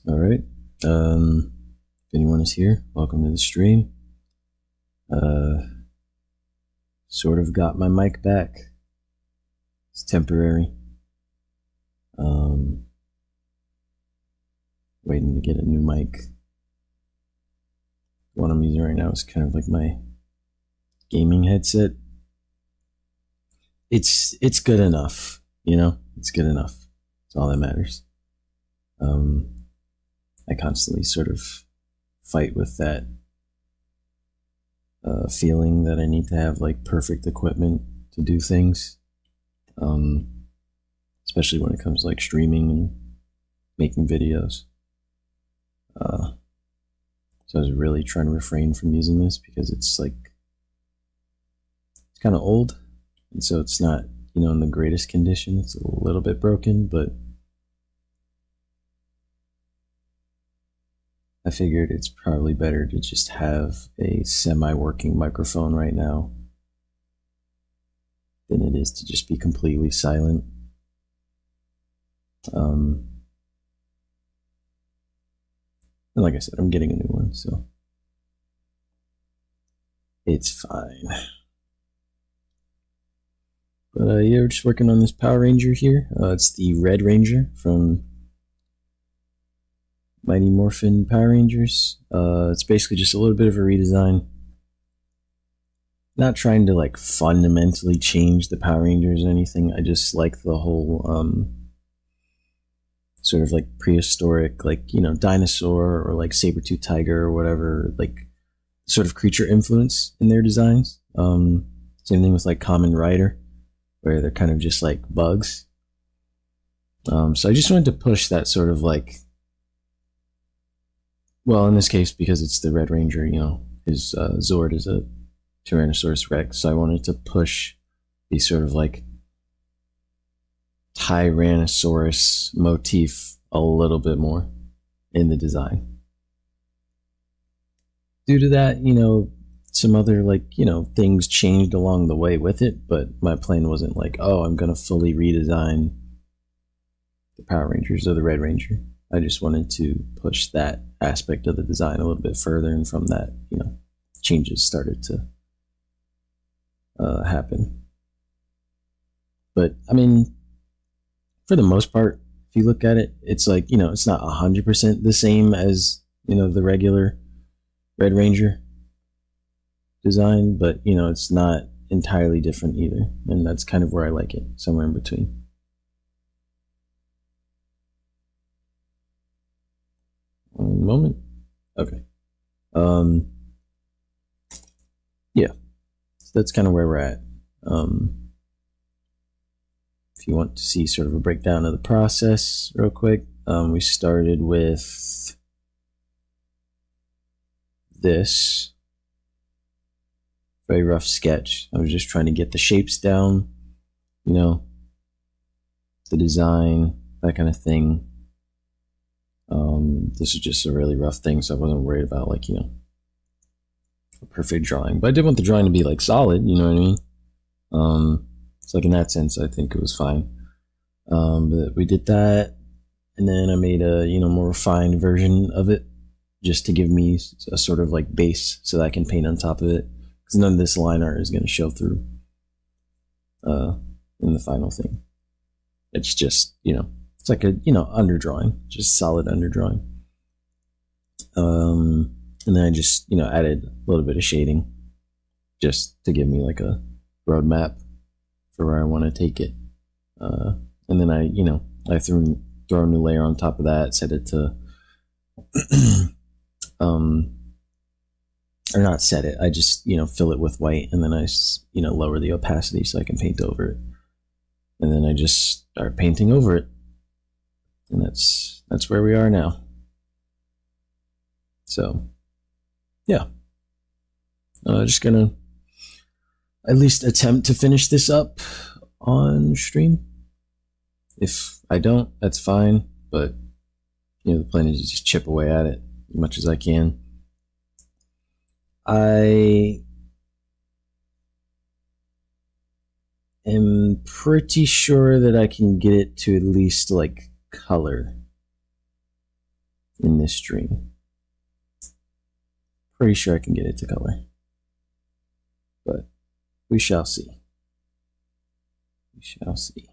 All right. If anyone is here, welcome to the stream. Uh, sort of got my mic back. It's temporary. Um, Waiting to get a new mic. The one I'm using right now is kind of like my gaming headset. It's good enough, you know. It's good enough. It's all that matters. I constantly sort of fight with that feeling that I need to have like perfect equipment to do things, um, especially when it comes to like streaming and making videos. So I was really trying to refrain from using this because it's kind of old, and so it's not in the greatest condition. It's a little bit broken, but I figured it's probably better to just have a semi-working microphone right now than it is to just be completely silent. And like I said, I'm getting a new one, so it's fine. But yeah, we're just working on this Power Ranger here. It's the Red Ranger from Mighty Morphin Power Rangers. It's basically just a little bit of a redesign. Not trying to like fundamentally change the Power Rangers or anything. I just like the whole sort of like prehistoric, like dinosaur or like saber-tooth tiger or whatever, like sort of creature influence in their designs. Same thing with like Kamen Rider, where they're kind of just like bugs. So I just wanted to push that sort of like, well, in this case, because it's the Red Ranger, his Zord is a Tyrannosaurus Rex, so I wanted to push the sort of like Tyrannosaurus motif a little bit more in the design. Due to that, some other like, things changed along the way with it, but my plan wasn't like, oh, I'm going to fully redesign the Power Rangers or the Red Ranger. I just wanted to push that aspect of the design a little bit further, and from that, changes started to happen. But I mean, for the most part, if you look at it, it's like, it's not 100% the same as, the regular Red Ranger design, but, it's not entirely different either. And that's kind of where I like it, somewhere in between. One moment. Okay. Yeah. So that's kind of where we're at. If you want to see sort of a breakdown of the process real quick, we started with this very rough sketch. I was just trying to get the shapes down, the design, that kind of thing. This is just a really rough thing, so I wasn't worried about like, a perfect drawing. But I did want the drawing to be like solid, you know what I mean? So like in that sense, I think it was fine. But we did that, and then I made a more refined version of it, just to give me a sort of like base so that I can paint on top of it, because none of this line art is going to show through in the final thing. It's just it's like a underdrawing, just solid underdrawing. And then I just added a little bit of shading, just to give me like a roadmap for where I want to take it. And then I throw a new layer on top of that, set it to or not set it, I just fill it with white, and then I lower the opacity so I can paint over it, and then I just start painting over it, and that's where we are now. So yeah, just gonna at least attempt to finish this up on stream. If I don't, that's fine, but the plan is to just chip away at it as much as I can. I am pretty sure that I can get it to at least like color in this stream. Pretty sure I can get it to color, but we shall see. We shall see.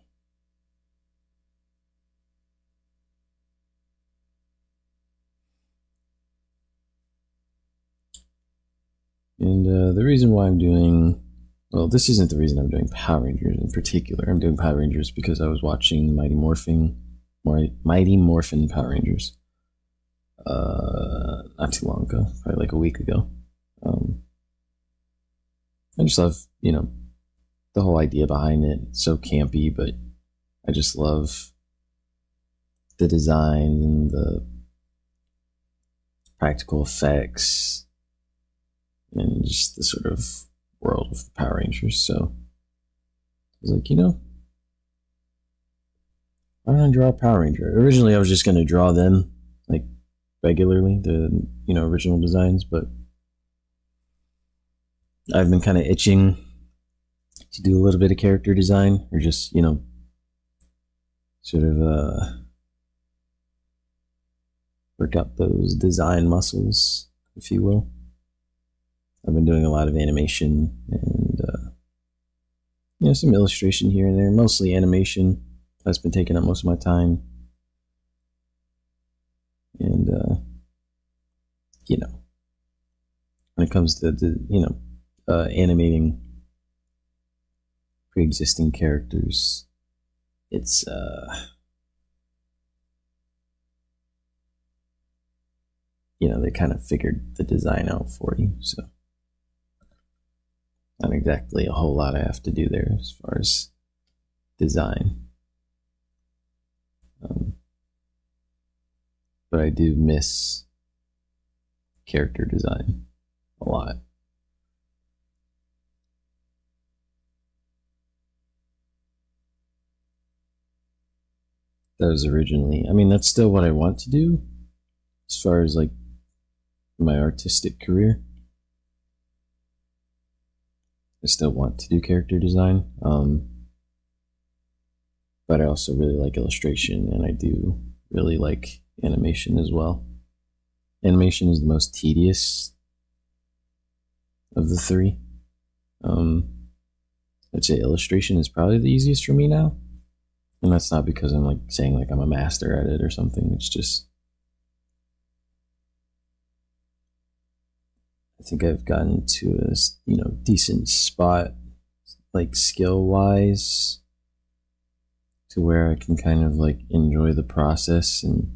And the reason why I'm doing, well, this isn't the reason I'm doing Power Rangers in particular. I'm doing Power Rangers because I was watching Mighty Morphin Power Rangers not too long ago, probably like a week ago. I just love, the whole idea behind it. It's so campy, but I just love the design and the practical effects and just the sort of world of the Power Rangers. So I was like, why don't I draw a Power Ranger? Originally, I was just going to draw them like regularly, the original designs, but I've been kind of itching to do a little bit of character design, or just sort of work out those design muscles, if you will. I've been doing a lot of animation and some illustration here and there, mostly animation. That's been taking up most of my time. And when it comes to animating pre-existing characters, it's they kind of figured the design out for you, so not exactly a whole lot I have to do there as far as design. But I do miss character design a lot. That was originally, that's still what I want to do as far as like my artistic career. I still want to do character design, but I also really like illustration, and I do really like animation as well. Animation is the most tedious of the three. I'd say illustration is probably the easiest for me now, and that's not because I'm like saying like I'm a master at it or something. It's just I think I've gotten to a decent spot, like skill wise, to where I can kind of like enjoy the process and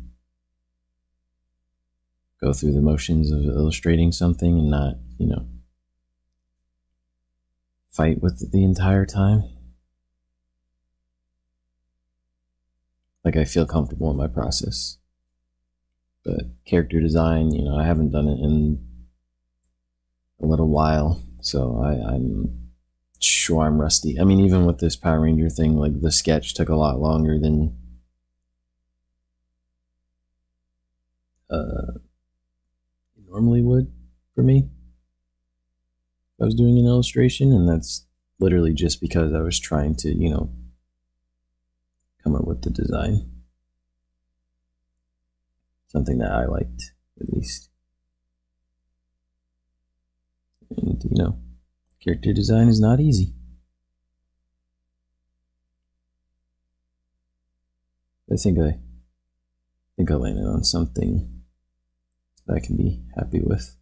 go through the motions of illustrating something and not fight with it the entire time. Like I feel comfortable in my process. But character design, I haven't done it in a little while, so I'm sure I'm rusty. Even with this Power Ranger thing, like the sketch took a lot longer than it normally would for me. I was doing an illustration, and that's literally just because I was trying to, come up with the design. Something that I liked, at least. And, character design is not easy. I think I landed on something that I can be happy with.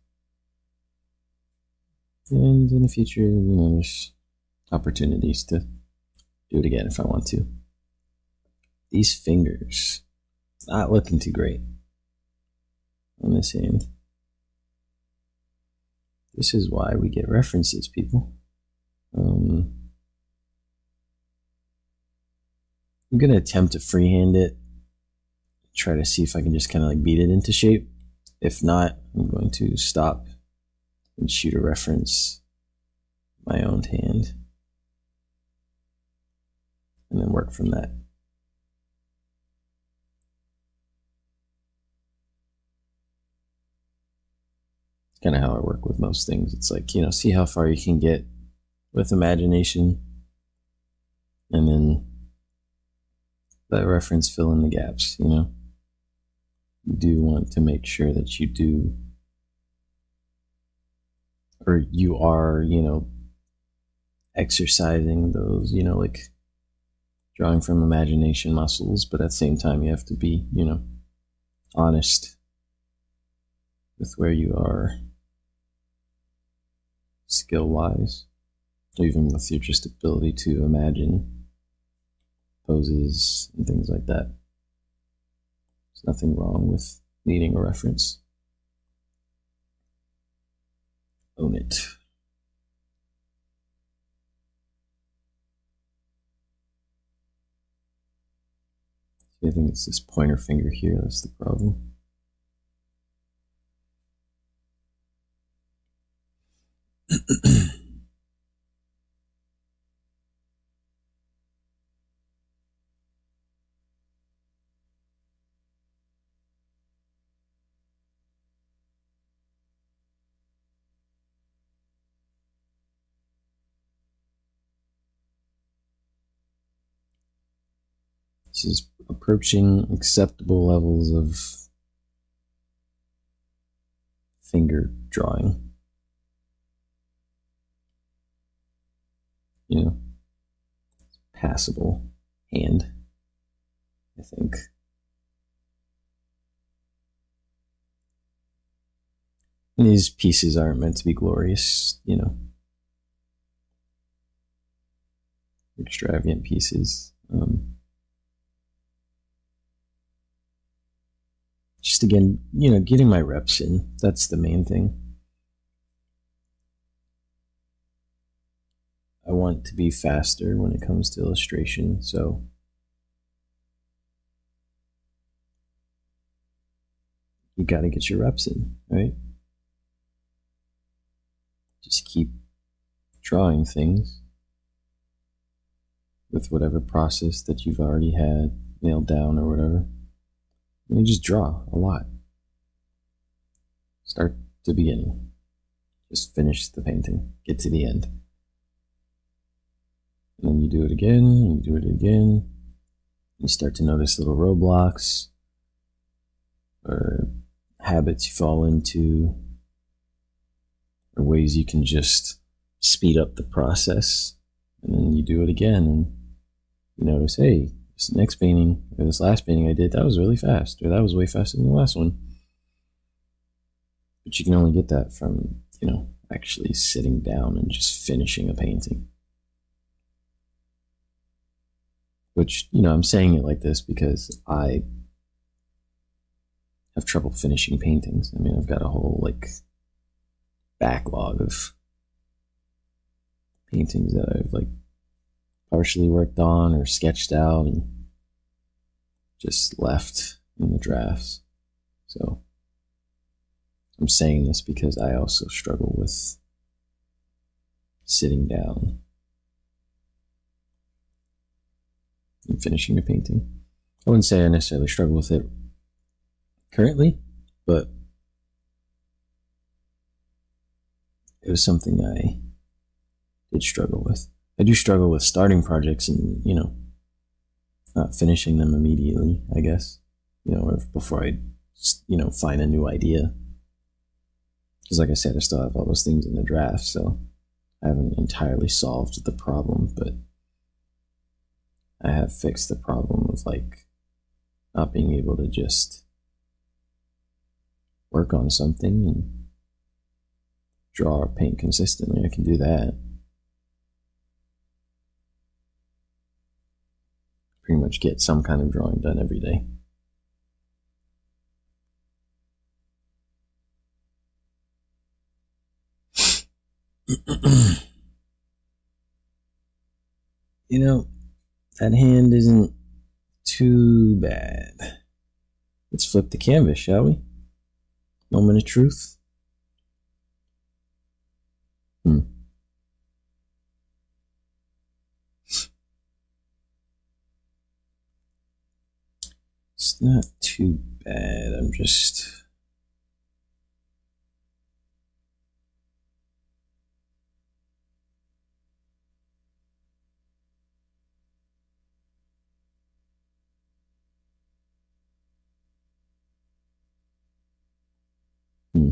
And in the future, there's opportunities to do it again if I want to. These fingers, not looking too great on this hand. This is why we get references, people. I'm going to attempt to freehand it. Try to see if I can just kind of like beat it into shape. If not, I'm going to stop and shoot a reference my own hand. And then work from that. It's kind of how I work with most things. It's like, see how far you can get with imagination, and then that reference fill in the gaps, you do want to make sure that you do, or you are, exercising those, like drawing from imagination muscles, but at the same time, you have to be, honest with where you are skill wise, or even with your just ability to imagine poses and things like that. There's nothing wrong with needing a reference. Own it. I think it's this pointer finger here that's the problem. This is approaching acceptable levels of finger drawing. Passable hand, I think. And these pieces aren't meant to be glorious, extravagant pieces. Just again, getting my reps in. That's the main thing. I want to be faster when it comes to illustration, so you got to get your reps in, right? Just keep drawing things with whatever process that you've already had nailed down or whatever. And you just draw a lot. Start to the beginning. Just finish the painting. Get to the end. And then you do it again, and you do it again. You start to notice little roadblocks or habits you fall into or ways you can just speed up the process. And then you do it again, and you notice, hey, this next painting or this last painting I did, that was really fast, or that was way faster than the last one. But you can only get that from, actually sitting down and just finishing a painting. Which, I'm saying it like this because I have trouble finishing paintings. I mean, I've got a whole, backlog of paintings that I've, partially worked on or sketched out and just left in the drafts. So I'm saying this because I also struggle with sitting down and finishing a painting. I wouldn't say I necessarily struggle with it currently, but it was something I did struggle with. I do struggle with starting projects and, not finishing them immediately, I guess, or before I, find a new idea. Because like I said, I still have all those things in the draft, so I haven't entirely solved the problem, but I have fixed the problem of, not being able to just work on something and draw or paint consistently. I can do that. Pretty much get some kind of drawing done every day. That hand isn't too bad. Let's flip the canvas, shall we? Moment of truth. It's not too bad. I'm just... Hmm.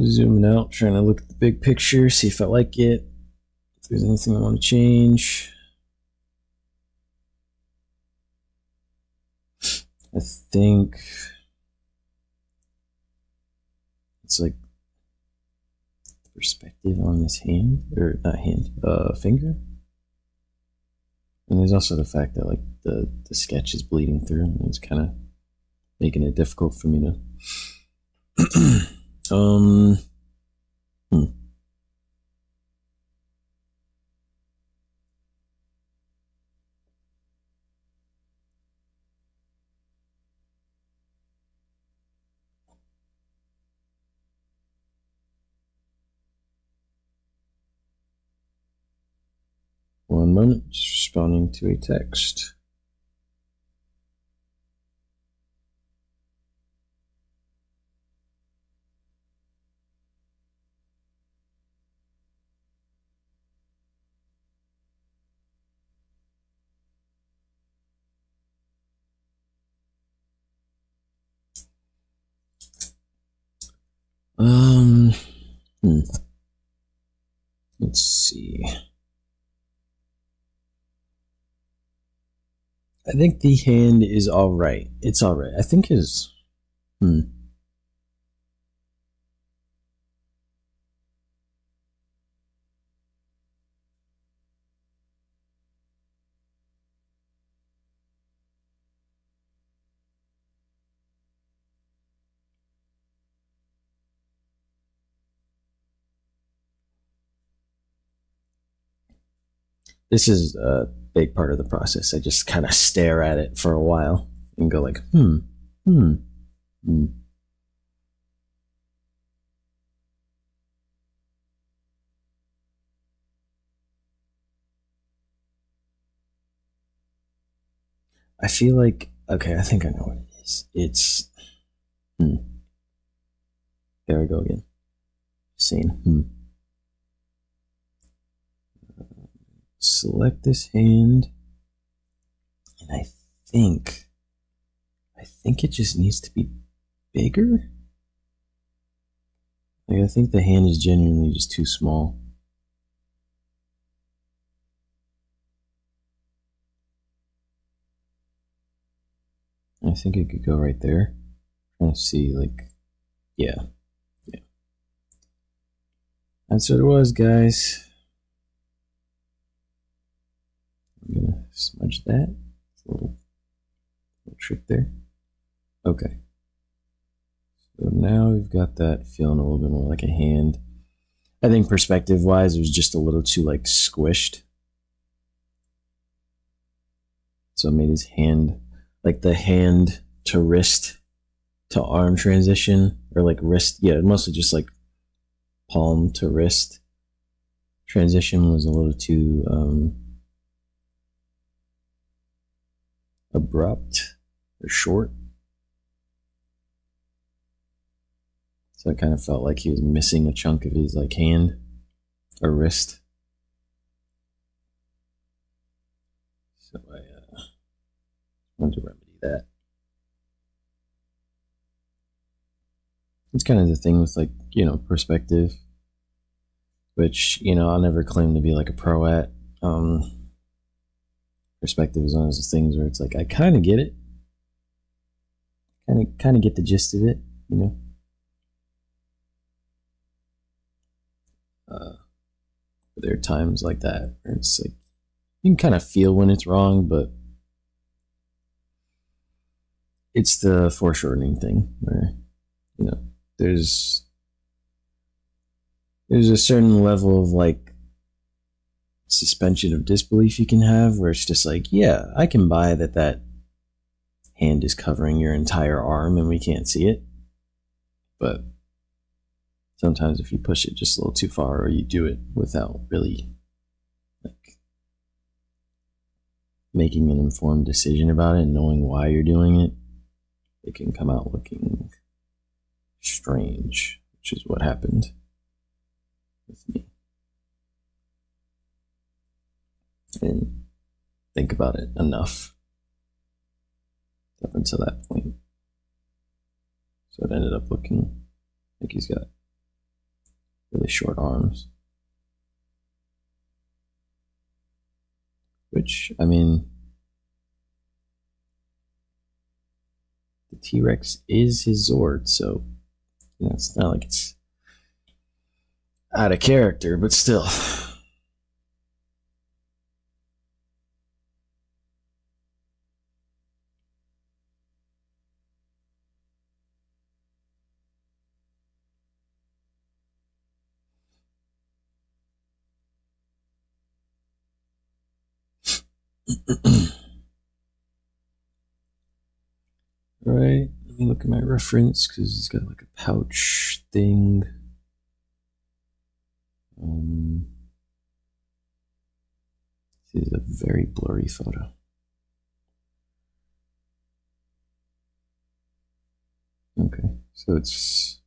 Zooming out, trying to look at the big picture, see if I like it, if there's anything I want to change. I think it's like the perspective on this hand, or not hand, finger. And there's also the fact that like the sketch is bleeding through, and it's kind of making it difficult for me to. Hmm. 1 moment, just responding to a text. Let's see. I think the hand is all right. It's all right. I think his. This is a big part of the process. I just kind of stare at it for a while and go like, hmm. I feel like, okay, I think I know what it is. It's, there we go again. Saying, Select this hand, and I think it just needs to be bigger. Like, I think the hand is genuinely just too small. I think it could go right there. I'm trying to see, like, yeah. That's what it was, guys. I'm gonna smudge that. It's a little trick there. Okay. So now we've got that feeling a little bit more like a hand. I think perspective-wise, it was just a little too, like, squished. So it made his hand, like the hand to wrist to arm transition, or like wrist, yeah, mostly just like palm to wrist transition was a little too abrupt or short. So it kind of felt like he was missing a chunk of his like hand or wrist. So I wanted to remedy that. It's kind of the thing with like, you know, perspective, which, you know, I'll never claim to be like a pro at. Perspective is one of those things where it's like, I kind of get it. Kind of get the gist of it, you know. But there are times like that where it's like, you can kind of feel when it's wrong, but it's the foreshortening thing where, you know, there's a certain level of like suspension of disbelief you can have where it's just like, yeah, I can buy that hand is covering your entire arm and we can't see it. But sometimes if you push it just a little too far or you do it without really like making an informed decision about it and knowing why you're doing it, it can come out looking strange, which is what happened with me. I didn't think about it enough up until that point. So it ended up looking like he's got really short arms. Which, I mean, the T-Rex is his Zord, so it's not like it's out of character, but still. Right, let me look at my reference because he's got like a pouch thing. This is a very blurry photo. Okay, so it's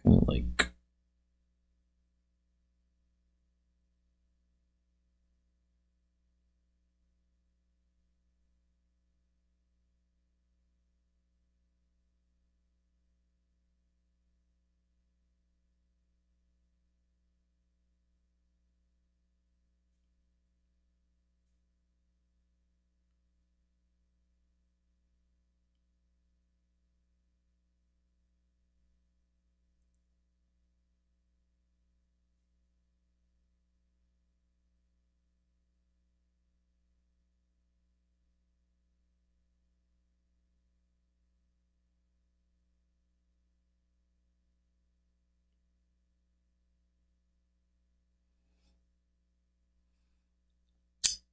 kind of like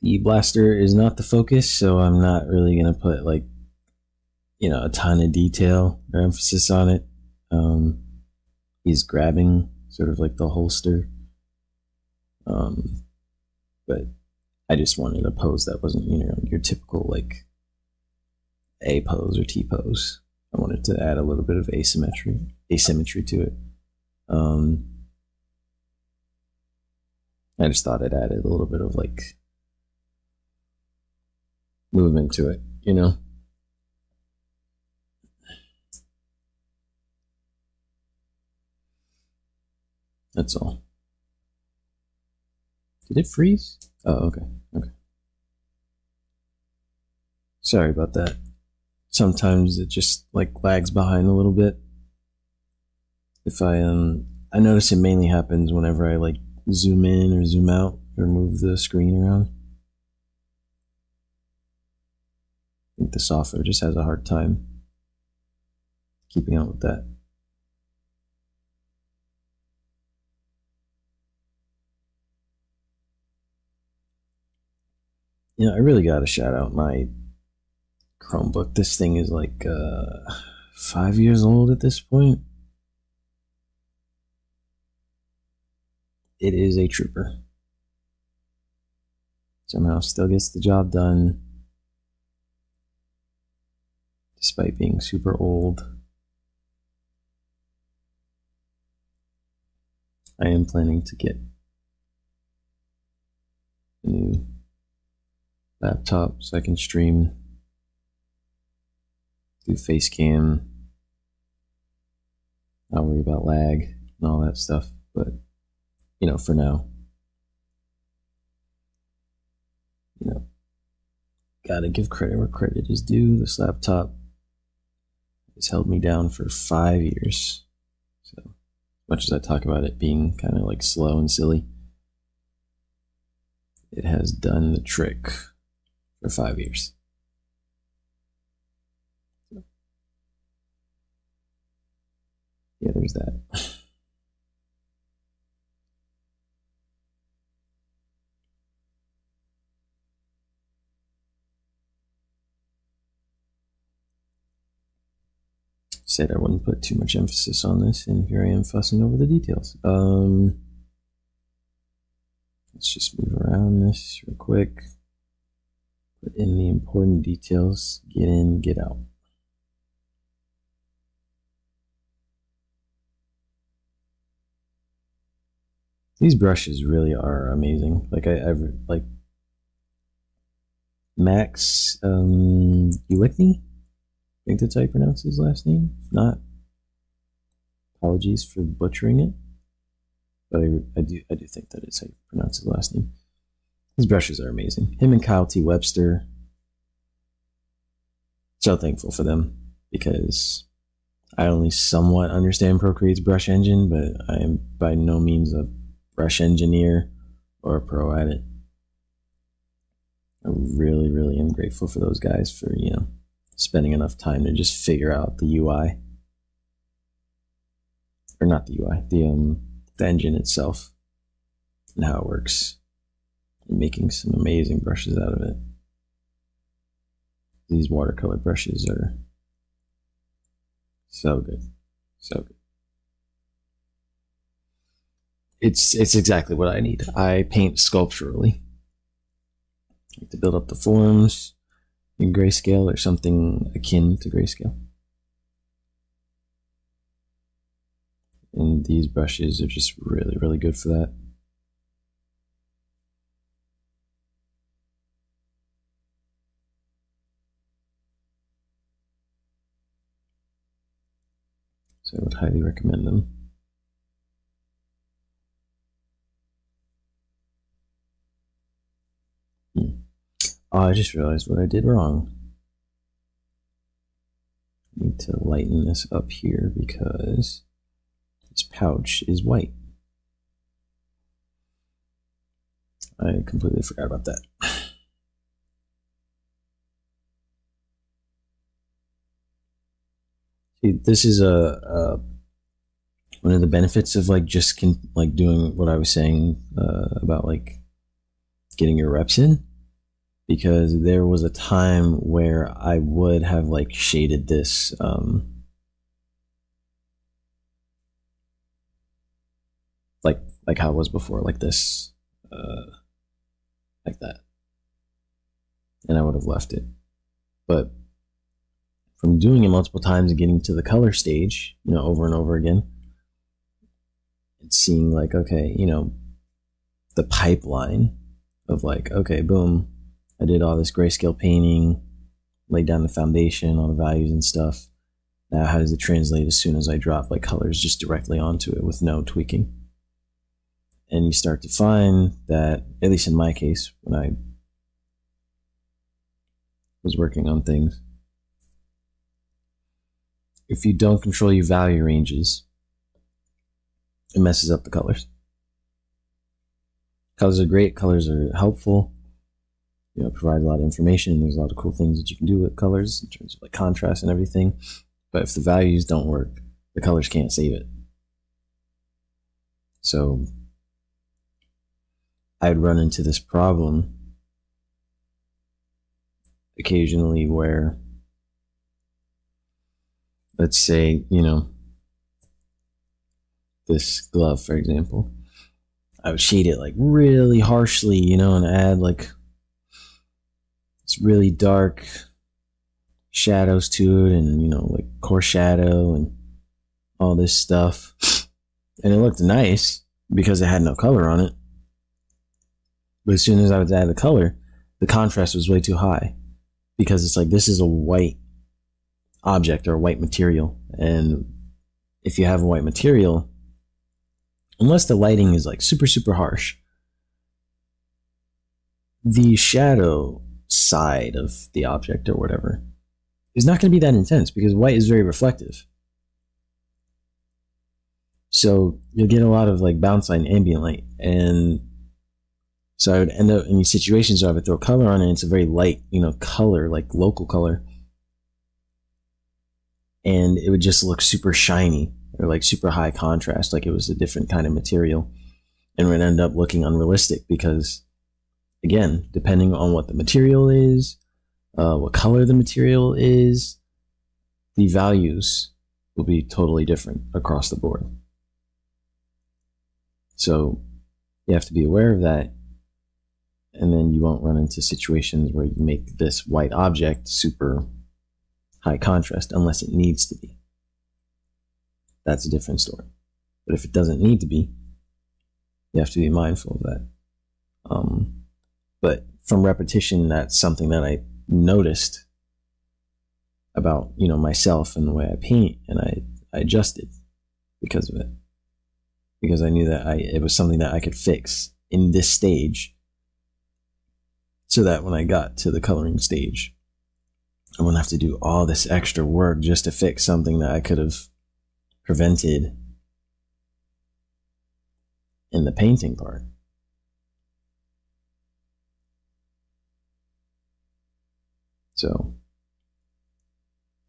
the blaster is not the focus, so I'm not really gonna put like a ton of detail or emphasis on it. He's grabbing sort of like the holster, but I just wanted a pose that wasn't your typical like A pose or T pose. I wanted to add a little bit of asymmetry to it. I just thought it added a little bit of like movement to it, That's all. Did it freeze? Oh, okay. Sorry about that. Sometimes it just like lags behind a little bit. If I notice it mainly happens whenever I like zoom in or zoom out or move the screen around. I think the software just has a hard time keeping up with that. I really got to shout out my Chromebook. This thing is like 5 years old at this point. It is a trooper. Somehow still gets the job done despite being super old. I am planning to get a new laptop so I can stream, do face cam, not worry about lag and all that stuff. But for now, gotta give credit where credit is due. This laptop has held me down for 5 years. So, as much as I talk about it being kind of like slow and silly, it has done the trick for 5 years. So, yeah, there's that. Said I wouldn't put too much emphasis on this, and here I am fussing over the details. Let's just move around this real quick. Put in the important details. Get in, get out. These brushes really are amazing. Like I've like Max Ulickney. I think that's how you pronounce his last name. If not, apologies for butchering it. But I do think that is how you pronounce his last name. His brushes are amazing. Him and Kyle T. Webster. So thankful for them because I only somewhat understand Procreate's brush engine, but I am by no means a brush engineer or a pro at it. I really, really am grateful for those guys for, spending enough time to just figure out the UI. Or not the UI, the engine itself and how it works. And making some amazing brushes out of it. These watercolor brushes are so good. So good. It's exactly what I need. I paint sculpturally. I like to build up the forms in grayscale or something akin to grayscale. And these brushes are just really, really good for that. So I would highly recommend them. Oh, I just realized what I did wrong. I need to lighten this up here because this pouch is white. I completely forgot about that. See, this is one of the benefits of just doing what I was saying about getting your reps in, because there was a time where I would have shaded this like how it was before, like this, like that, and I would have left it. But from doing it multiple times and getting to the color stage, over and over again, it's seeing okay, the pipeline of okay, boom, I did all this grayscale painting, laid down the foundation, all the values and stuff. Now how does it translate as soon as I drop colors just directly onto it with no tweaking? And you start to find that, at least in my case, when I was working on things, if you don't control your value ranges, it messes up the colors. Colors are great, colors are helpful, provide a lot of information. There's a lot of cool things that you can do with colors in terms of contrast and everything. But if the values don't work, the colors can't save it. So I'd run into this problem occasionally where, let's say, this glove, for example, I would shade it really harshly, and add this really dark shadows to it, and coarse shadow and all this stuff. And it looked nice because it had no color on it. But as soon as I would add the color, the contrast was way too high, because it's this is a white object or a white material. And if you have a white material, unless the lighting is super, super harsh, the shadow side of the object or whatever is not going to be that intense, because white is very reflective. So you'll get a lot of bounce light and ambient light. And so I would end up in these situations where I would throw color on it, and it's a very light, color, local color. And it would just look super shiny or super high contrast, like it was a different kind of material. And it would end up looking unrealistic because, again, depending on what the material is, what color the material is, the values will be totally different across the board. So you have to be aware of that, and then you won't run into situations where you make this white object super high contrast unless it needs to be. That's a different story. But if it doesn't need to be, you have to be mindful of that. But from repetition, that's something that I noticed about, you know, myself and the way I paint, and I adjusted because of it, because I knew that it was something that I could fix in this stage, so that when I got to the coloring stage, I wouldn't have to do all this extra work just to fix something that I could have prevented in the painting part. So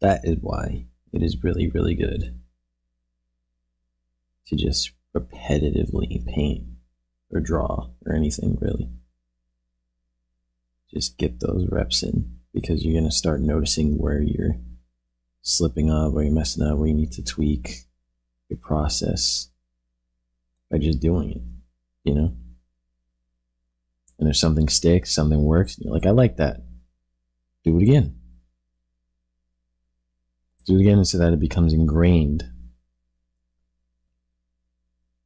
that is why it is really, really good to just repetitively paint or draw or anything, really. Just get those reps in, because you're going to start noticing where you're slipping up, where you're messing up, where you need to tweak your process by just doing it, you know? And if something sticks, something works, and you're like, I like that, do it again. Do it again so that it becomes ingrained.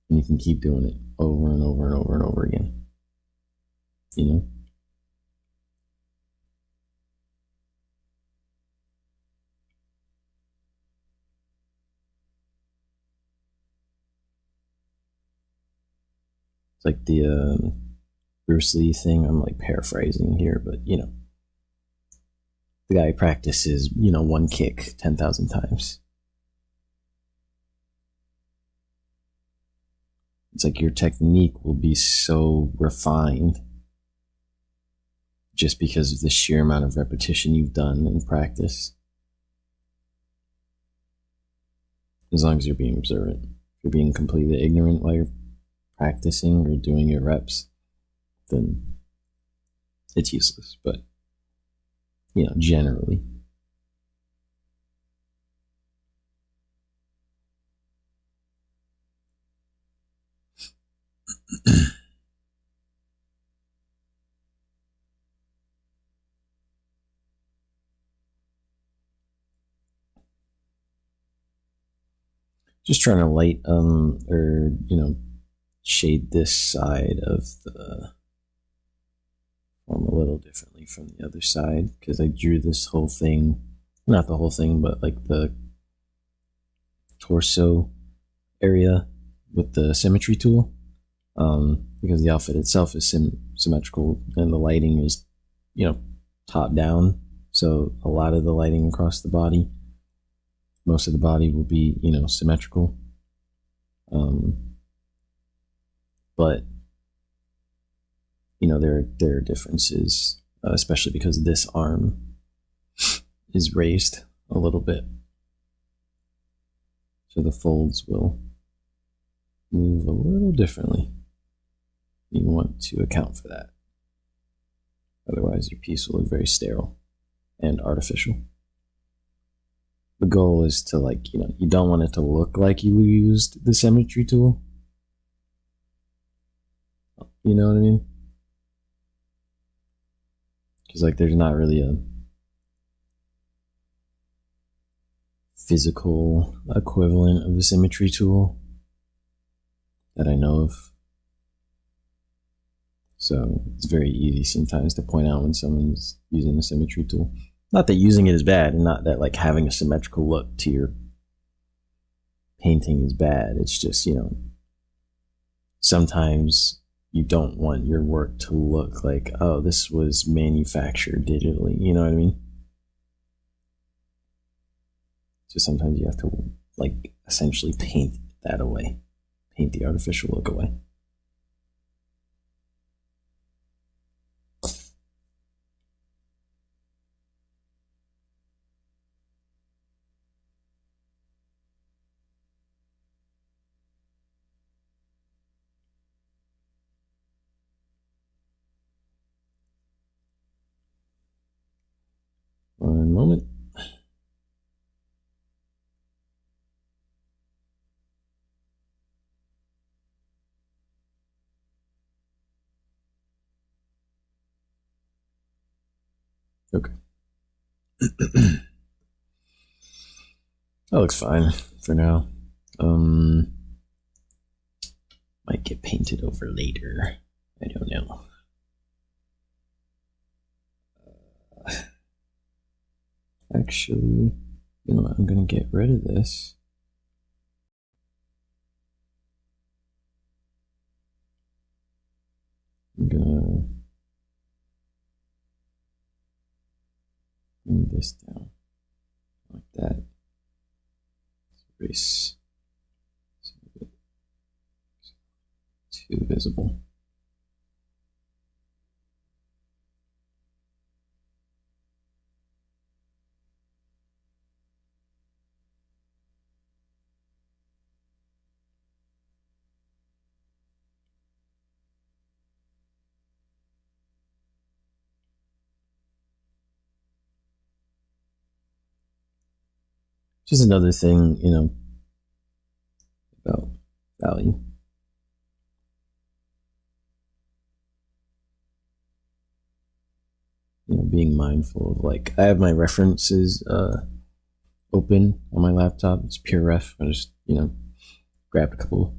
And you can keep doing it over and over and over and over again. You know? It's like the Bruce Lee thing. I'm like paraphrasing here, but you know, the guy practices, you know, one kick 10,000 times. It's like your technique will be so refined just because of the sheer amount of repetition you've done in practice. As long as you're being observant. If you're being completely ignorant while you're practicing or doing your reps, then it's useless. But, you know, generally. Just trying to light or you know, shade this side of the form a little differently from the other side, because I drew this whole thing, not the whole thing, but like the torso area with the symmetry tool, because the outfit itself is symmetrical and the lighting is, you know, top down, so a lot of the lighting across the body, most of the body will be, you know, symmetrical. But you know, there are differences, especially because this arm is raised a little bit, so the folds will move a little differently. You want to account for that, otherwise your piece will look very sterile and artificial. The goal is to, like, you know, you don't want it to look like you used the symmetry tool. You know what I mean? Because, like, there's not really a physical equivalent of the symmetry tool that I know of. So it's very easy sometimes to point out when someone's using a symmetry tool. Not that using it is bad, and not that like having a symmetrical look to your painting is bad. It's just, you know, sometimes you don't want your work to look like, oh, this was manufactured digitally. You know what I mean? So sometimes you have to, like, essentially paint that away. Paint the artificial look away. One moment. Okay. That looks fine for now. Might get painted over later. I don't know. actually, you know what, I'm gonna get rid of this. I'm gonna bring this down like that. Erase some of it. Too visible. Just another thing, you know, about value. You know, being mindful of, like, I have my references open on my laptop. It's PureRef. I just, you know, grabbed a couple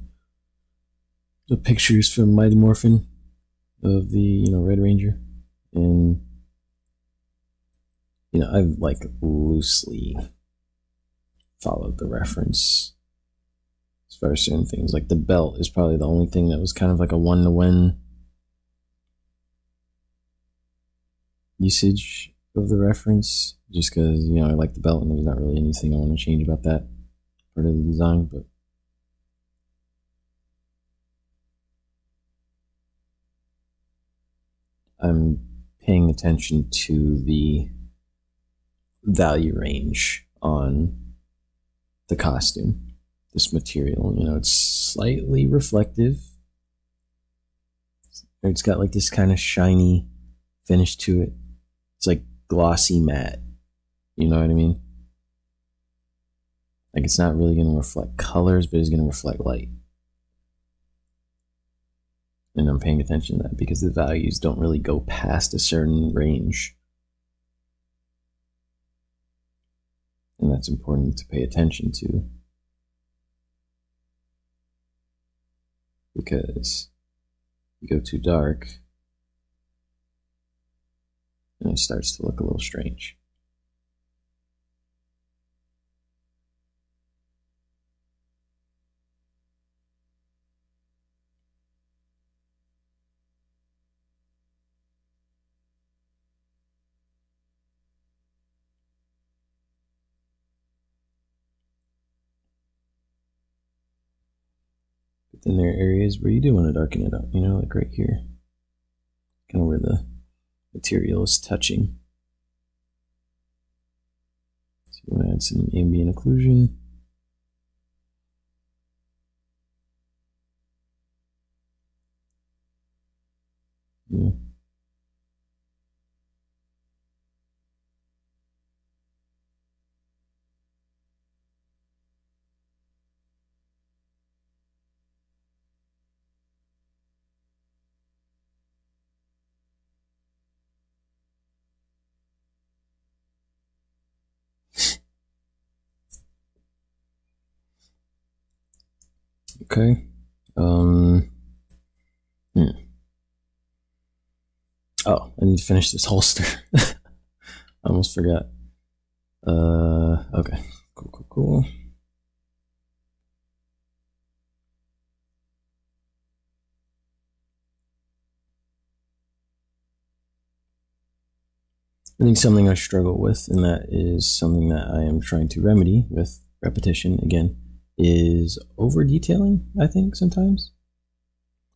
of pictures from Mighty Morphin of the, you know, Red Ranger, and you know, I've like loosely followed the reference as far as certain things. Like the belt is probably the only thing that was kind of like a one-to-one usage of the reference, just because, you know, I like the belt and there's not really anything I want to change about that part of the design. But I'm paying attention to the value range on the costume, this material. You know, it's slightly reflective. It's got like this kind of shiny finish to it. It's like glossy matte. You know what I mean? Like it's not really going to reflect colors, but it's going to reflect light. And I'm paying attention to that because the values don't really go past a certain range. And that's important to pay attention to. Because you go too dark, and it starts to look a little strange. But then there are areas where you do want to darken it up, you know, like right here. Kind of where the material is touching. So you want to add some ambient occlusion. Yeah. Okay. Oh, I need to finish this holster. I almost forgot. Okay. Cool. I think something I struggle with, and that is something that I am trying to remedy with repetition again, is over detailing. I think sometimes.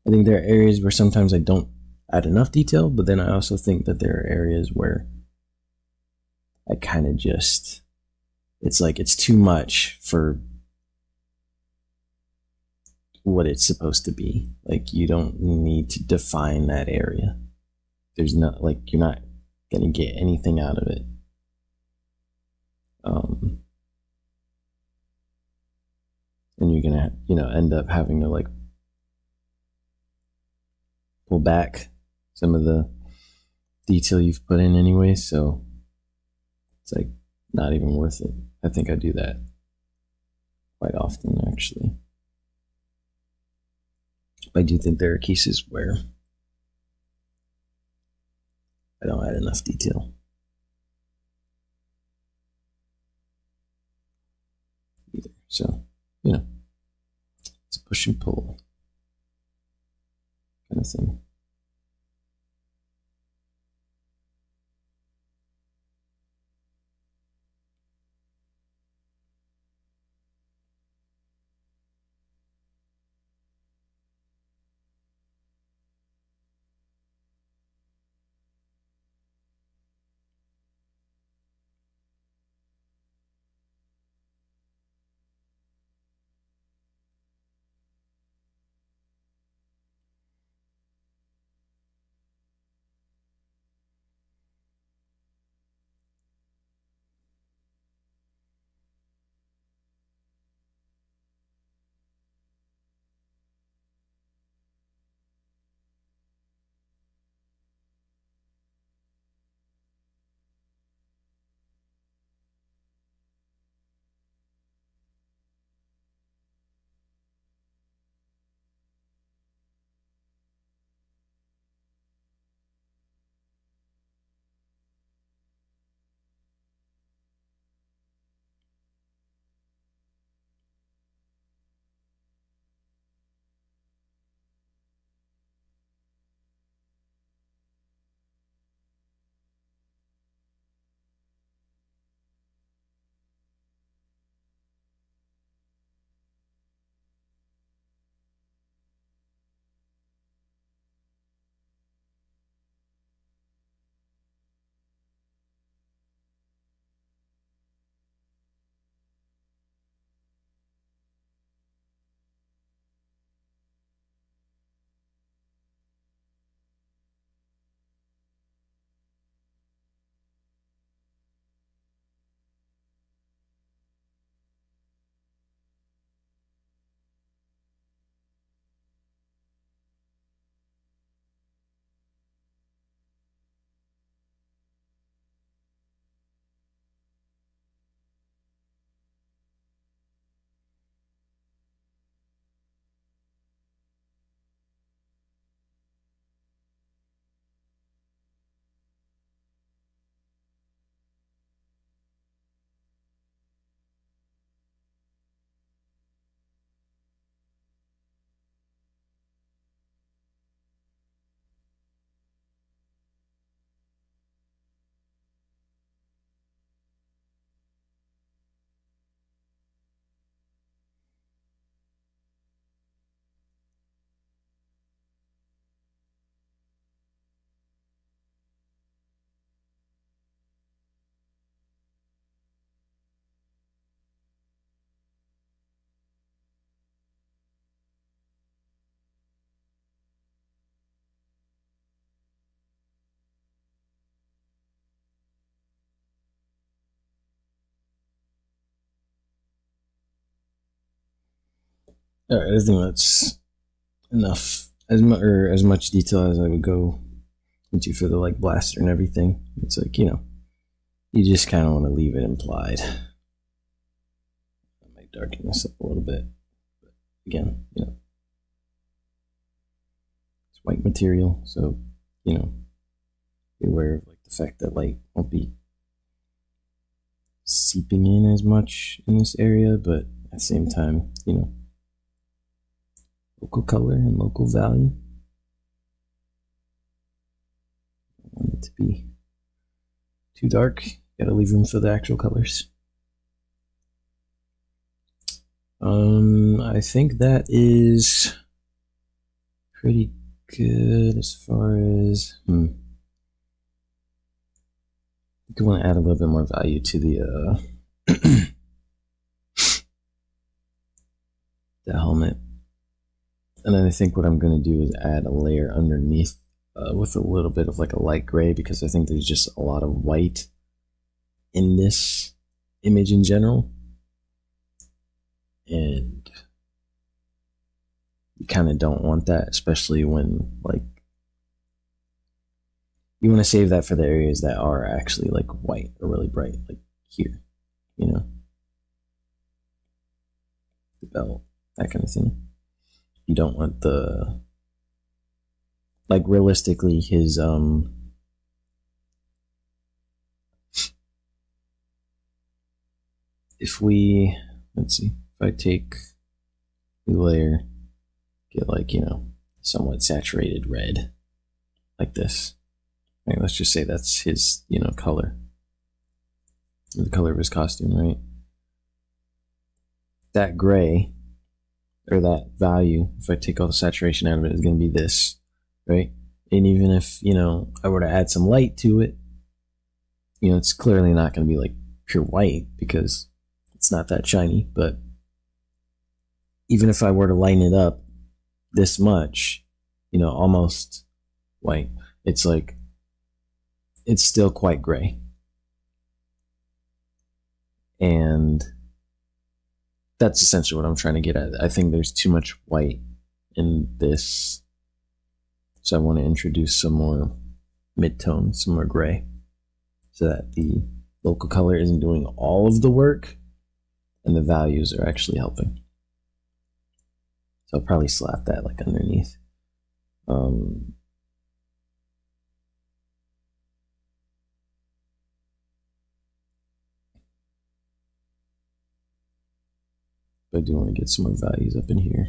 I think there are areas where sometimes I don't add enough detail, but then I also think that there are areas where I kind of just, it's like it's too much for what it's supposed to be. Like you don't need to define that area. There's not, like, you're not gonna get anything out of it. And you're gonna, you know, end up having to like pull back some of the detail you've put in anyway, so it's like not even worth it. I think I do that quite often, actually. I do think there are cases where I don't add enough detail. So, you know, it's a push and pull kind of thing. All right, I think that's enough. As much detail as I would go into for the like blaster and everything. It's like, you know, you just kind of want to leave it implied. I might darken this up a little bit, but again, you know, it's white material, so you know, be aware of like the fact that light won't be seeping in as much in this area, but at the same time, you know, local color and local value. Don't want it to be too dark. Gotta leave room for the actual colors. I think that is pretty good as far as I want to add a little bit more value to the the helmet. And then I think what I'm going to do is add a layer underneath with a little bit of like a light gray, because I think there's just a lot of white in this image in general. And you kind of don't want that, especially when like you want to save that for the areas that are actually like white or really bright, like here, you know, the belt, that kind of thing. You don't want the, like, realistically his if we, let's see, if I take the layer, get like, you know, somewhat saturated red, like this. Right, let's just say that's his, you know, color. The color of his costume, right? That gray, or that value, if I take all the saturation out of it, is going to be this, right? And even if, you know, I were to add some light to it, you know, it's clearly not going to be like pure white because it's not that shiny. But even if I were to lighten it up this much, you know, almost white, it's like, it's still quite gray. And that's essentially what I'm trying to get at. I think there's too much white in this. So I want to introduce some more mid-tone, some more gray, so that the local color isn't doing all of the work and the values are actually helping. So I'll probably slap that like underneath. But I do want to get some more values up in here.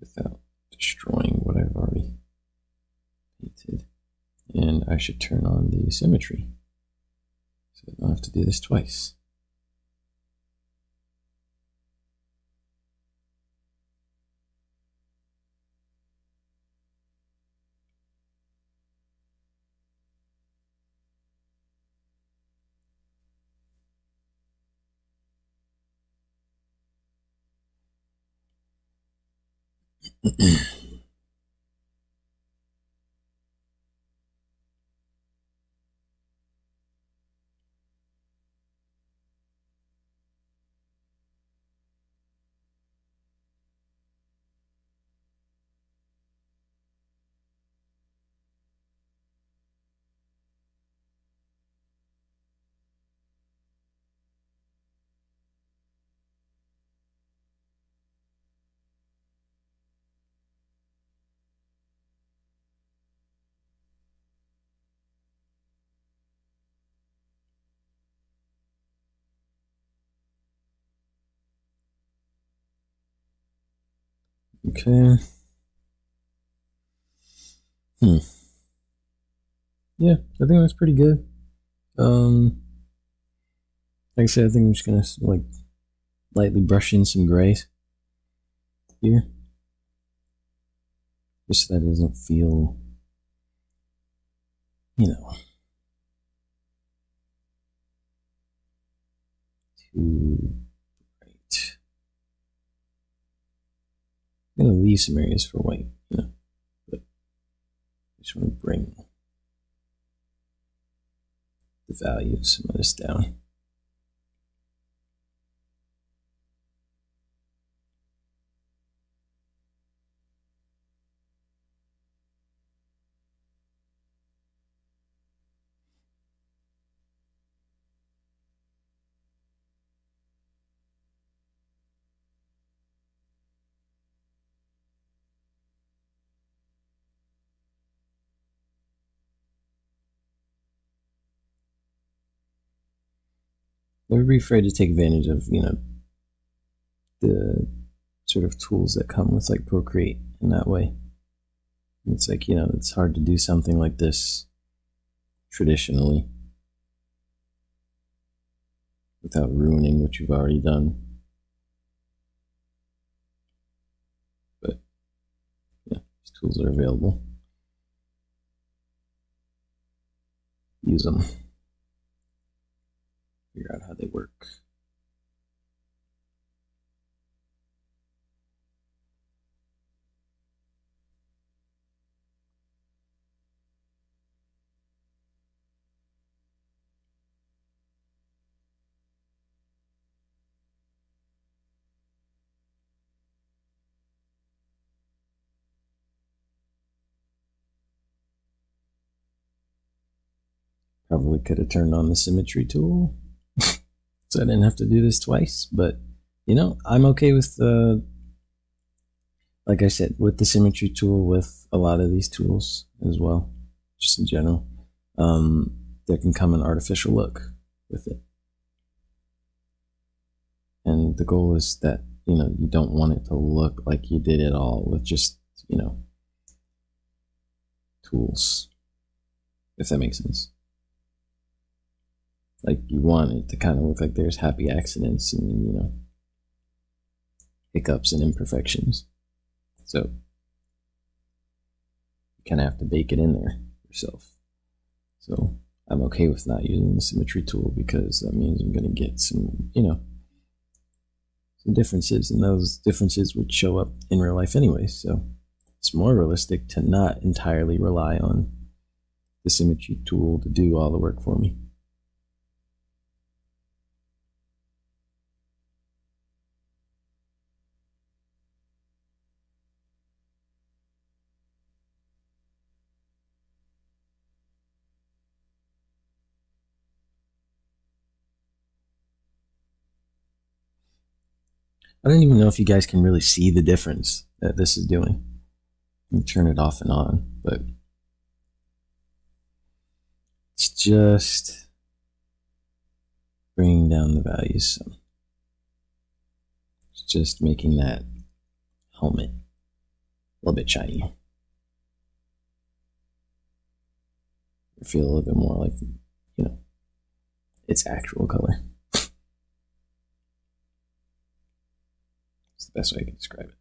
Without destroying what I've already painted. And I should turn on the symmetry, so I don't have to do this twice. Okay. Yeah, I think that's pretty good. Like I said, I think I'm just gonna like lightly brush in some grays here, just so that it doesn't feel, you know, too bright. I'm gonna leave some areas for white, you know, but I just want to bring the value of some of this down. Never be afraid to take advantage of, you know, the sort of tools that come with like Procreate in that way. It's like, you know, it's hard to do something like this traditionally without ruining what you've already done. But yeah, these tools are available. Use them. Figure out how they work. Probably could have turned on the symmetry tool so I didn't have to do this twice, but you know, I'm okay with the, like I said, with the symmetry tool, with a lot of these tools as well, just in general. there can come an artificial look with it. And the goal is that, you don't want it to look like you did it all with just, tools, if that makes sense. Like, you want it to kind of look like there's happy accidents and, hiccups and imperfections. So you kind of have to bake it in there yourself. So I'm okay with not using the symmetry tool because that means I'm going to get some, some differences, and those differences would show up in real life anyway. So it's more realistic to not entirely rely on the symmetry tool to do all the work for me. I don't even know if you guys can really see the difference that this is doing. You turn it off and on, but it's just bringing down the values. So it's just making that helmet a little bit shiny. I feel a little bit more like, its actual color. It's the best way I can describe it.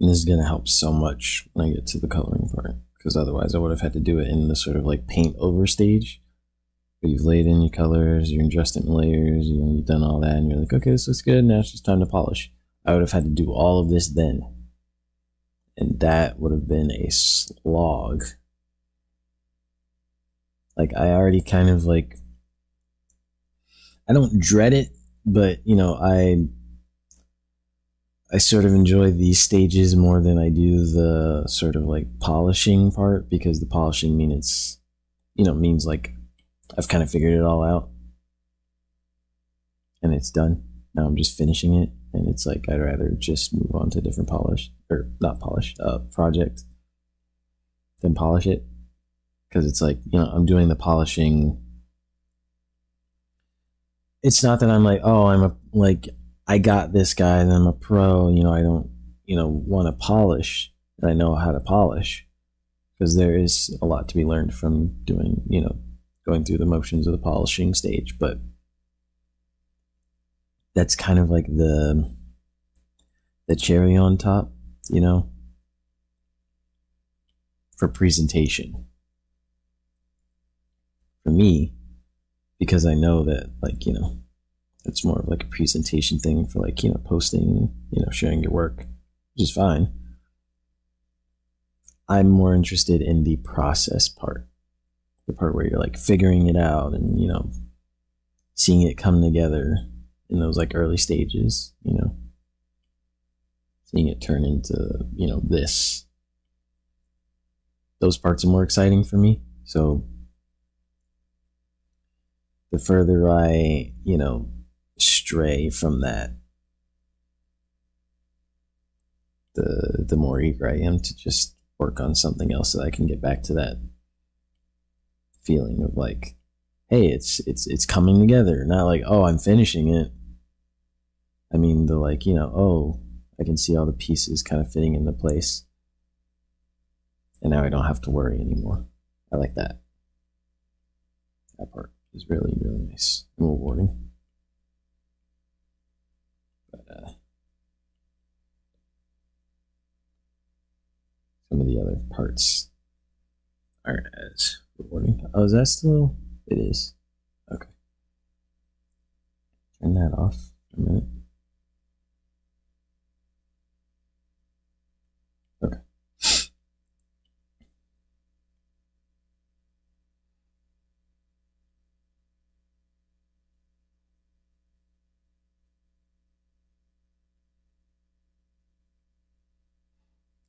And this is going to help so much when I get to the coloring part, because otherwise I would have had to do it in the sort of like paint over stage, where you've laid in your colors, your adjustment layers, you've done all that, and you're like, okay, this looks good, now it's just time to polish. I would have had to do all of this then, and that would have been a slog. Like, I already kind of like, I don't dread it, but I sort of enjoy these stages more than I do the sort of like polishing part, because the polishing means like I've kind of figured it all out and it's done. Now I'm just finishing it, and it's like I'd rather just move on to a different project than polish it, because it's like, I'm doing the polishing. It's not that I'm like, oh, I got this guy and I'm a pro, I don't, want to polish, and I know how to polish, because there is a lot to be learned from doing, going through the motions of the polishing stage. But that's kind of like the cherry on top, for presentation. For me, because I know that, like, it's more of like a presentation thing for like, posting, sharing your work, which is fine. I'm more interested in the process part, the part where you're like figuring it out and, seeing it come together in those like early stages, seeing it turn into, this. Those parts are more exciting for me. So the further I, stray from that, the more eager I am to just work on something else, so that I can get back to that feeling of like, hey, it's coming together. Not like, oh, I'm finishing it. I mean, the like, oh, I can see all the pieces kind of fitting into place, and now I don't have to worry anymore. I like that. That part is really, really nice and rewarding. But some of the other parts aren't as rewarding. Oh, is that still? It is. Okay. Turn that off for a minute. Okay.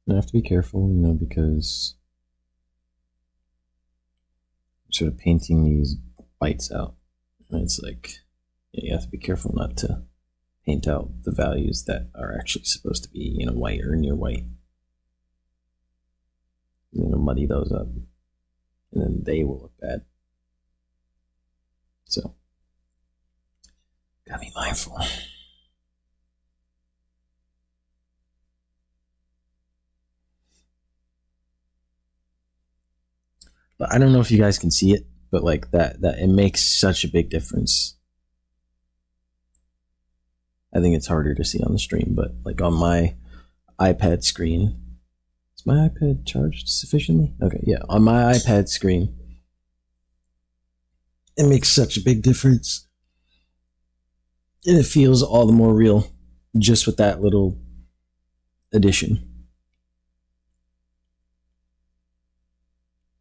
I have to be careful, because I'm sort of painting these whites out. And it's like, you have to be careful not to paint out the values that are actually supposed to be, white or near white. Muddy those up, and then they will look bad. So, gotta be mindful. But I don't know if you guys can see it, but like that it makes such a big difference. I think it's harder to see on the stream, but like on my iPad screen, is my iPad charged sufficiently? Okay, yeah, on my iPad screen, it makes such a big difference. And it feels all the more real just with that little addition.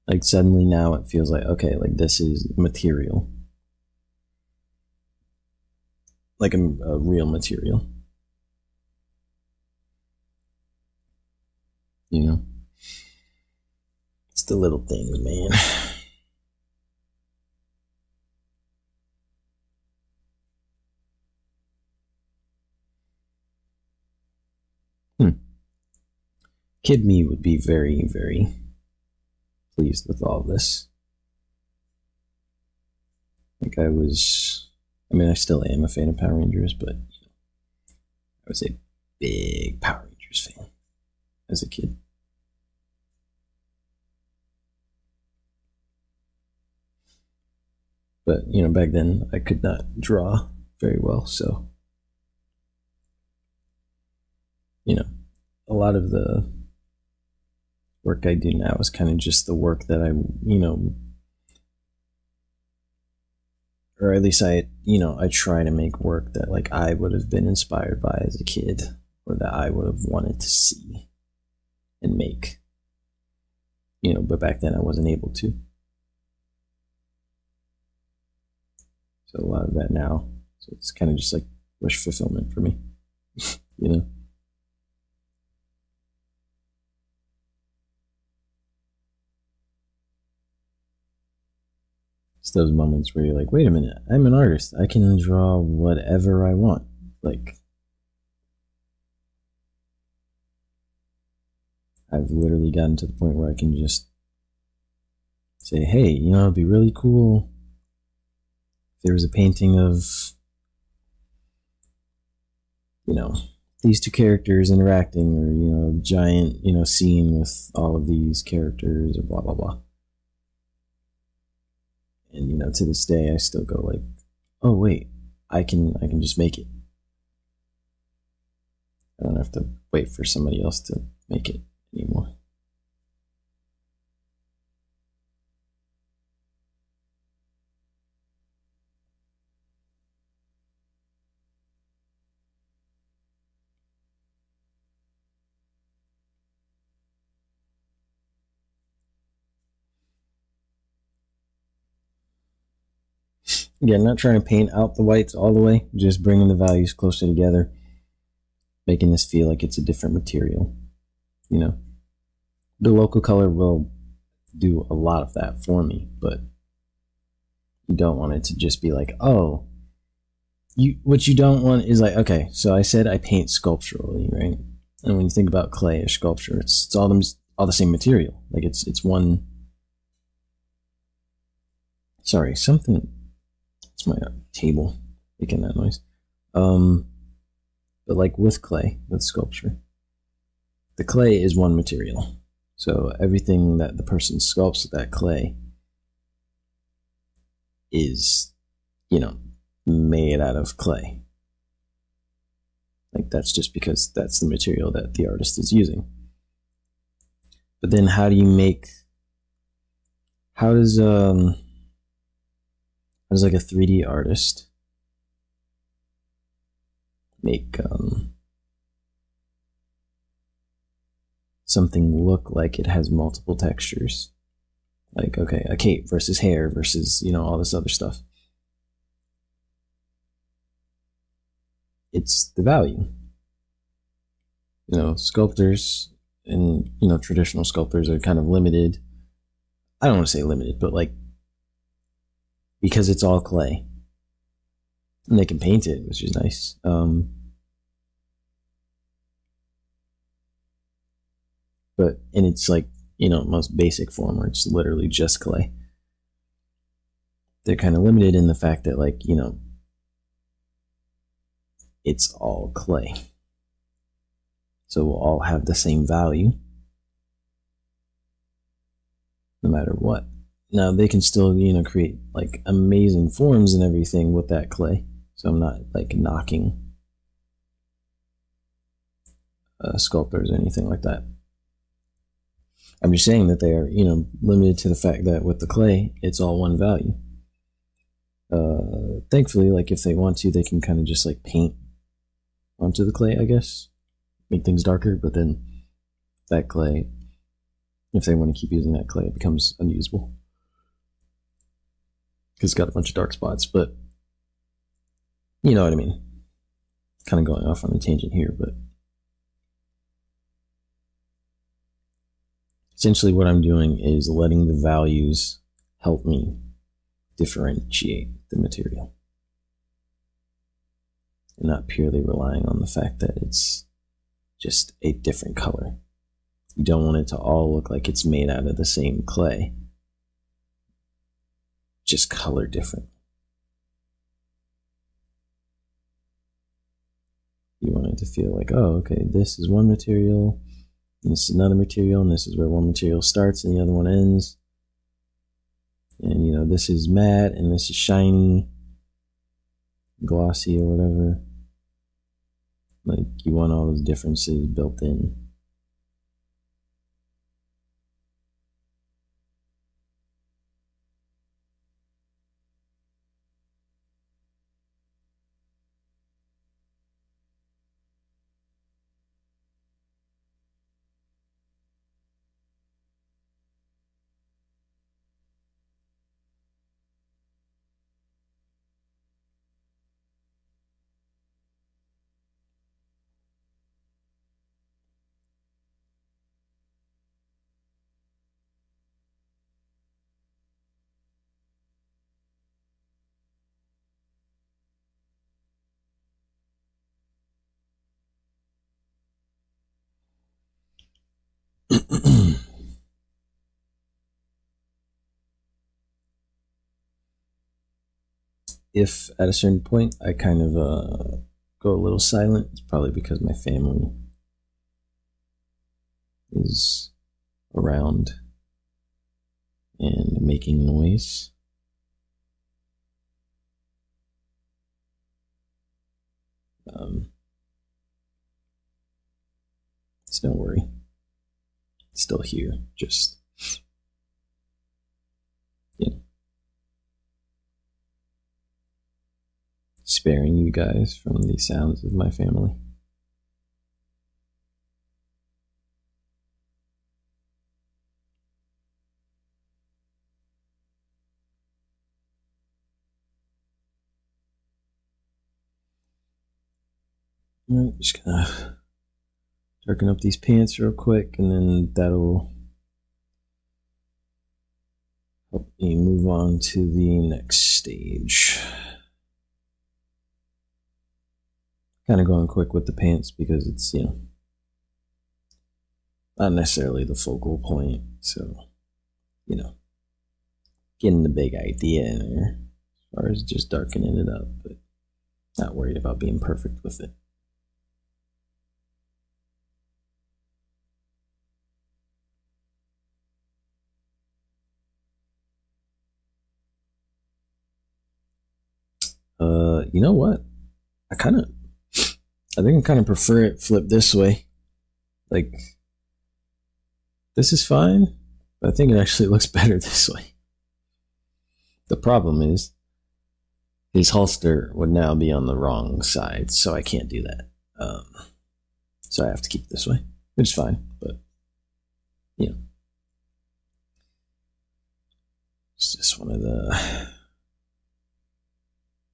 Like suddenly now it feels like, okay, like this is material. Like a real material. It's the little things, man. Kid me would be very, very pleased with all this. Like I still am a fan of Power Rangers, but I was a big Power Rangers fan as a kid. But, back then I could not draw very well, so, a lot of the work I do now is kind of just the work that I, or at least I try to make work that like I would have been inspired by as a kid, or that I would have wanted to see and make, but back then I wasn't able to. So a lot of that now, so it's kind of just like wish fulfillment for me, It's those moments where you're like, wait a minute, I'm an artist. I can draw whatever I want. Like, I've literally gotten to the point where I can just say, hey, it'd be really cool if there was a painting of, these two characters interacting, or, giant, scene with all of these characters, or blah, blah, blah. And, to this day, I still go like, oh, wait, I can just make it. I don't have to wait for somebody else to make it anymore. Again, not trying to paint out the whites all the way, just bringing the values closer together, making this feel like it's a different material. The local color will do a lot of that for me, but you don't want it to just be like, oh, what you don't want is like, okay, so I said I paint sculpturally, right? And when you think about clay or sculpture, it's all the same material. Like it's one. Sorry, something. It's my table making that noise. But like with clay, with sculpture, the clay is one material. So everything that the person sculpts with that clay is, made out of clay. Like that's just because that's the material that the artist is using. But then how does like a 3D artist make something look like it has multiple textures? Like, okay, a cape versus hair versus, all this other stuff. It's the value. Sculptors and, traditional sculptors are kind of limited. I don't want to say limited, but like, because it's all clay. And they can paint it, which is nice. But in its like, most basic form where it's literally just clay. They're kind of limited in the fact that like, it's all clay. So we'll all have the same value no matter what. Now they can still, create like amazing forms and everything with that clay. So I'm not like knocking sculptors or anything like that. I'm just saying that they are, limited to the fact that with the clay, it's all one value. Thankfully, like if they want to, they can kind of just like paint onto the clay, I guess, make things darker. But then that clay, if they want to keep using that clay, it becomes unusable because it's got a bunch of dark spots. But you know what I mean? Kind of going off on a tangent here, but essentially what I'm doing is letting the values help me differentiate the material and not purely relying on the fact that it's just a different color. You don't want it to all look like it's made out of the same clay, just color different. You want it to feel like, oh, okay, this is one material, and this is another material, and this is where one material starts and the other one ends. And, this is matte, and this is shiny, glossy, or whatever. Like, you want all those differences built in. If at a certain point I kind of go a little silent, it's probably because my family is around and making noise. So don't worry. It's still here. Just, sparing you guys from the sounds of my family. All right, just gonna darken up these pants real quick, and then that'll help me move on to the next stage. Kind of going quick with the pants because it's, not necessarily the focal point. So, getting the big idea in there as far as just darkening it up, but not worried about being perfect with it. You know what? I kind I think I kind of prefer it flipped this way. Like, this is fine, but I think it actually looks better this way. The problem is, his holster would now be on the wrong side, so I can't do that. So I have to keep it this way, which is fine, but, you know. It's just one of the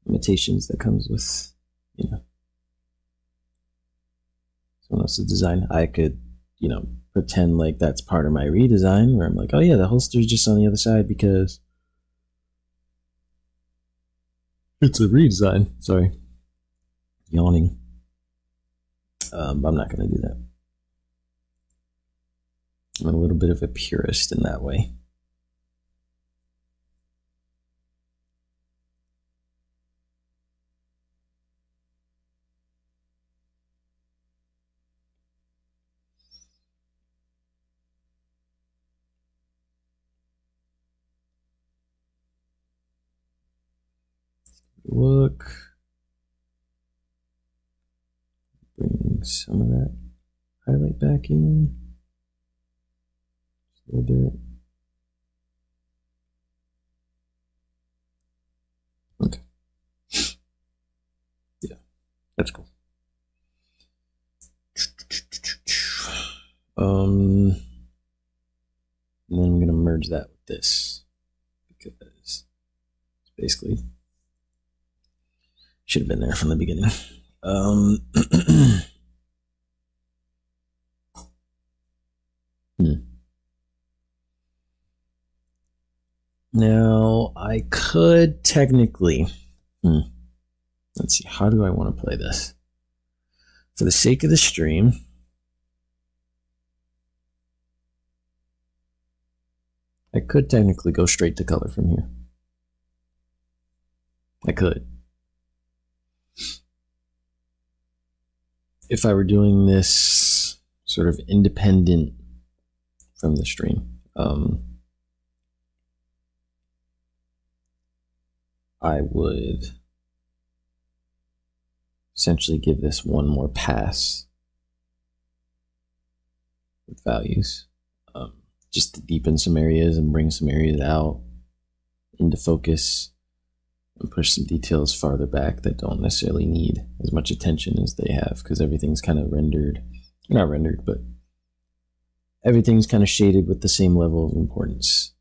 limitations that comes with, you know, someone else's design. I could, you know, pretend like that's part of my redesign, where I'm like, oh yeah, the holster's just on the other side because it's a redesign. Sorry. Yawning. I'm not going to do that. I'm a little bit of a purist in that way. Look. Bring some of that highlight back in. Just a little bit. Okay. Yeah, that's cool. And then I'm gonna merge that with this because it's basically should have been there from the beginning. Now I could technically, let's see, how do I want to play this? For the sake of the stream, I could technically go straight to color from here. I could. If I were doing this sort of independent from the stream, I would essentially give this one more pass with values, just to deepen some areas and bring some areas out into focus and push some details farther back that don't necessarily need as much attention as they have, because everything's kind of not rendered, but everything's kind of shaded with the same level of importance.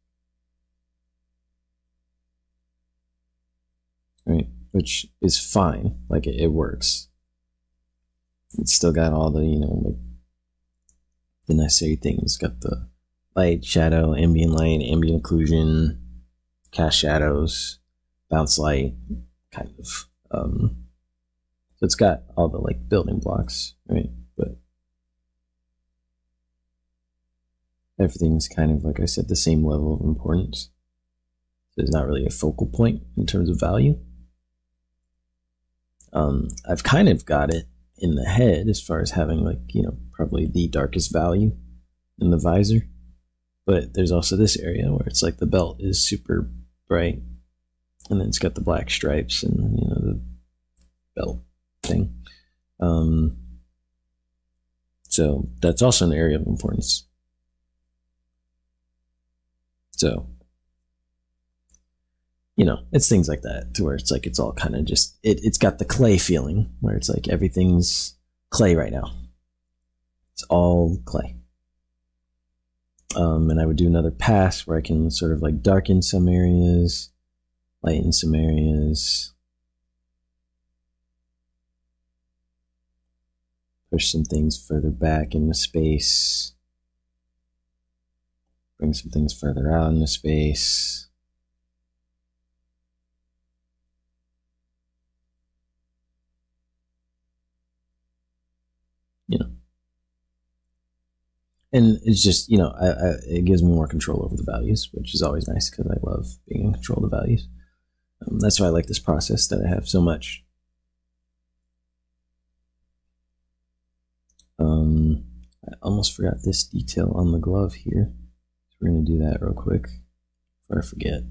Right? Which is fine. Like, it works. It's still got all the, you know, like the necessary things. Got the light, shadow, ambient occlusion, cast shadows, bounce light, kind of. So it's got all the like building blocks, right? But everything's kind of, like I said, the same level of importance. So there's not really a focal point in terms of value. I've kind of got it in the head as far as having, like, you know, probably the darkest value in the visor. But there's also this area where it's like the belt is super bright, and then it's got the black stripes and, you know, the belt thing. So that's also an area of importance. So, you know, it's things like that, to where it's like it's all kind of just, it's got the clay feeling, where it's like everything's clay right now. It's all clay. And I would do another pass where I can sort of like darken some areas, lighten some areas, push some things further back into space, bring some things further out into space. You know, and it's just, you know, it gives me more control over the values, which is always nice because I love being in control of the values. That's why I like this process that I have so much. I almost forgot this detail on the glove here. So we're going to do that real quick before I forget.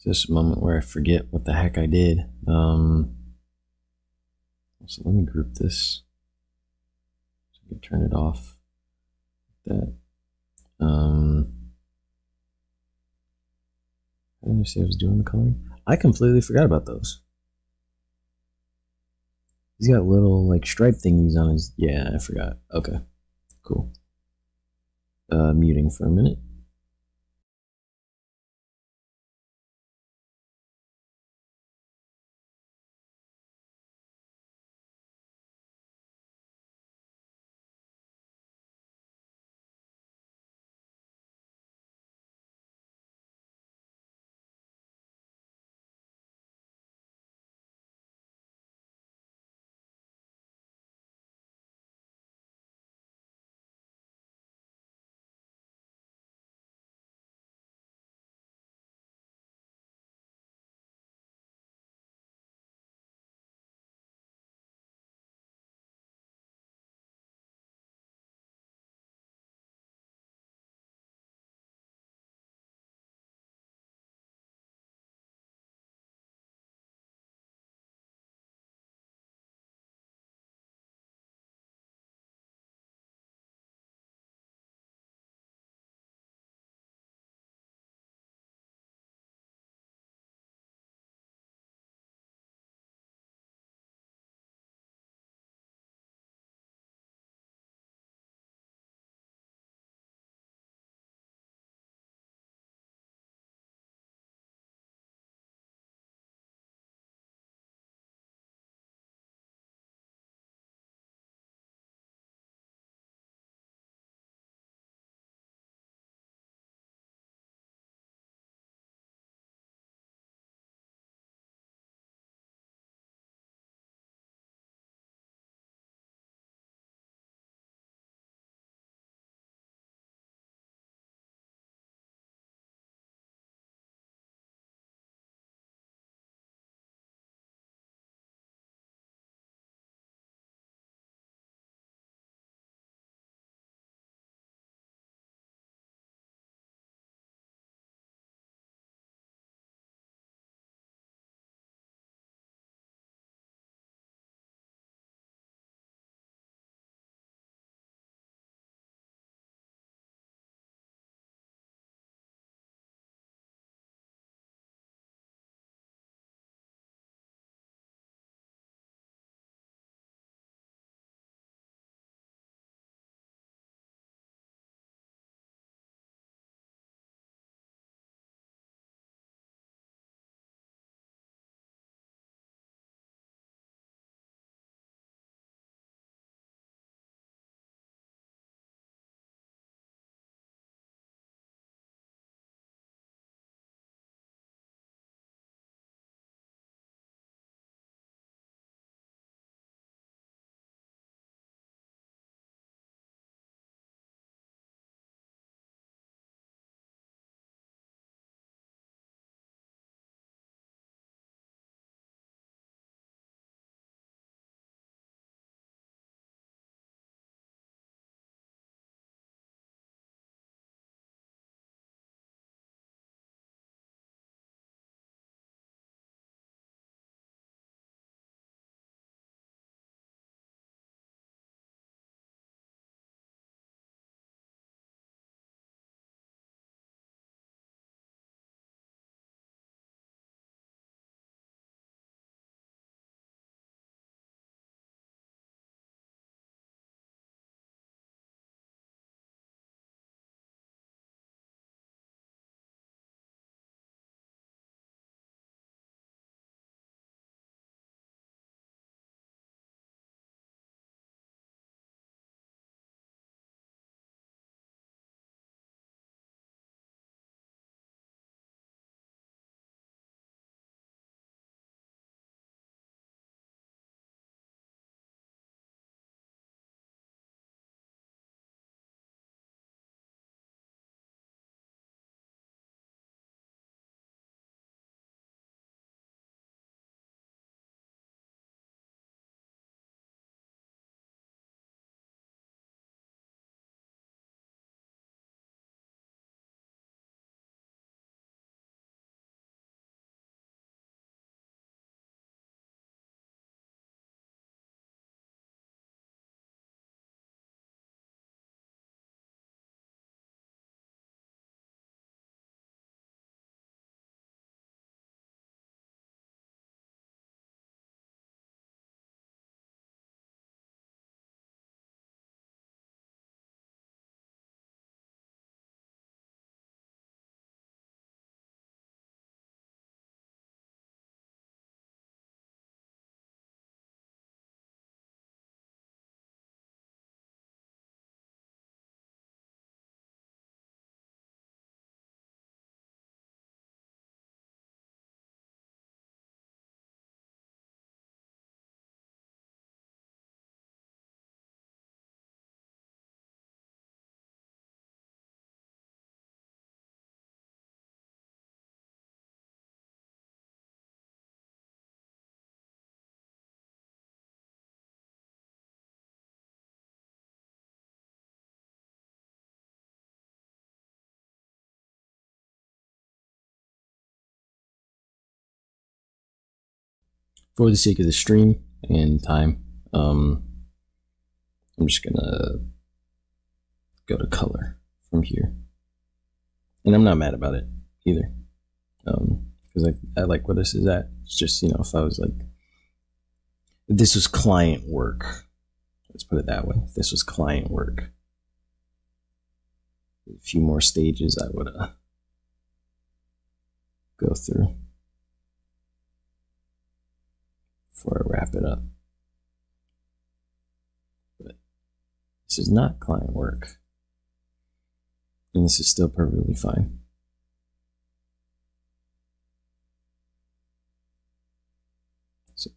Just a moment where I forget what the heck I did. So let me group this. So I can turn it off. That. I didn't say I was doing the coloring. I completely forgot about those. He's got little like stripe thingies on his. Yeah, I forgot. Okay, cool. Muting for a minute. for the sake of the stream and time, I'm just gonna go to color from here, and I'm not mad about it either, because I like where this is at. It's just, if I was like, if this was client work, let's put it that way. If this was client work, a few more stages I would go through before I wrap it up. But this is not client work, and this is still perfectly fine. So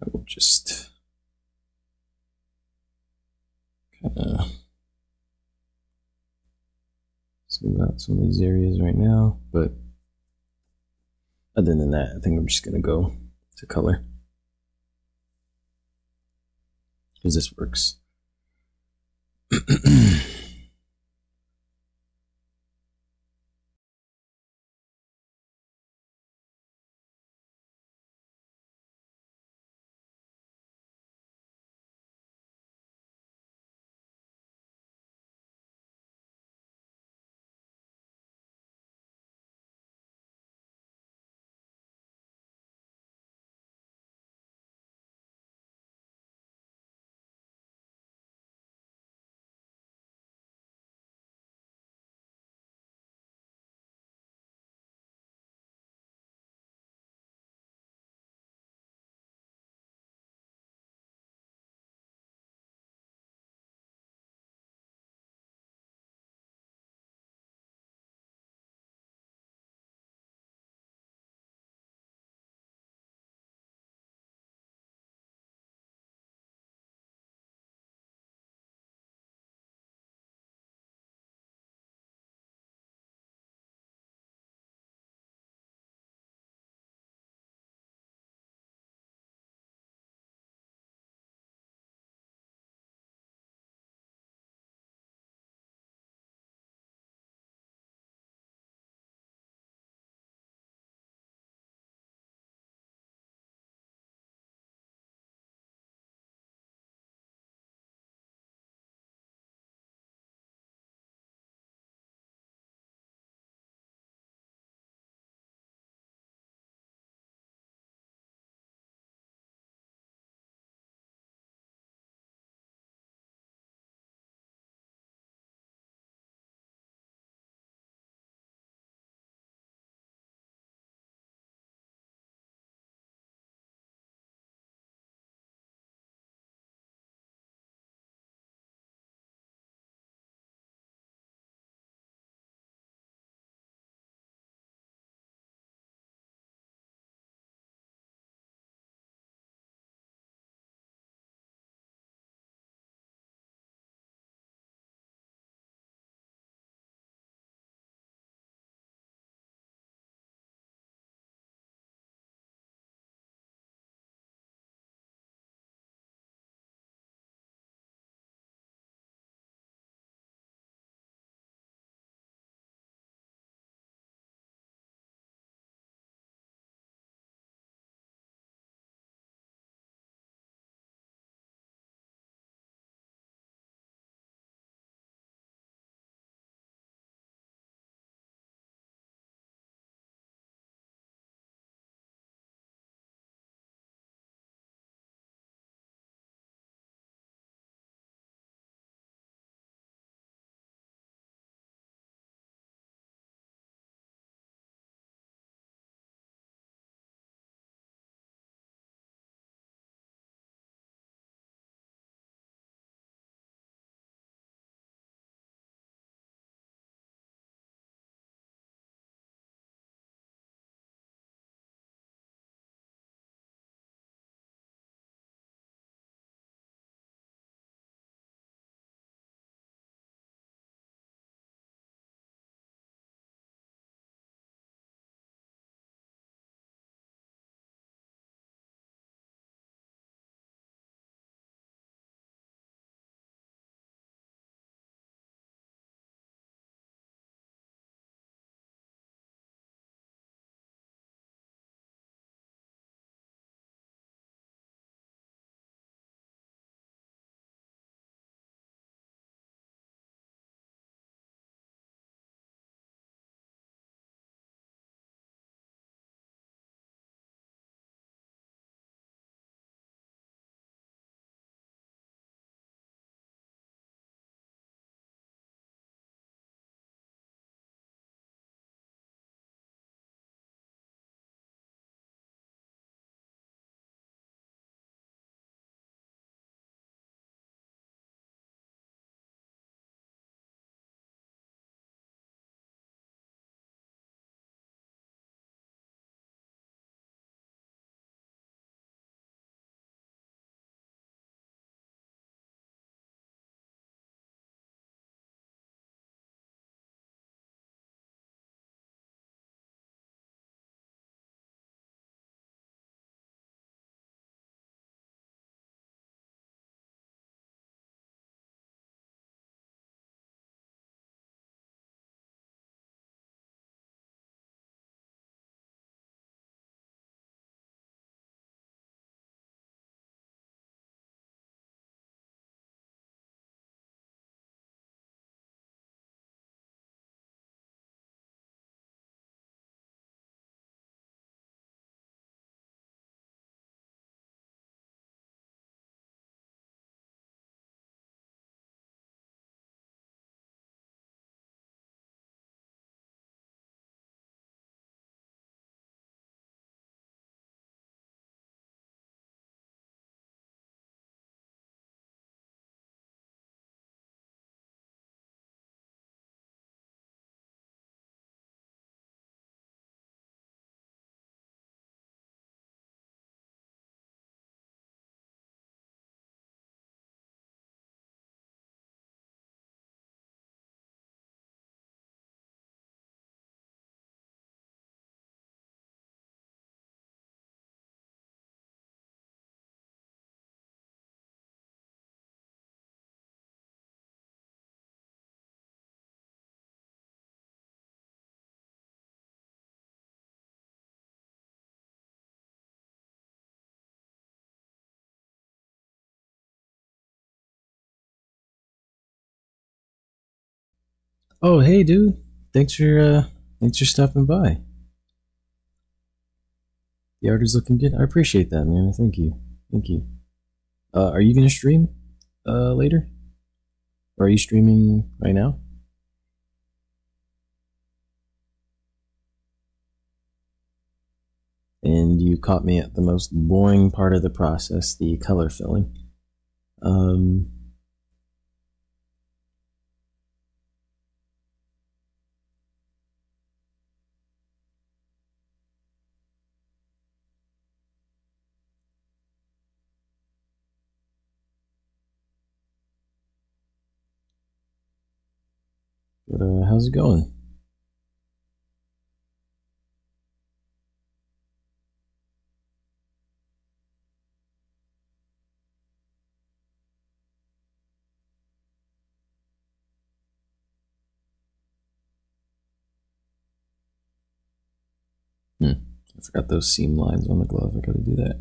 I will just kind of smooth out some of these areas right now, but other than that, I think I'm just gonna go to color because this works. Oh, hey, dude. Thanks for stopping by. The art is looking good. I appreciate that, man. Thank you. Thank you. Are you gonna stream later? Or are you streaming right now? And you caught me at the most boring part of the process, the color filling. Um, but how's it going? Hmm. I forgot those seam lines on the glove. I gotta do that.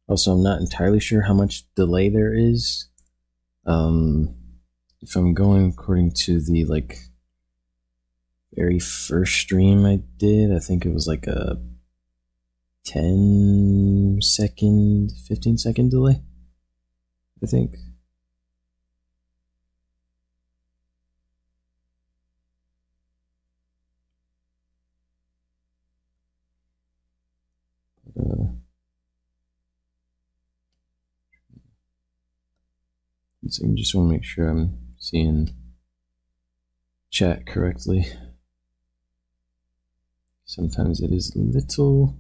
Also, I'm not entirely sure how much delay there is. Um, if I'm going according to the very first stream I did, I think it was like a 10-second, 15-second delay. I think. Uh, so I just want to make sure I'm seeing chat correctly. Sometimes it is a little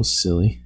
silly.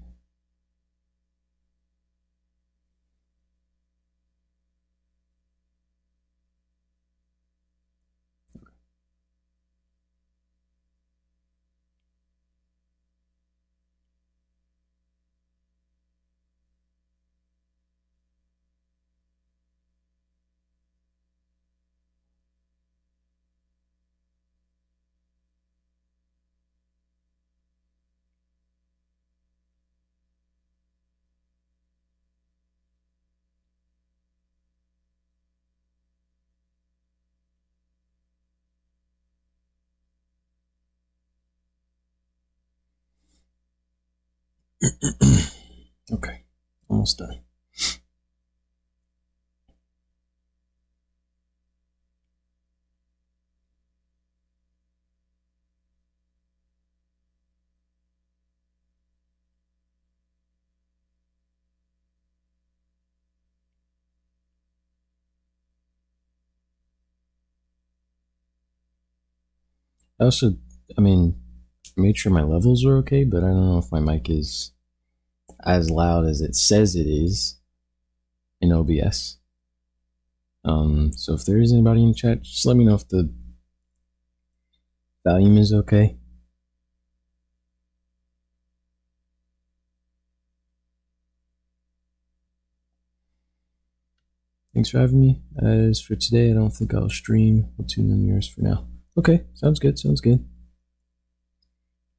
Okay, almost done. I also, I mean, made sure my levels are okay, but I don't know if my mic is as loud as it says it is in OBS. So if there is anybody in chat, just let me know if the volume is okay. Thanks for having me. As for today, I don't think I'll stream. I'll tune in yours for now. Okay, sounds good. Sounds good.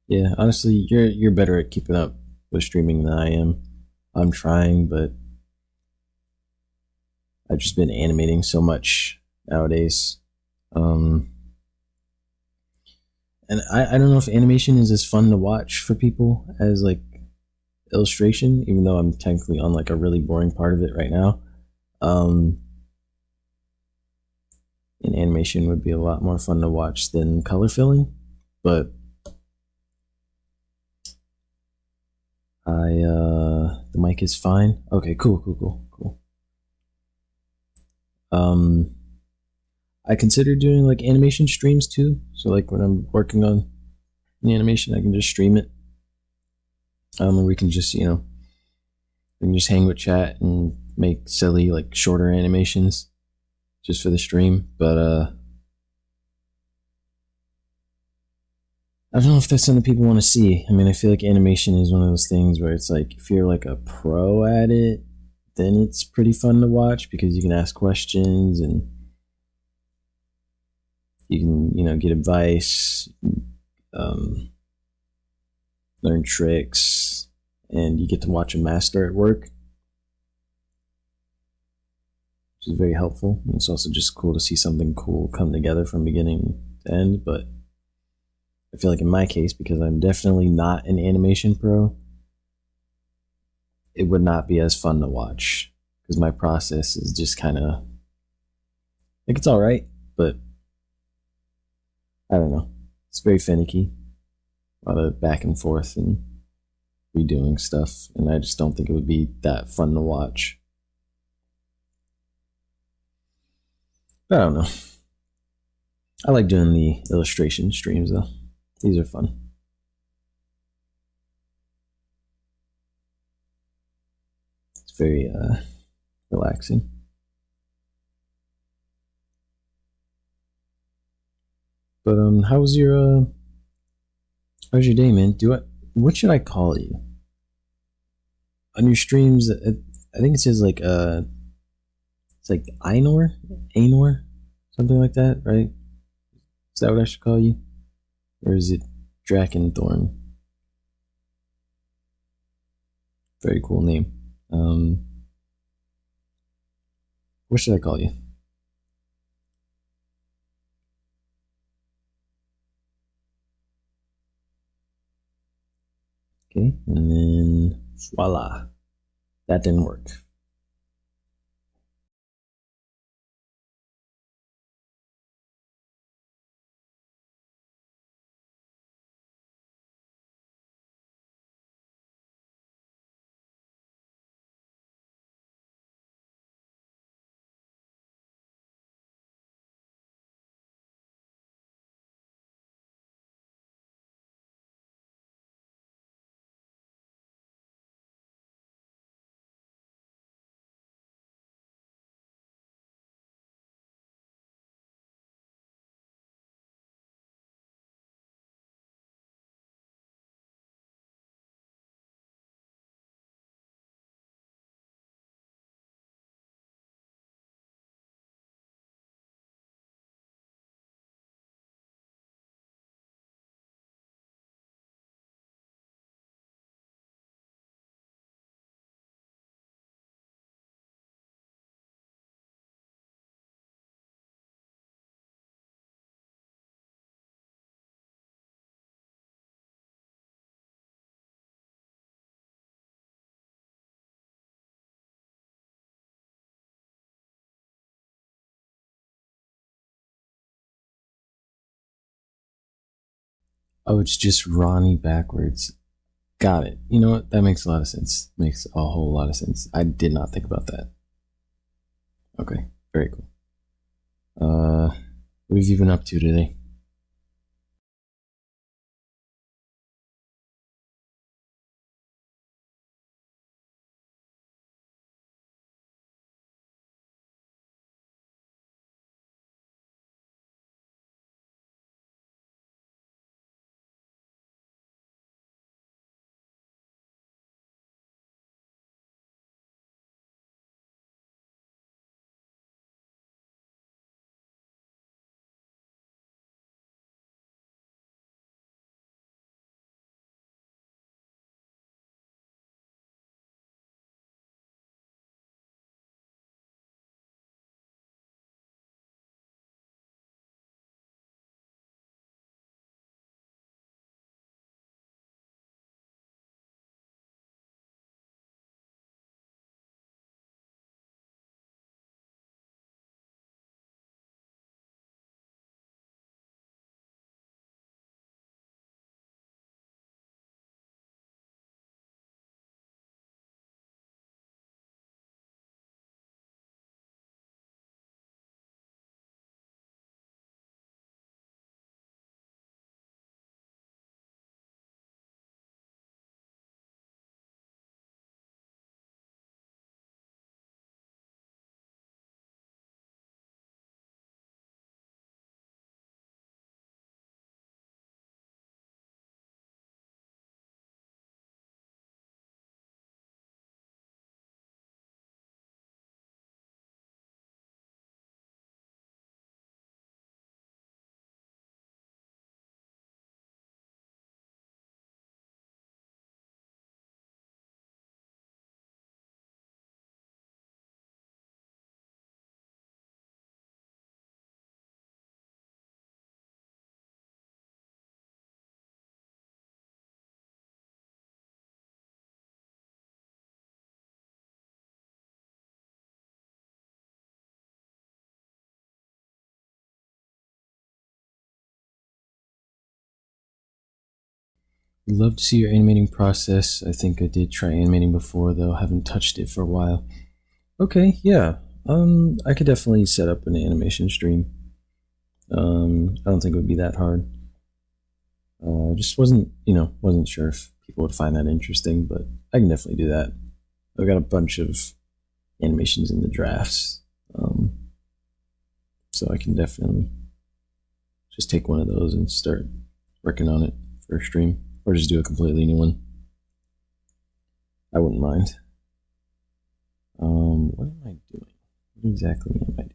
Yeah, honestly, you're better at keeping up with streaming than I am. I'm trying, but I've just been animating so much nowadays. And I don't know if animation is as fun to watch for people as like illustration, even though I'm technically on like a really boring part of it right now. And animation would be a lot more fun to watch than color filling, but the mic is fine. Okay, cool. I consider doing like animation streams too. So like when I'm working on the animation, I can just stream it. And we can just we can just hang with chat and make silly like shorter animations just for the stream. But I don't know if that's something people want to see. I mean, I feel like animation is one of those things where it's like if you're like a pro at it, then it's pretty fun to watch because you can ask questions and You can, get advice, um, learn tricks, and you get to watch a master at work, which is very helpful. And it's also just cool to see something cool come together from beginning to end. But I feel like in my case, because I'm definitely not an animation pro, it would not be as fun to watch because my process is just kind of like it's all right, but I don't know. It's very finicky, a lot of back and forth and redoing stuff, and I just don't think it would be that fun to watch. But I don't know. I like doing the illustration streams though. These are fun. It's very relaxing. But how's your day, man? What should I call you? On your streams, I think it says like it's like Ainor, something like that, right? Is that what I should call you? Or is it Drakenthorn? Very cool name. What should I call you? Okay, and then voila. That didn't work. Oh, it's just Ronnie backwards. Got it. You know what? That makes a lot of sense. Makes a whole lot of sense. I did not think about that. Okay, very cool. What have you been up to today? Love to see your animating process. I think I did try animating before, though. Haven't touched it for a while. Okay, yeah. I could definitely set up an animation stream. I don't think it would be that hard. Just wasn't sure if people would find that interesting, but I can definitely do that. I've got a bunch of animations in the drafts, um, so I can definitely just take one of those and start working on it for a stream, or just do a completely new one. I wouldn't mind. What am I doing? What exactly am I doing?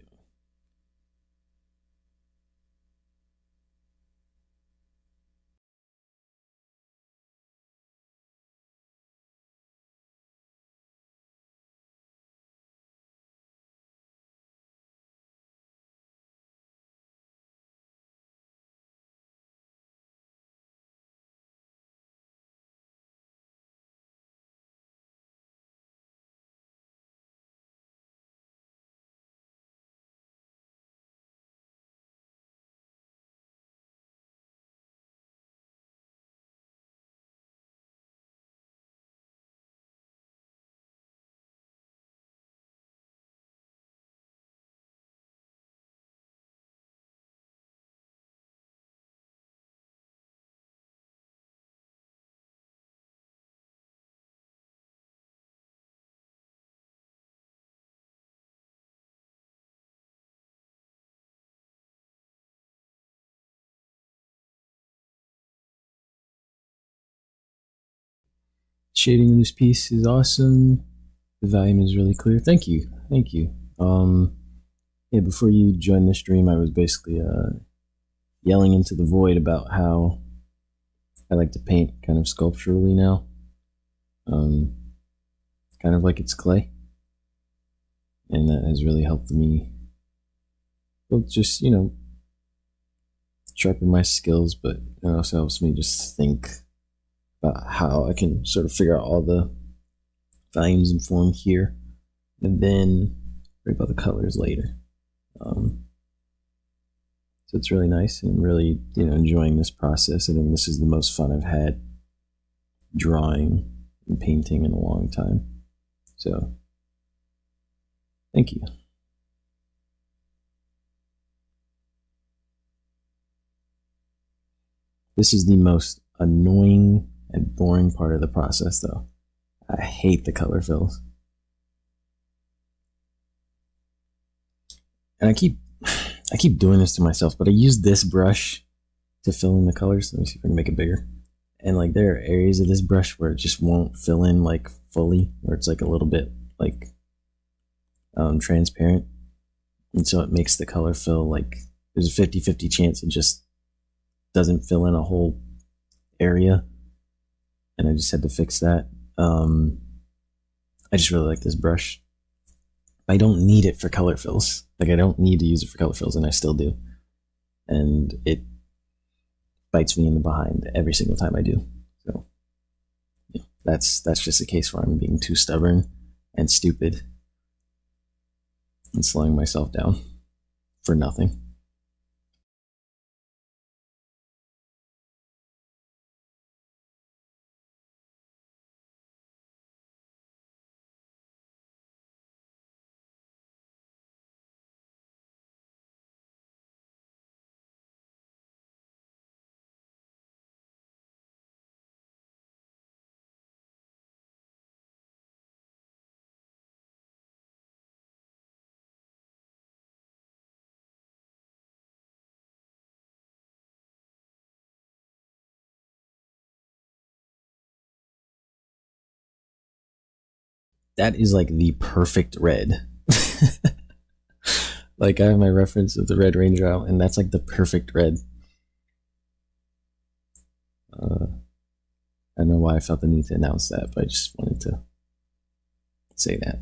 Shading in this piece is awesome. The volume is really clear. Thank you. Thank you. Yeah, before you joined the stream, I was basically yelling into the void about how I like to paint kind of sculpturally now. Um, Kind of like it's clay. And that has really helped me both just, sharpen my skills, but it also helps me just think about how I can sort of figure out all the volumes and form here, and then worry about the colors later. Um, so it's really nice, and I'm really enjoying this process. I think this is the most fun I've had drawing and painting in a long time. So thank you. This is the most annoying and boring part of the process, though. I hate the color fills. And I keep doing this to myself, but I use this brush to fill in the colors. Let me see if I can make it bigger. And like there are areas of this brush where it just won't fill in like fully, where it's like a little bit like transparent. And so it makes the color fill like there's a 50-50 chance it just doesn't fill in a whole area. And I just had to fix that. I just really like this brush. I don't need it for color fills. Like I don't need to use it for color fills, and I still do. And it bites me in the behind every single time I do. So yeah, that's just a case where I'm being too stubborn and stupid and slowing myself down for nothing. That is like the perfect red. Like I have my reference of the Red Ranger out, and that's like the perfect red. Uh, I don't know why I felt the need to announce that, but I just wanted to say that.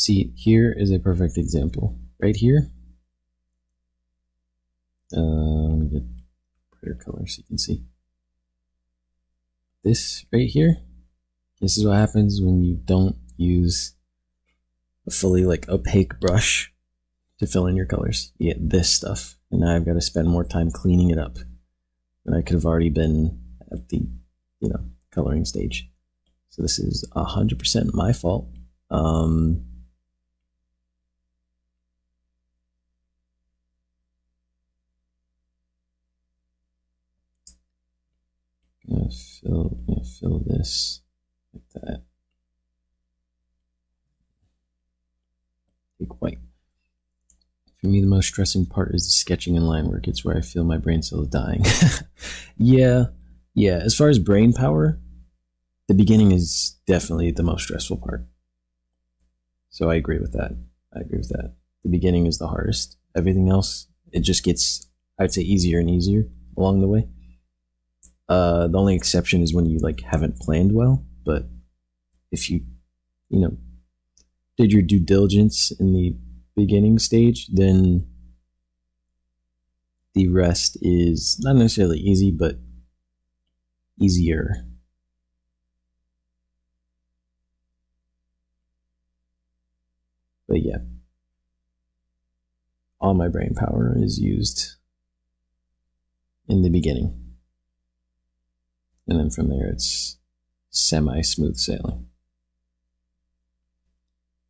See, here is a perfect example. Right here. Let me get brighter color so you can see. This right here. This is what happens when you don't use a fully like opaque brush to fill in your colors. You get this stuff, and now I've got to spend more time cleaning it up. And I could have already been at the, coloring stage. So this is 100% my fault. Gonna fill this like that. Take white. For me, the most stressing part is the sketching and line work. It's where I feel my brain cells dying. Yeah. As far as brain power, the beginning is definitely the most stressful part. So I agree with that. The beginning is the hardest. Everything else, it just gets, I'd say, easier and easier along the way. The only exception is when you like haven't planned well. But if you, did your due diligence in the beginning stage, then the rest is not necessarily easy, but easier. But yeah, all my brain power is used in the beginning. And then from there, it's semi-smooth sailing.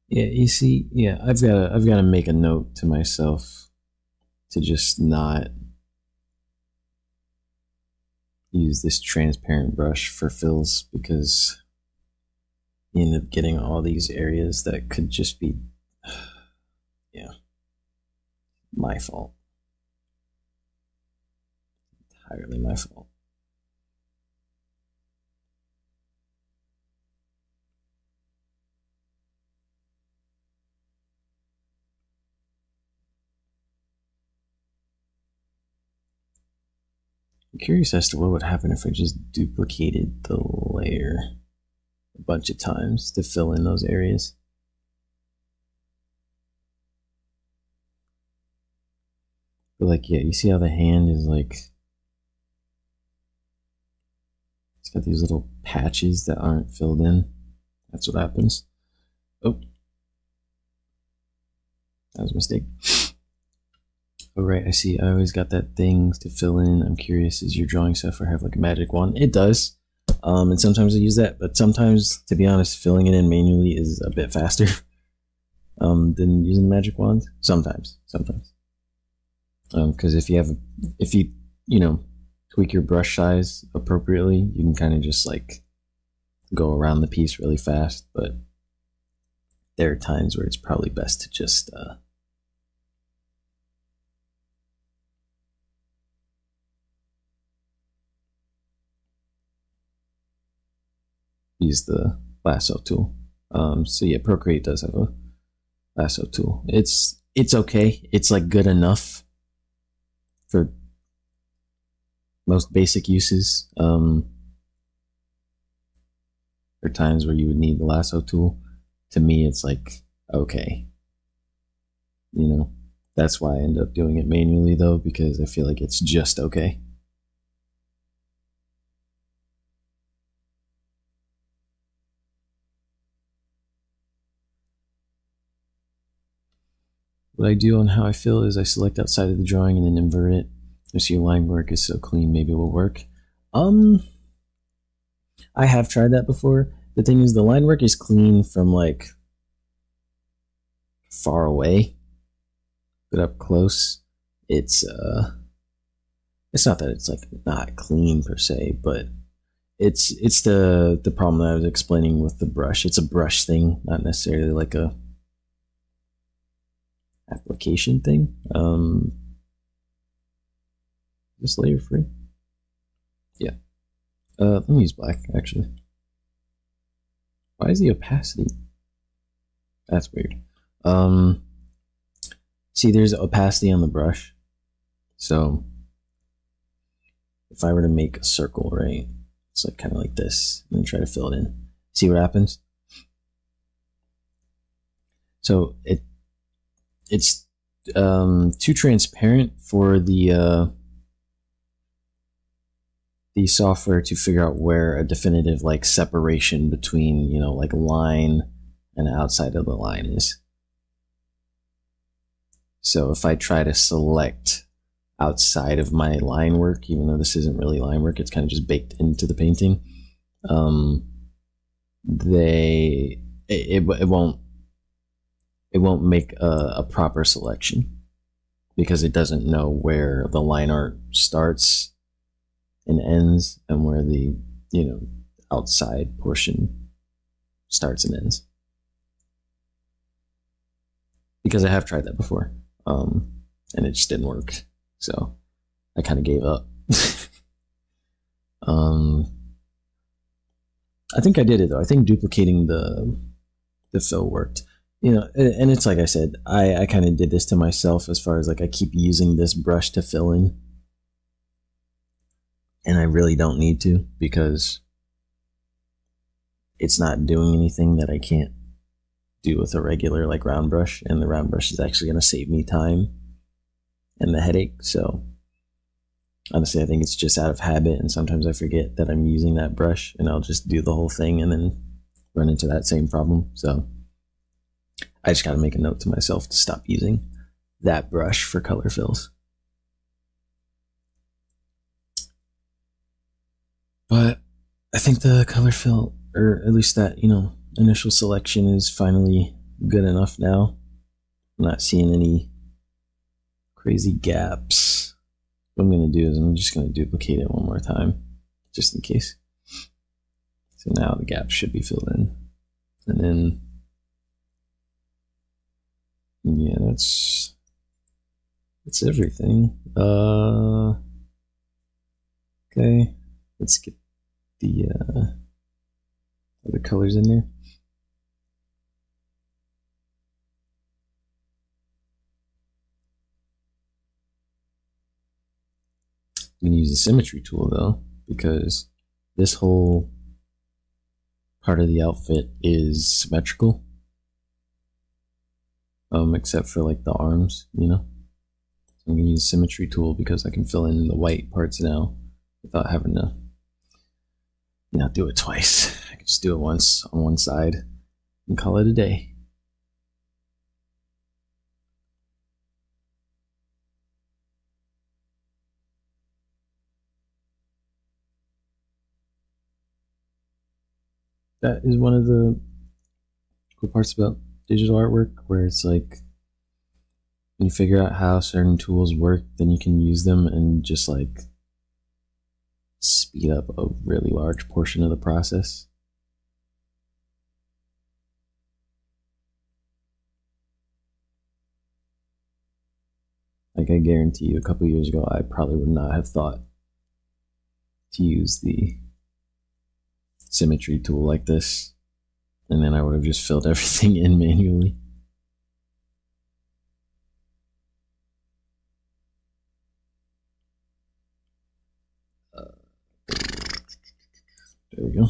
Yeah, you see, I've got to make a note to myself to just not use this transparent brush for fills, because you end up getting all these areas that could just be, my fault. Entirely my fault. I'm curious as to what would happen if I just duplicated the layer a bunch of times to fill in those areas. But like, yeah, you see how the hand is like, it's got these little patches that aren't filled in. That's what happens. Oh, that was a mistake. Oh, right, I see. I always got that thing to fill in. I'm curious, is your drawing software have like a magic wand? It does. And sometimes I use that, but sometimes, to be honest, filling it in manually is a bit faster than using the magic wand. Sometimes. Because if you tweak your brush size appropriately, you can kind of just like go around the piece really fast. But there are times where it's probably best to just use the lasso tool. So yeah, Procreate does have a lasso tool. It's okay. It's like good enough for most basic uses. There are times where you would need the lasso tool. To me, it's like, okay. That's why I end up doing it manually though, because I feel like it's just okay. What I do on how I feel is I select outside of the drawing and then invert it. I see your line work is so clean, maybe it will work. I have tried that before. The thing is, the line work is clean from like far away, but up close, it's not that it's like not clean per se, but it's the problem that I was explaining with the brush. It's a brush thing, not necessarily like a application thing. This layer free? Yeah. Let me use black actually. Why is the opacity? That's weird. See, there's opacity on the brush. So if I were to make a circle, right? It's like kind of like this, and then try to fill it in. See what happens? So it's too transparent for the software to figure out where a definitive like separation between, you know, like line and outside of the line is. So if I try to select outside of my line work, even though this isn't really line work, it's kind of just baked into the painting. It won't make a proper selection because it doesn't know where the line art starts and ends and where the, you know, outside portion starts and ends. Because I have tried that before, and it just didn't work. So I kind of gave up. I think I did it though. I think duplicating the fill worked. You know, and it's like I said, I kind of did this to myself as far as like I keep using this brush to fill in. And I really don't need to because it's not doing anything that I can't do with a regular like round brush, and the round brush is actually going to save me time and the headache. So honestly, I think it's just out of habit, and sometimes I forget that I'm using that brush and I'll just do the whole thing and then run into that same problem. So I just got to make a note to myself to stop using that brush for color fills. But I think the color fill, or at least that, you know, initial selection is finally good enough now. I'm not seeing any crazy gaps. What I'm going to do is I'm just going to duplicate it one more time, just in case. So now the gaps should be filled in. And then, yeah, that's everything. Okay, let's get the other colors in there. I'm going to use the symmetry tool though, because this whole part of the outfit is symmetrical, except for like the arms, you know. So I'm going to use the symmetry tool because I can fill in the white parts now without having to, you know, do it twice. I can just do it once on one side and call it a day. That is one of the cool parts about digital artwork, where it's like when you figure out how certain tools work, then you can use them and just like speed up a really large portion of the process. Like I guarantee you, a couple years ago, I probably would not have thought to use the symmetry tool like this, and then I would have just filled everything in manually. There we go.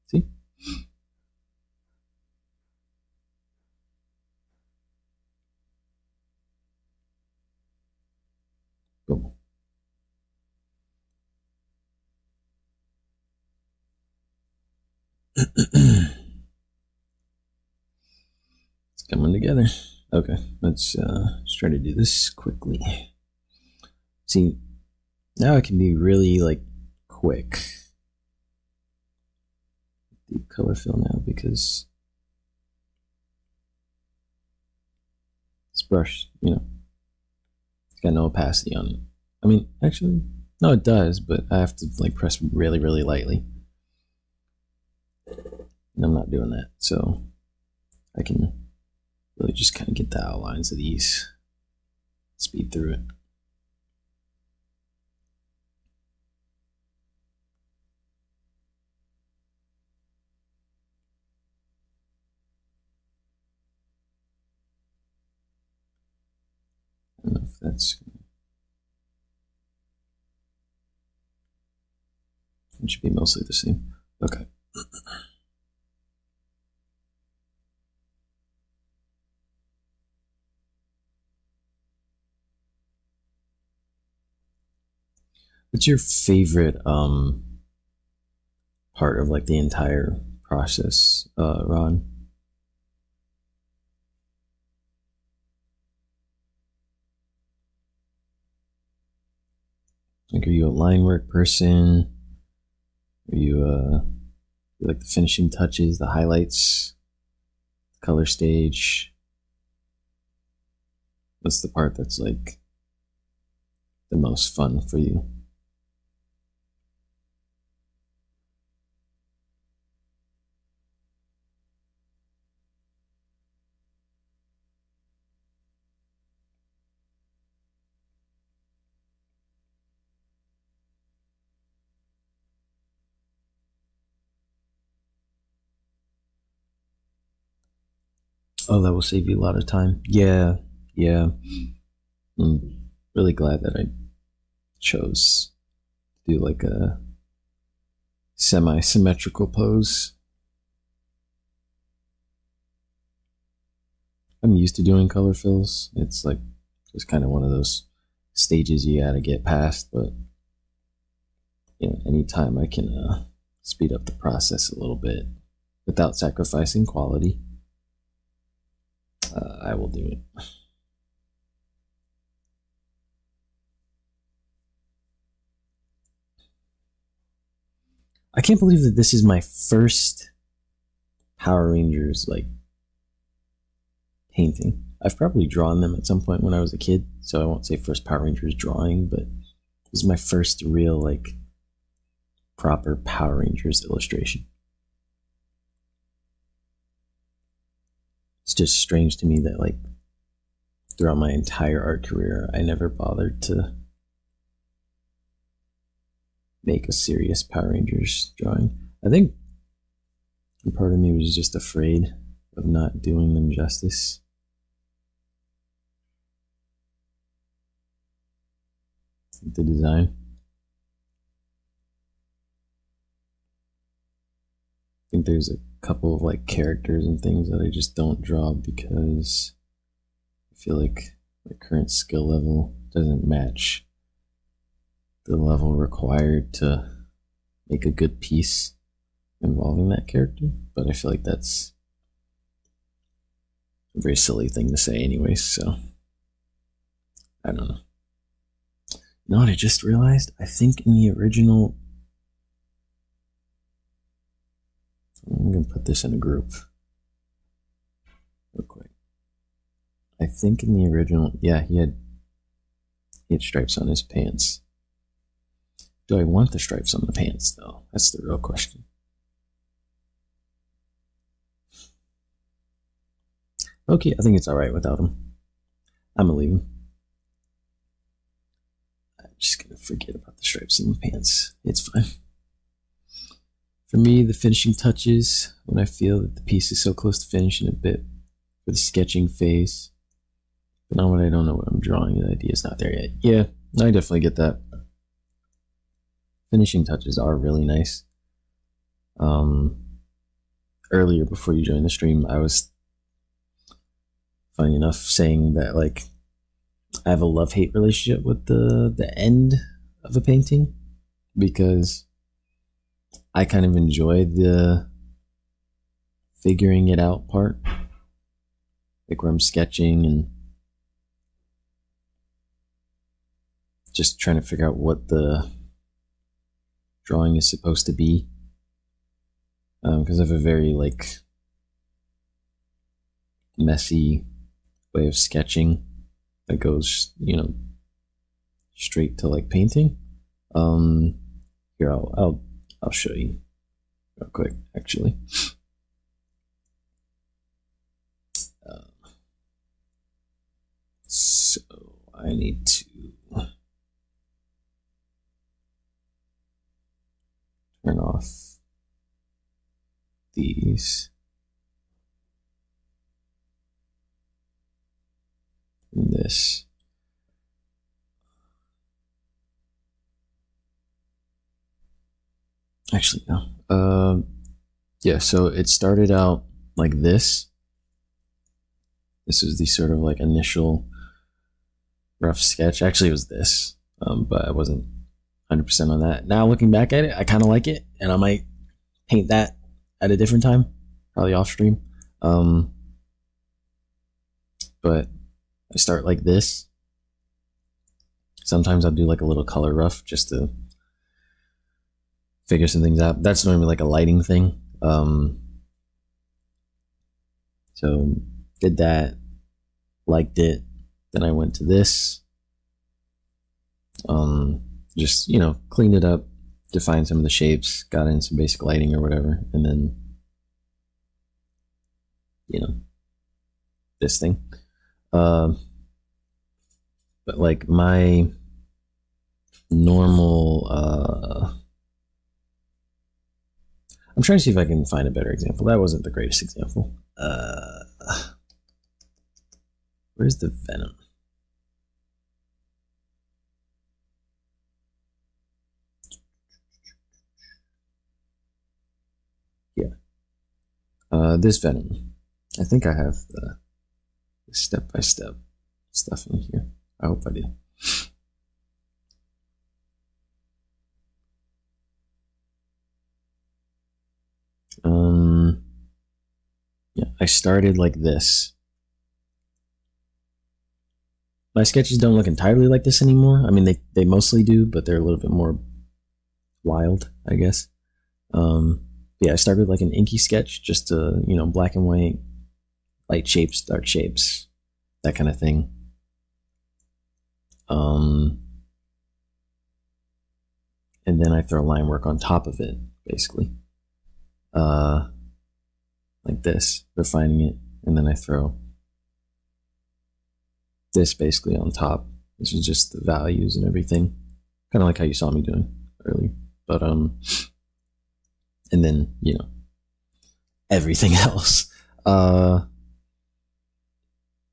See? Boom. It's coming together. Okay, let's try to do this quickly. See, now it can be really like quick. The color fill now because this brush, you know, it's got no opacity on it. I mean, actually, no, it does, but I have to like press really, really lightly. And I'm not doing that, so I can really just kind of get the outlines of these, speed through it. I don't know if that's It should be mostly the same. Okay. What's your favorite part of like the entire process, Ron? Like, are you a line work person? Are you like the finishing touches, the highlights, color stage? What's the part that's like the most fun for you? Oh, that will save you a lot of time. Yeah, yeah. I'm really glad that I chose to do like a semi-symmetrical pose. I'm used to doing color fills. It's like just kind of one of those stages you gotta get past, but anytime I can speed up the process a little bit without sacrificing quality, I will do it. I can't believe that this is my first Power Rangers like painting. I've probably drawn them at some point when I was a kid, so I won't say first Power Rangers drawing, but this is my first real like proper Power Rangers illustration. It's just strange to me that like throughout my entire art career, I never bothered to make a serious Power Rangers drawing. I think part of me was just afraid of not doing them justice. The design. I think there's a couple of like characters and things that I just don't draw because I feel like my current skill level doesn't match the level required to make a good piece involving that character. But I feel like that's a very silly thing to say anyways, so I don't know. You know what I just realized? I think in the original, I'm gonna put this in a group real quick. I think in the original, yeah, he had stripes on his pants. Do I want the stripes on the pants though? That's the real question. Okay, I think it's alright without them. I'm gonna leave them. I'm just gonna forget about the stripes on the pants. It's fine. For me, the finishing touches, when I feel that the piece is so close to finishing a bit for the sketching phase, but not when I don't know what I'm drawing, the idea's not there yet. Yeah, I definitely get that. Finishing touches are really nice. Earlier, before you joined the stream, I was, funny enough, saying that like I have a love-hate relationship with the end of a painting because I kind of enjoy the figuring it out part, like where I'm sketching and just trying to figure out what the drawing is supposed to be, because I have a very like messy way of sketching that goes straight to like painting. Here, I'll show you real quick actually. So I need to turn off these and this. Actually, no. Yeah, so it started out like this. This was the sort of like initial rough sketch. Actually, it was this, but I wasn't 100% on that. Now looking back at it, I kind of like it, and I might paint that at a different time, probably off stream. But I start like this. Sometimes I'll do like a little color rough just to figure some things out. That's normally like a lighting thing. So did that, liked it. Then I went to this. Just, cleaned it up, defined some of the shapes, got in some basic lighting or whatever, and then, this thing. But like my normal, I'm trying to see if I can find a better example. That wasn't the greatest example. Where's the venom? Yeah. This venom. I think I have the step-by-step stuff in here. I hope I do. Yeah, I started like this. My sketches don't look entirely like this anymore. I mean, they mostly do, but they're a little bit more wild, I guess. Yeah, I started like an inky sketch, just black and white, light shapes, dark shapes, that kind of thing. And then I throw line work on top of it, basically. Like this, refining it, and then I throw this basically on top. This is just the values and everything, kind of like how you saw me doing earlier. But and then everything else. But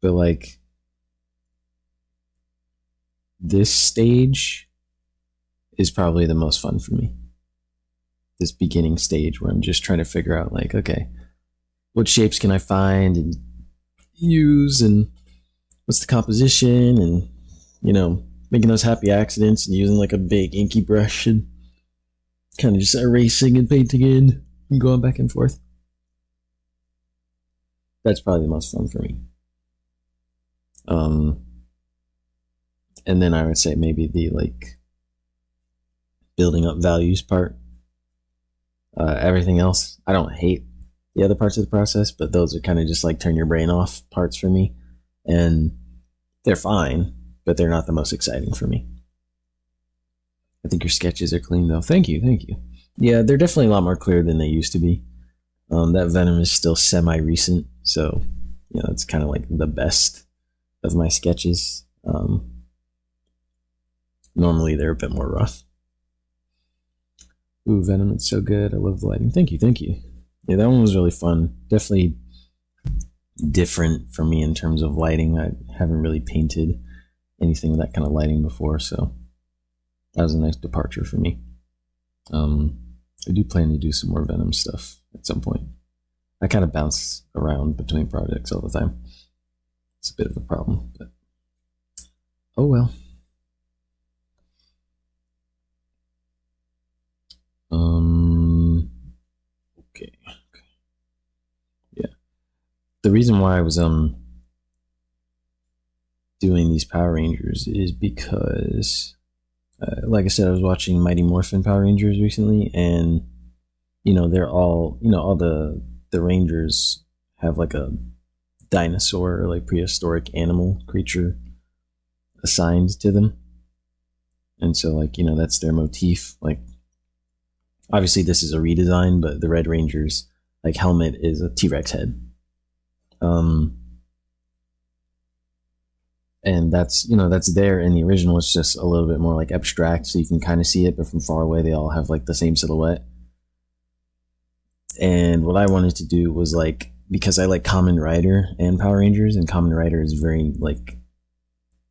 like this stage is probably the most fun for me. This beginning stage where I'm just trying to figure out like, okay, what shapes can I find and use, and what's the composition, and making those happy accidents and using like a big inky brush and kind of just erasing and painting in and going back and forth. That's probably the most fun for me. And then I would say maybe the like building up values part. Everything else, I don't hate the other parts of the process, but those are kind of just like turn your brain off parts for me, and they're fine, but they're not the most exciting for me. I think your sketches are clean though. Thank you. Yeah, they're definitely a lot more clear than they used to be. That venom is still semi-recent, so it's kind of like the best of my sketches. Normally they're a bit more rough. Ooh, venom, it's so good. I love the lighting. Thank you. Yeah, that one was really fun. Definitely different for me in terms of lighting. I haven't really painted anything with that kind of lighting before, so that was a nice departure for me. I do plan to do some more venom stuff at some point. I kind of bounce around between projects all the time. It's a bit of a problem, but oh well. Okay. Yeah. The reason why I was doing these Power Rangers is because like I said, I was watching Mighty Morphin Power Rangers recently, and they're all all the Rangers have like a dinosaur or like prehistoric animal creature assigned to them, and so like that's their motif. Like obviously this is a redesign, but the Red Ranger's like helmet is a T-Rex head. And that's that's there in the original. It's just a little bit more like abstract, so you can kind of see it, but from far away they all have like the same silhouette. And what I wanted to do was like, because I like Kamen Rider and Power Rangers, and Kamen Rider is very like,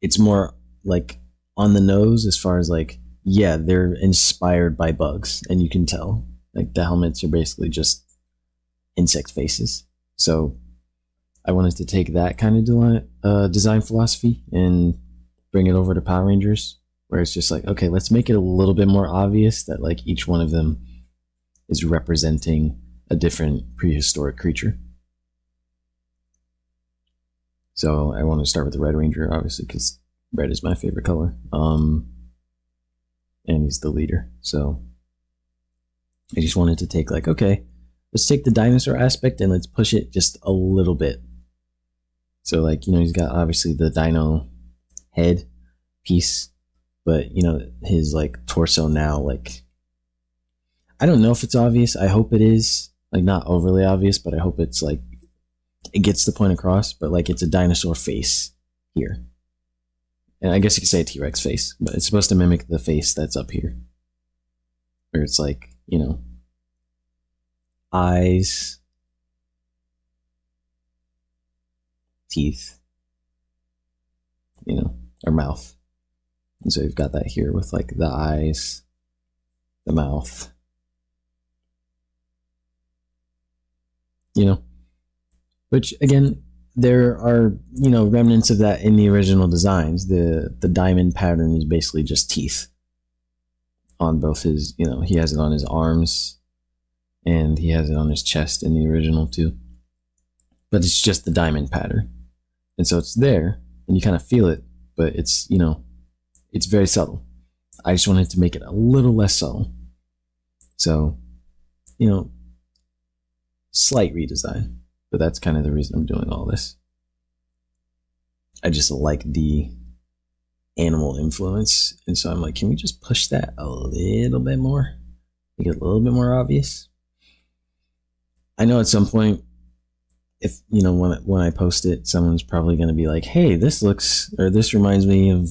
it's more like on the nose as far as like, yeah, they're inspired by bugs, and you can tell Like the helmets are basically just insect faces. So I wanted to take that kind of design philosophy and bring it over to Power Rangers, where it's just like, okay, let's make it a little bit more obvious that like each one of them is representing a different prehistoric creature. So I want to start with the Red Ranger, obviously, because red is my favorite color. And he's the leader. So I just wanted to take like, okay, let's take the dinosaur aspect and let's push it just a little bit. So like, he's got obviously the dino head piece, but his like torso now, like, I don't know if it's obvious. I hope it is, like, not overly obvious, but I hope it's like it gets the point across, but like it's a dinosaur face here. And I guess you could say a T-Rex face, but it's supposed to mimic the face that's up here. Where it's like, eyes, teeth, or mouth. And so you've got that here with like the eyes, the mouth, which again, there are, remnants of that in the original designs. The diamond pattern is basically just teeth on both his, he has it on his arms and he has it on his chest in the original too. But it's just the diamond pattern. And so it's there and you kind of feel it, but it's, it's very subtle. I just wanted to make it a little less subtle. So, slight redesign. But that's kind of the reason I'm doing all this. I just like the animal influence. And so I'm like, can we just push that a little bit more? Make it a little bit more obvious? I know at some point, if, when I post it, someone's probably going to be like, hey, this reminds me of,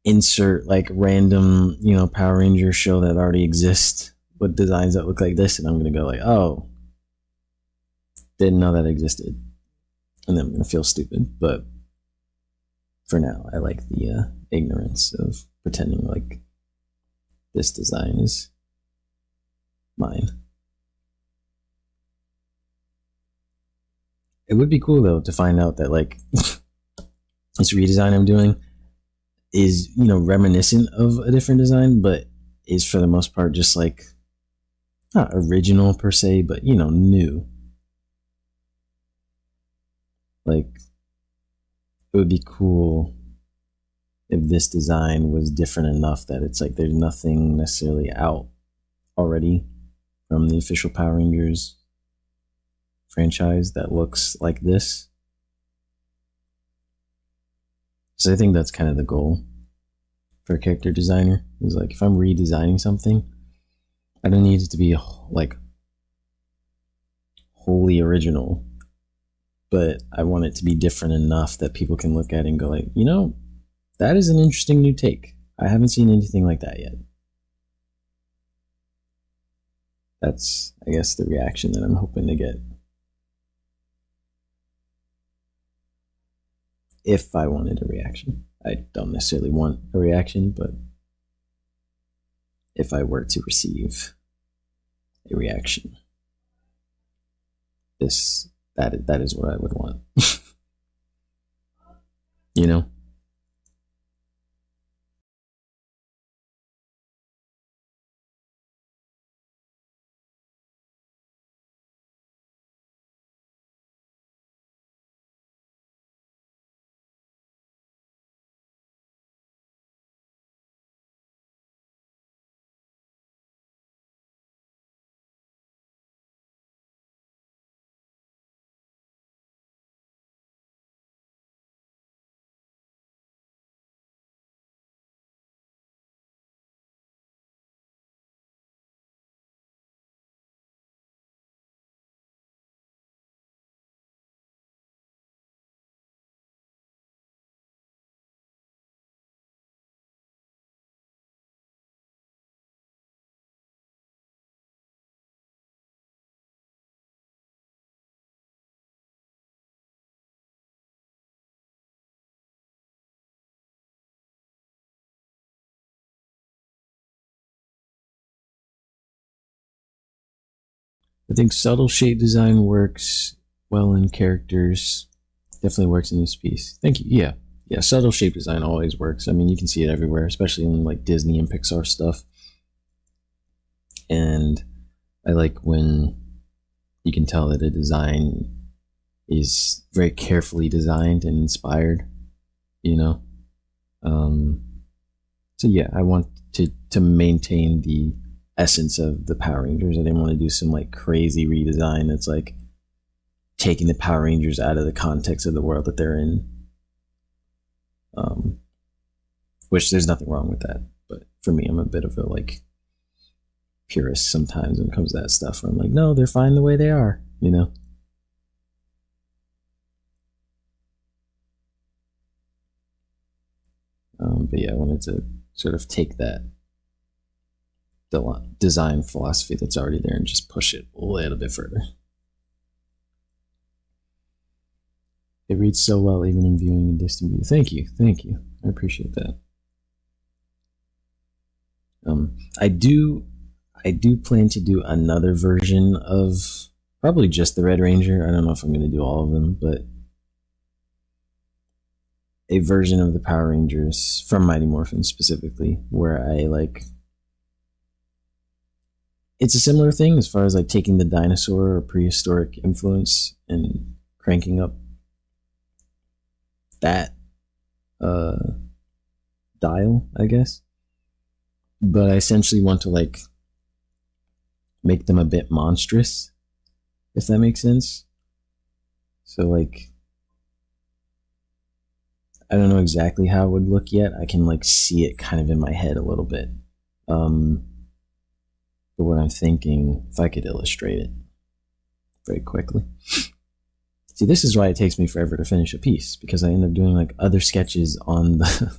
insert like random, Power Ranger show that already exists with designs that look like this. And I'm going to go like, oh, didn't know that existed. And then I'm going to feel stupid. But for now, I like the ignorance of pretending like this design is mine. It would be cool, though, to find out that like this redesign I'm doing is, reminiscent of a different design, but is for the most part just like not original per se, but, new. Like, it would be cool if this design was different enough that it's like there's nothing necessarily out already from the official Power Rangers franchise that looks like this. So I think that's kind of the goal for a character designer, is like if I'm redesigning something, I don't need it to be like wholly original, but I want it to be different enough that people can look at it and go like, that is an interesting new take. I haven't seen anything like that yet. That's, I guess, the reaction that I'm hoping to get. If I wanted a reaction. I don't necessarily want a reaction, but if I were to receive a reaction, that is what I would want. I think subtle shape design works well in characters. Definitely works in this piece. Thank you. Yeah. Yeah, subtle shape design always works. I mean, you can see it everywhere, especially in like Disney and Pixar stuff. And I like when you can tell that a design is very carefully designed and inspired, you know? So yeah, I want to maintain the essence of the Power Rangers. I didn't want to do some like crazy redesign that's like taking the Power Rangers out of the context of the world that they're in. Which there's nothing wrong with that, but for me, I'm a bit of a like purist sometimes when it comes to that stuff. Where I'm like, no, they're fine the way they are, you know. But yeah, I wanted to sort of take that design philosophy that's already there and just push it a little bit further. It reads so well, even in viewing in distant view. Thank you. I appreciate that. I do plan to do another version of probably just the Red Ranger. I don't know if I'm going to do all of them, but a version of the Power Rangers from Mighty Morphin specifically, where I like. It's a similar thing as far as like taking the dinosaur or prehistoric influence and cranking up that dial, I guess. But I essentially want to like make them a bit monstrous, if that makes sense. So like, I don't know exactly how it would look yet. I can like see it kind of in my head a little bit. But what I'm thinking, if I could illustrate it very quickly. See, this is why it takes me forever to finish a piece, because I end up doing like other sketches on the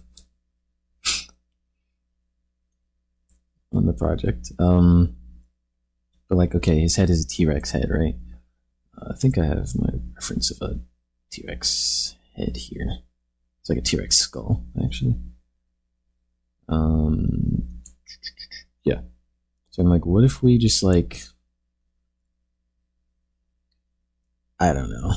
on the project. But like, okay, his head is a T-Rex head, right? I think I have my reference of a T-Rex head here. It's like a T-Rex skull, actually. Yeah. So I'm like, what if we just like, I don't know.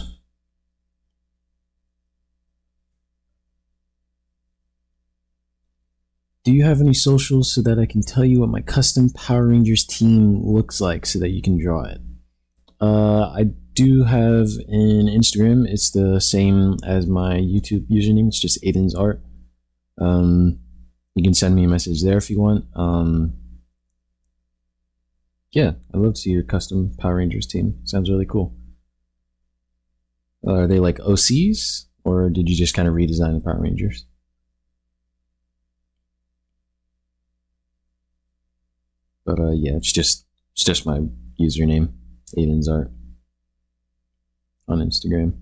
Do you have any socials so that I can tell you what my custom Power Rangers team looks like so that you can draw it? I do have an Instagram. It's the same as my YouTube username. It's just Aiden's Art. You can send me a message there if you want. Yeah, I'd love to see your custom Power Rangers team. Sounds really cool. Are they like OCs, or did you just kind of redesign the Power Rangers? But yeah, it's just my username, Aiden's Art, on Instagram.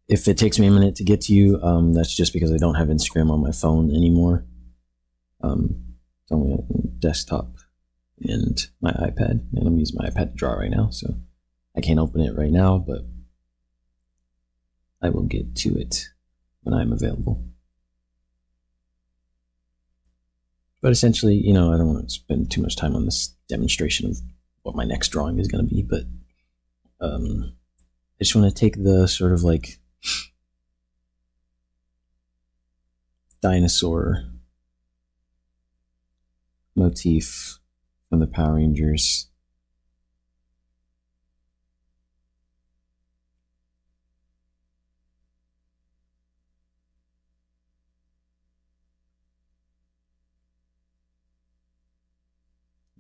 If it takes me a minute to get to you, that's just because I don't have Instagram on my phone anymore. It's only on desktop and my iPad, and I'm using my iPad to draw right now, so I can't open it right now, but I will get to it when I'm available. But essentially, you know, I don't want to spend too much time on this demonstration of what my next drawing is going to be, but I just want to take the sort of like dinosaur motif from the Power Rangers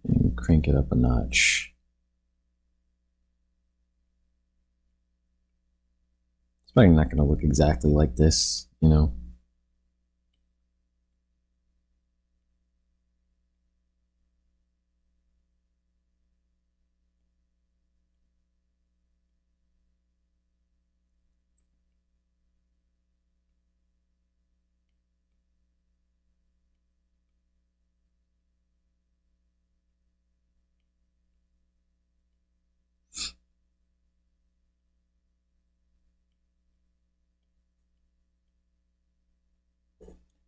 and crank it up a notch. It's probably not going to look exactly like this, you know.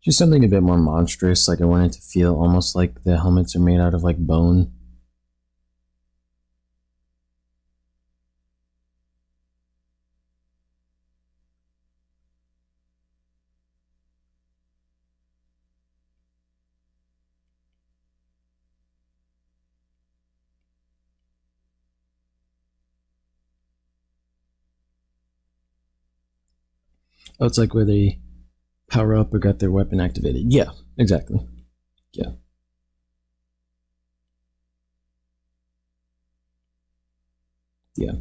Just something a bit more monstrous. Like I wanted to feel almost like the helmets are made out of like bone, Oh, it's like where they power up or got their weapon activated. Yeah, exactly. Yeah. Yeah.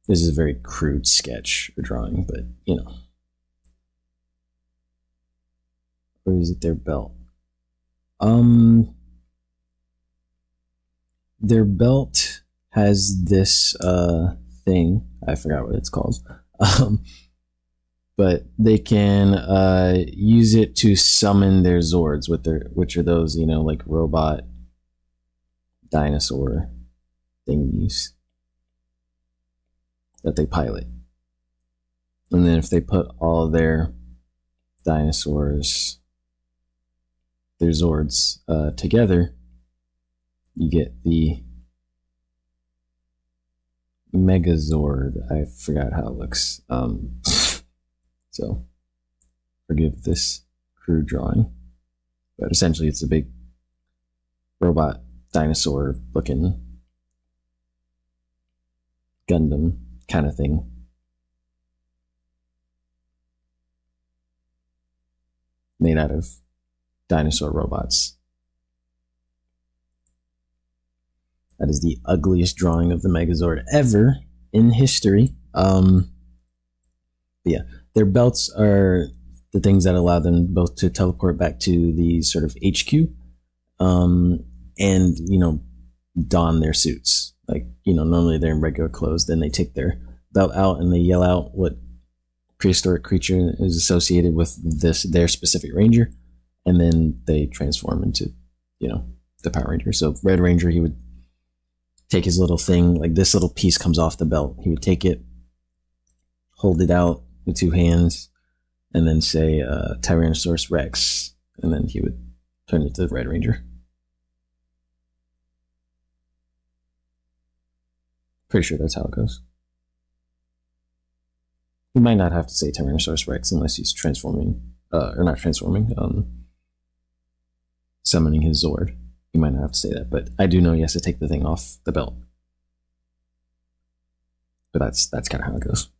This is a very crude sketch or drawing, but you know. Or is it their belt? Their belt has this thing. I forgot what it's called. Um, but they can use it to summon their Zords, which are those, you know, like robot dinosaur thingies that they pilot. And then if they put all their dinosaurs, their Zords, together, you get the Megazord. I forgot how it looks. So forgive this crude drawing. But essentially it's a big robot dinosaur looking Gundam kind of thing. Made out of dinosaur robots. That is the ugliest drawing of the Megazord ever in history. Yeah, their belts are the things that allow them both to teleport back to the sort of HQ, and you know, don their suits. Like, you know, normally they're in regular clothes, then they take their belt out and they yell out what prehistoric creature is associated with their specific ranger, and then they transform into, you know, the Power Ranger. So Red Ranger, he would take his little thing, like this little piece comes off the belt. He would take it, hold it out with two hands, and then say Tyrannosaurus Rex, and then he would turn into the Red Ranger. Pretty sure that's how it goes. He might not have to say Tyrannosaurus Rex unless he's transforming, or not transforming, summoning his Zord. He might not have to say that, but I do know he has to take the thing off the belt. But that's kind of how it goes.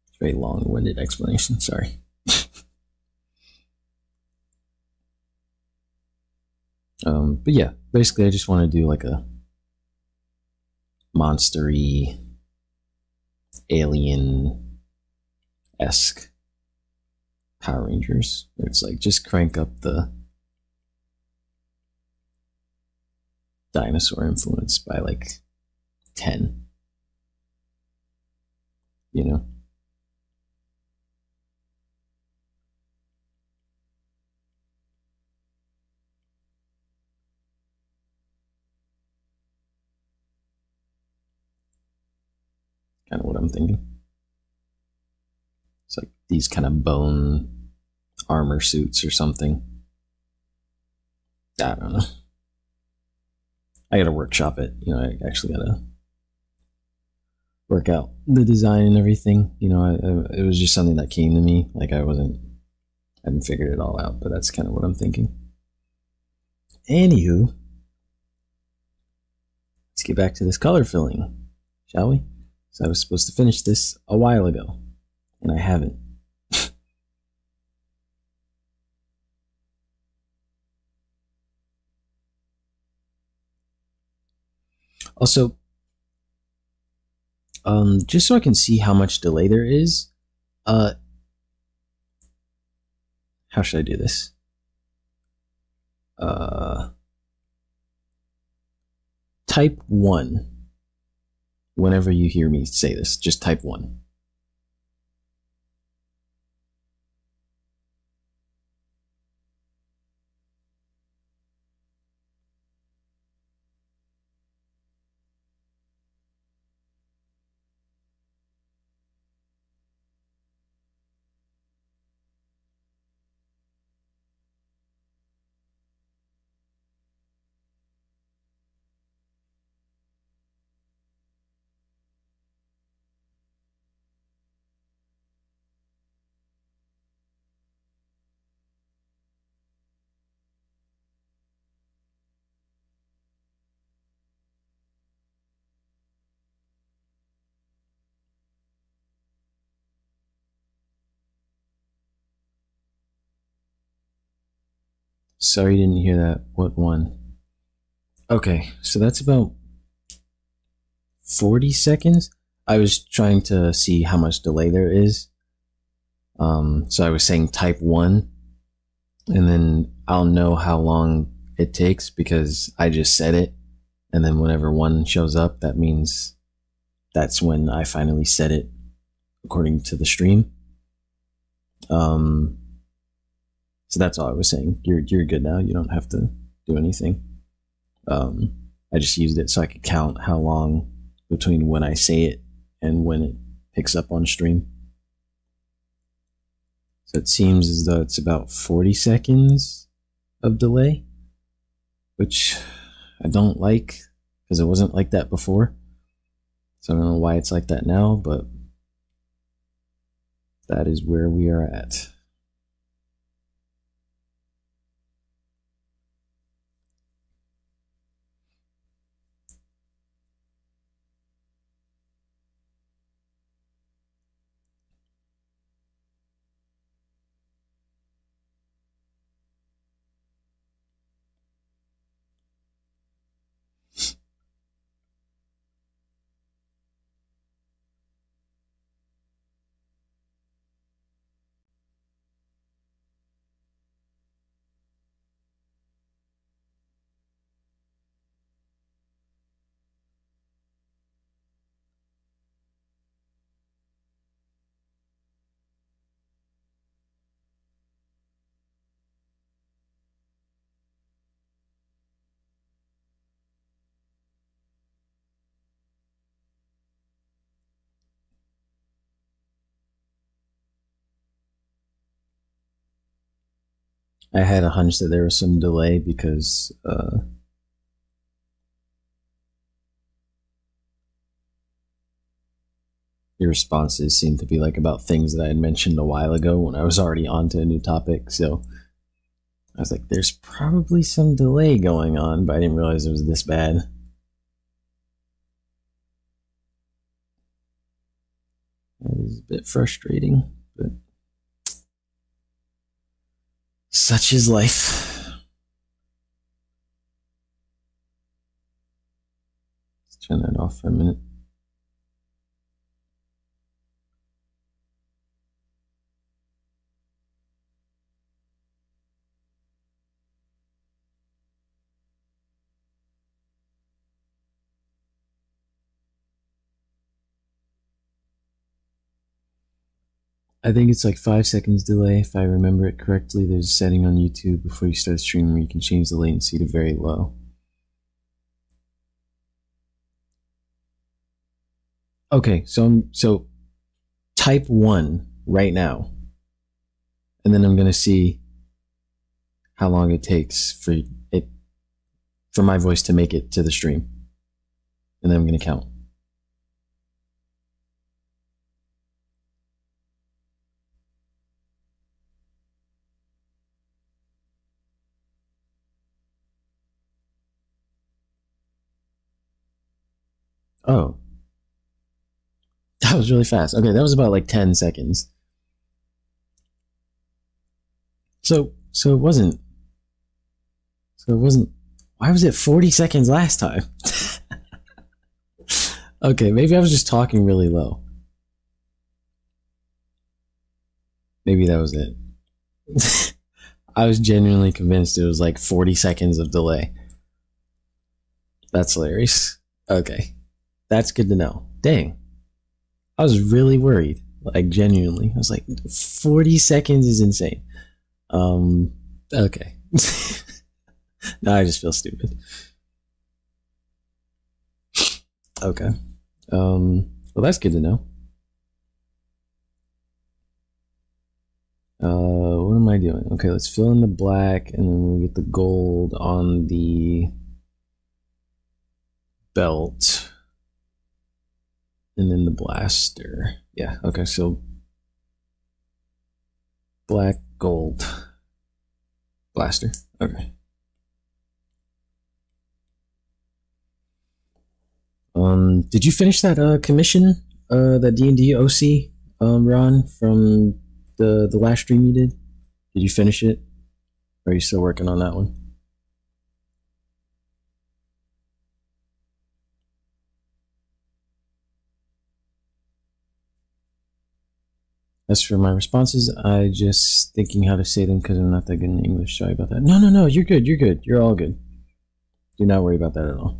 It's a very long-winded explanation. Sorry. But yeah, basically, I just want to do like a monstery, alien-esque Power Rangers. Where it's like just crank up the dinosaur influence by like 10. You know? Kind of what I'm thinking. It's like these kind of bone armor suits or something. I don't know. I gotta workshop it. You know, I actually gotta work out the design and everything. You know, it was just something that came to me. Like I hadn't figured it all out, but that's kind of what I'm thinking. Anywho, let's get back to this color filling, shall we? So I was supposed to finish this a while ago, and I haven't. Also, just so I can see how much delay there is, how should I do this? Type 1 whenever you hear me say this. Just type 1. Sorry you didn't hear that. What one? Okay, so that's about 40 seconds. I was trying to see how much delay there is. So I was saying type 1, and then I'll know how long it takes because I just said it. And then whenever 1 shows up, that means that's when I finally said it according to the stream. So that's all I was saying. You're good now. You don't have to do anything. I just used it so I could count how long between when I say it and when it picks up on stream. So it seems as though it's about 40 seconds of delay, which I don't like because it wasn't like that before. So I don't know why it's like that now, but that is where we are at. I had a hunch that there was some delay because your responses seemed to be like about things that I had mentioned a while ago when I was already on to a new topic. So I was like, there's probably some delay going on, but I didn't realize it was this bad. That is a bit frustrating, but such is life. Let's turn that off for a minute. I think it's like 5 seconds delay. If I remember it correctly, there's a setting on YouTube before you start streaming where you can change the latency to very low. Okay, so type 1 right now, and then I'm gonna see how long it takes for my voice to make it to the stream, and then I'm gonna count. Oh, that was really fast. Okay, that was about like 10 seconds. So it wasn't. Why was it 40 seconds last time? Okay, maybe I was just talking really low. Maybe that was it. I was genuinely convinced it was like 40 seconds of delay. That's hilarious. Okay. That's good to know. Dang. I was really worried. Like, genuinely. I was like, 40 seconds is insane. Okay. Now I just feel stupid. Okay. Well, that's good to know. What am I doing? Okay, let's fill in the black, and then we'll get the gold on the belt. And then the blaster. Yeah, okay, so black, gold, blaster. Okay. Did you finish that commission? That D&D OC, Ron, from the last stream you did? Did you finish it? Or are you still working on that one? As for my responses, I just thinking how to say them because I'm not that good in English. Sorry about that. No. You're good. You're good. You're all good. Do not worry about that at all.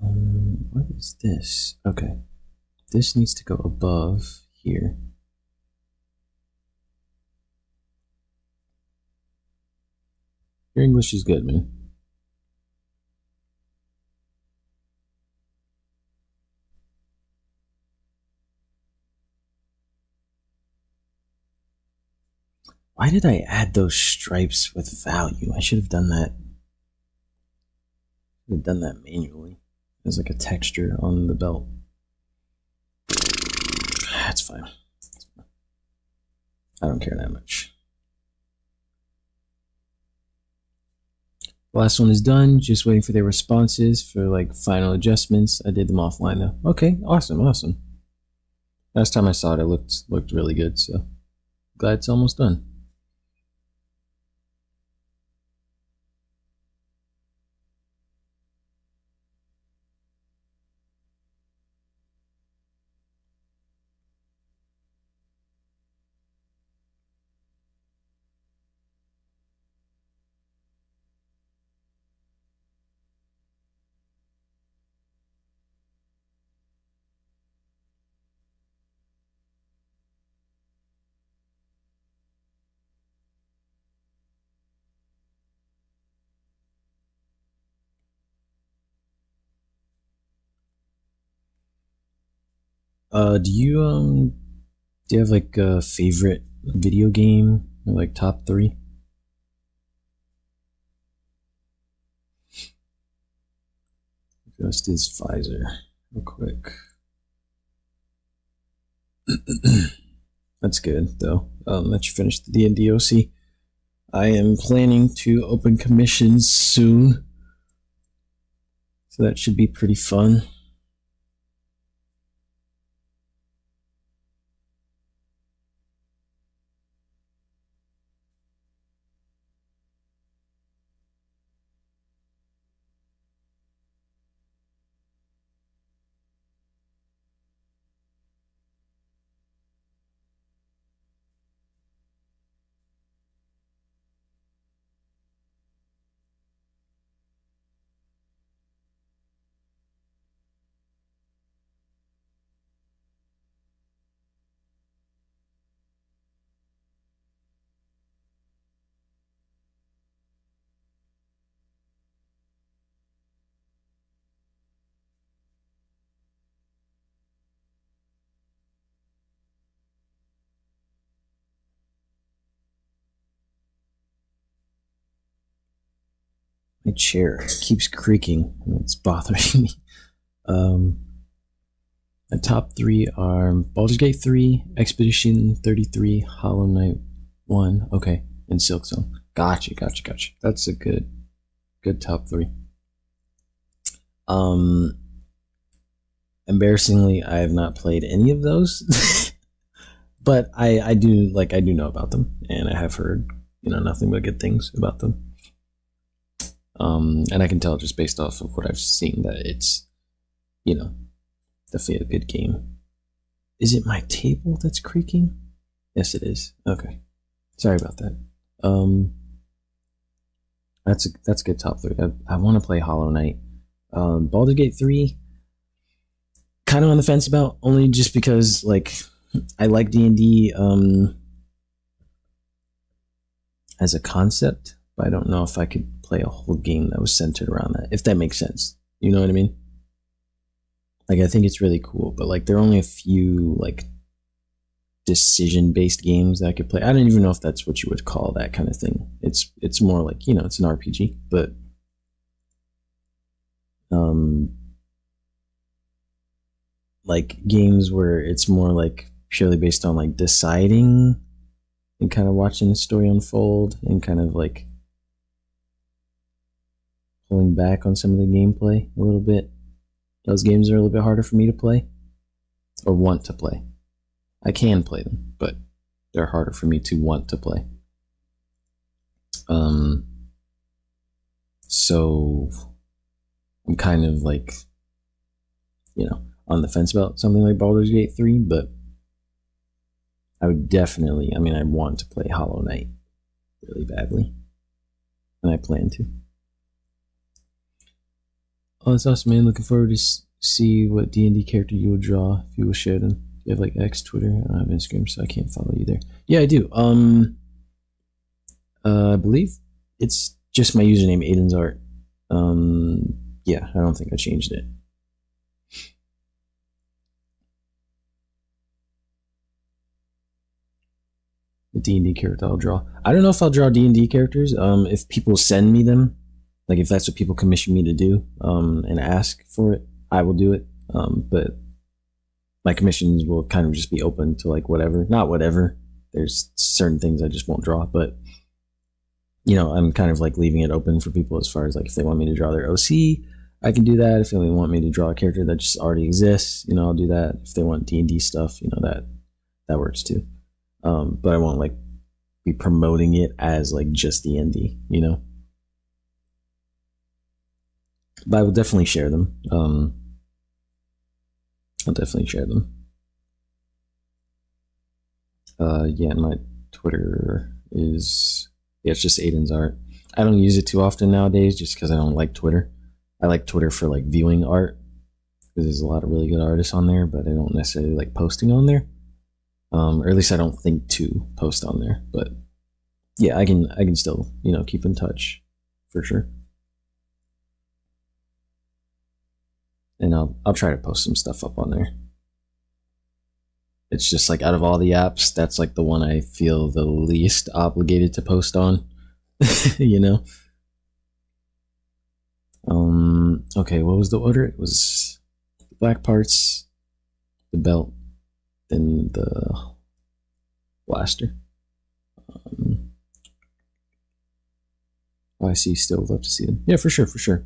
What is this? Okay. This needs to go above here. Your English is good, man. Why did I add those stripes with value? I should have done that. Should have done that manually. There's like a texture on the belt. That's fine. I don't care that much. The last one is done. Just waiting for their responses for like final adjustments. I did them offline though. Okay, awesome. Last time I saw it, it looked really good. So glad it's almost done. Do you have like a favorite video game or like top three? Just is Pfizer, real quick. That's good though. That you finished the D&D OC. I am planning to open commissions soon, so that should be pretty fun. My chair keeps creaking. It's bothering me. My top three are Baldur's Gate 3, Expedition 33, Hollow Knight 1, okay, and Silksong. Gotcha. That's a good top three. Embarrassingly, I have not played any of those, but I do know about them, and I have heard nothing but good things about them. And I can tell just based off of what I've seen that it's definitely a good game. Is it my table that's creaking? Yes, it is. Okay, sorry about that. That's a good top three. I want to play Hollow Knight. Baldur's Gate 3, kind of on the fence about, only just because I like D&D as a concept, but I don't know if I could play a whole game that was centered around that, if that makes sense. You know what I mean? I think it's really cool, but there are only a few decision-based games that I could play. I don't even know if that's what you would call that kind of thing. It's more it's an RPG, but games where it's more purely based on deciding and kind of watching the story unfold and kind of pulling back on some of the gameplay a little bit. Those games are a little bit harder for me to play or want to play. I can play them, but they're harder for me to want to play. So I'm kind of like, on the fence about something like Baldur's Gate 3, but I would definitely, I want to play Hollow Knight really badly, and I plan to. Oh, that's awesome, man. Looking forward to see what D&D character you will draw, if you will share them. You have like X, Twitter. I don't have Instagram, so I can't follow you there. Yeah, I do. I believe it's just my username, Aiden's Art. Yeah, I don't think I changed it. The D&D character I'll draw. I don't know if I'll draw D&D characters. If people send me them, like if that's what people commission me to do, and ask for it, I will do it. But my commissions will kind of just be open to like whatever. Not whatever. There's certain things I just won't draw, but I'm kind of like leaving it open for people as far as like if they want me to draw their OC, I can do that. If they want me to draw a character that just already exists, I'll do that. If they want D&D stuff, that works too. But I won't like be promoting it as like just D&D, But I will definitely share them. I'll definitely share them. Yeah, my Twitter is, it's just Aiden's Art. I don't use it too often nowadays just because I don't like Twitter. I like Twitter for like viewing art because there's a lot of really good artists on there, but I don't necessarily like posting on there. Or at least I don't think to post on there. But yeah, I can still, keep in touch for sure. And I'll try to post some stuff up on there. It's just like out of all the apps, that's like the one I feel the least obligated to post on. Okay, what was the order? It was the black parts, the belt, then the blaster. I see. Still would love to see them. Yeah, for sure.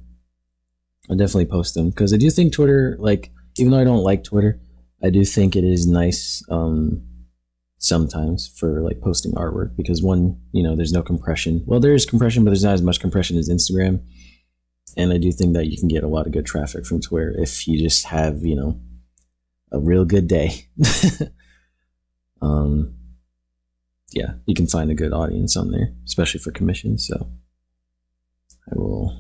I'll definitely post them because I do think Twitter, like, even though I don't like Twitter, I do think it is nice sometimes for like posting artwork because one, there's no compression. Well, there is compression, but there's not as much compression as Instagram. And I do think that you can get a lot of good traffic from Twitter if you just have, a real good day. Yeah, you can find a good audience on there, especially for commissions. So I will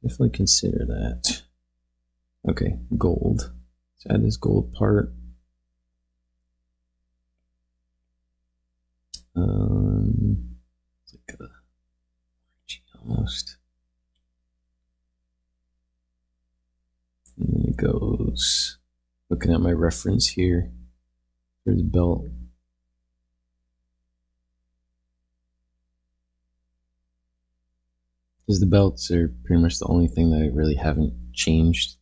definitely consider that. Okay, gold. Let's add this gold part. It's like a almost. And then it goes, looking at my reference here, there's belt. Because the belts are pretty much the only thing that I really haven't changed,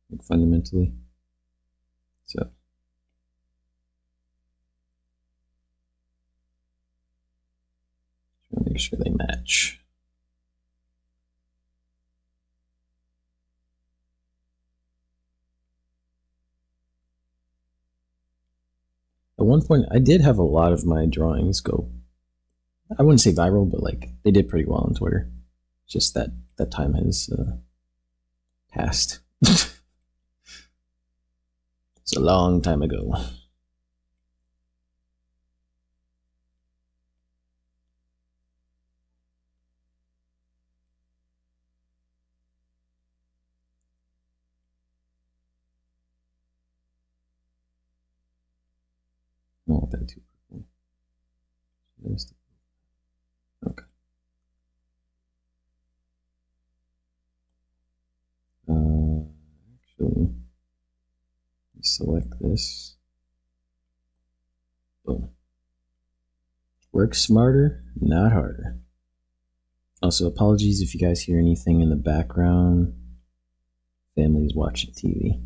like fundamentally. So trying to make sure they match. At one point, I did have a lot of my drawings go, I wouldn't say viral, but like they did pretty well on Twitter. Just that time has passed. It's a long time ago. I don't want that too quickly. Okay. Actually, select this. Boom. Work smarter, not harder. Also, apologies if you guys hear anything in the background. Family's watching TV.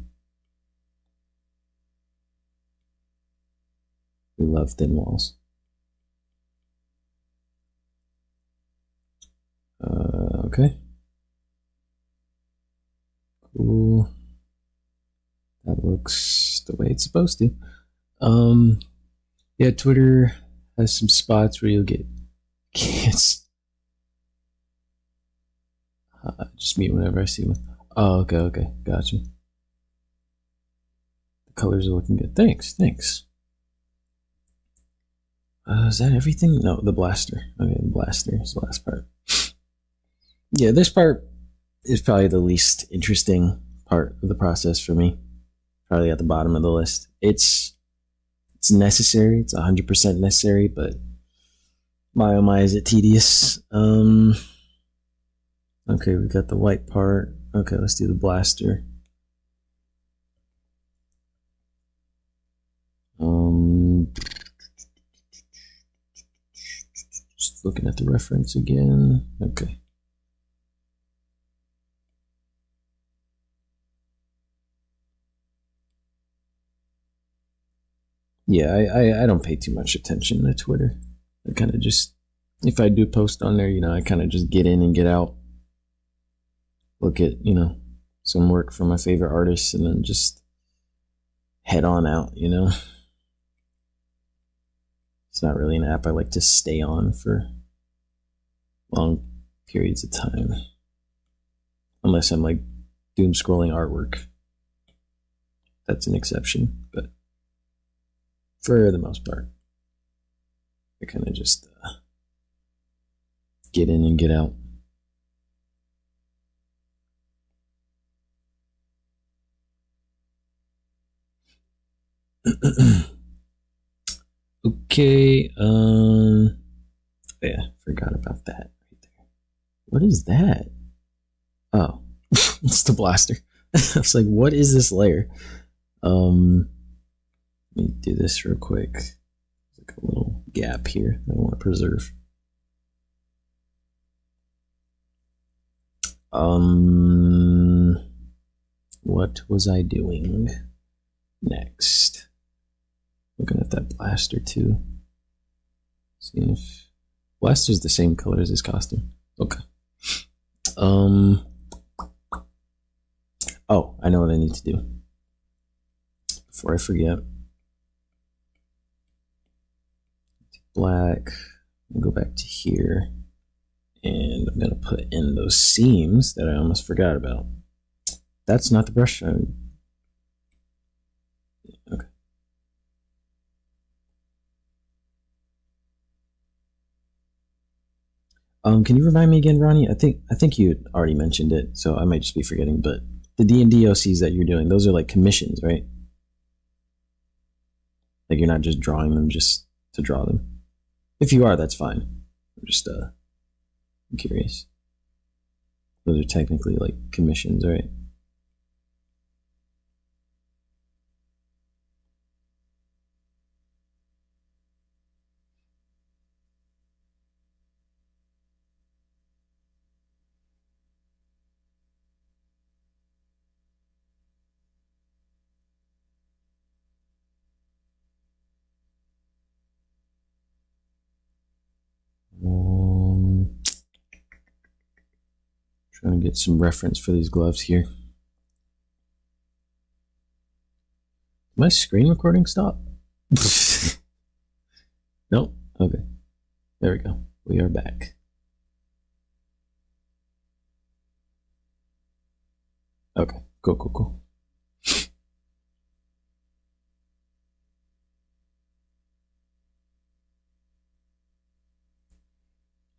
We love thin walls. Okay. Cool. That looks the way it's supposed to. Yeah, Twitter has some spots where you'll get kids. Just mute whenever I see one. Oh, okay, gotcha. The colors are looking good. Thanks. Is that everything? No, the blaster. Okay, the blaster is the last part. Yeah, this part is probably the least interesting part of the process for me. Probably at the bottom of the list. It's necessary. It's 100% necessary, but my oh my, is it tedious? Okay, we got the white part. Okay, let's do the blaster. Just looking at the reference again. Okay. Yeah, I don't pay too much attention to Twitter. I kind of just, if I do post on there, I kind of just get in and get out. Look at, some work from my favorite artists and then just head on out, It's not really an app I like to stay on for long periods of time. Unless I'm like doom scrolling artwork. That's an exception, but for the most part, I kind of just get in and get out. Okay, yeah, forgot about that right there. What is that? Oh, it's the blaster. I was like, what is this layer? Let me do this real quick. There's like a little gap here that I want to preserve. What was I doing next? Looking at that blaster too. Seeing if blaster's the same color as his costume. Okay. Oh, I know what I need to do. Before I forget. Black. I'll go back to here. And I'm gonna put in those seams that I almost forgot about. That's not the brush. Okay. Can you remind me again, Ronnie? I think you already mentioned it, so I might just be forgetting. But the D&D OCs that you're doing, those are like commissions, right? Like you're not just drawing them just to draw them. If you are, that's fine. I'm just I'm curious. Those are technically like commissions, right? Trying to get some reference for these gloves here. My screen recording stop? Nope. Okay. There we go. We are back. Okay. Cool.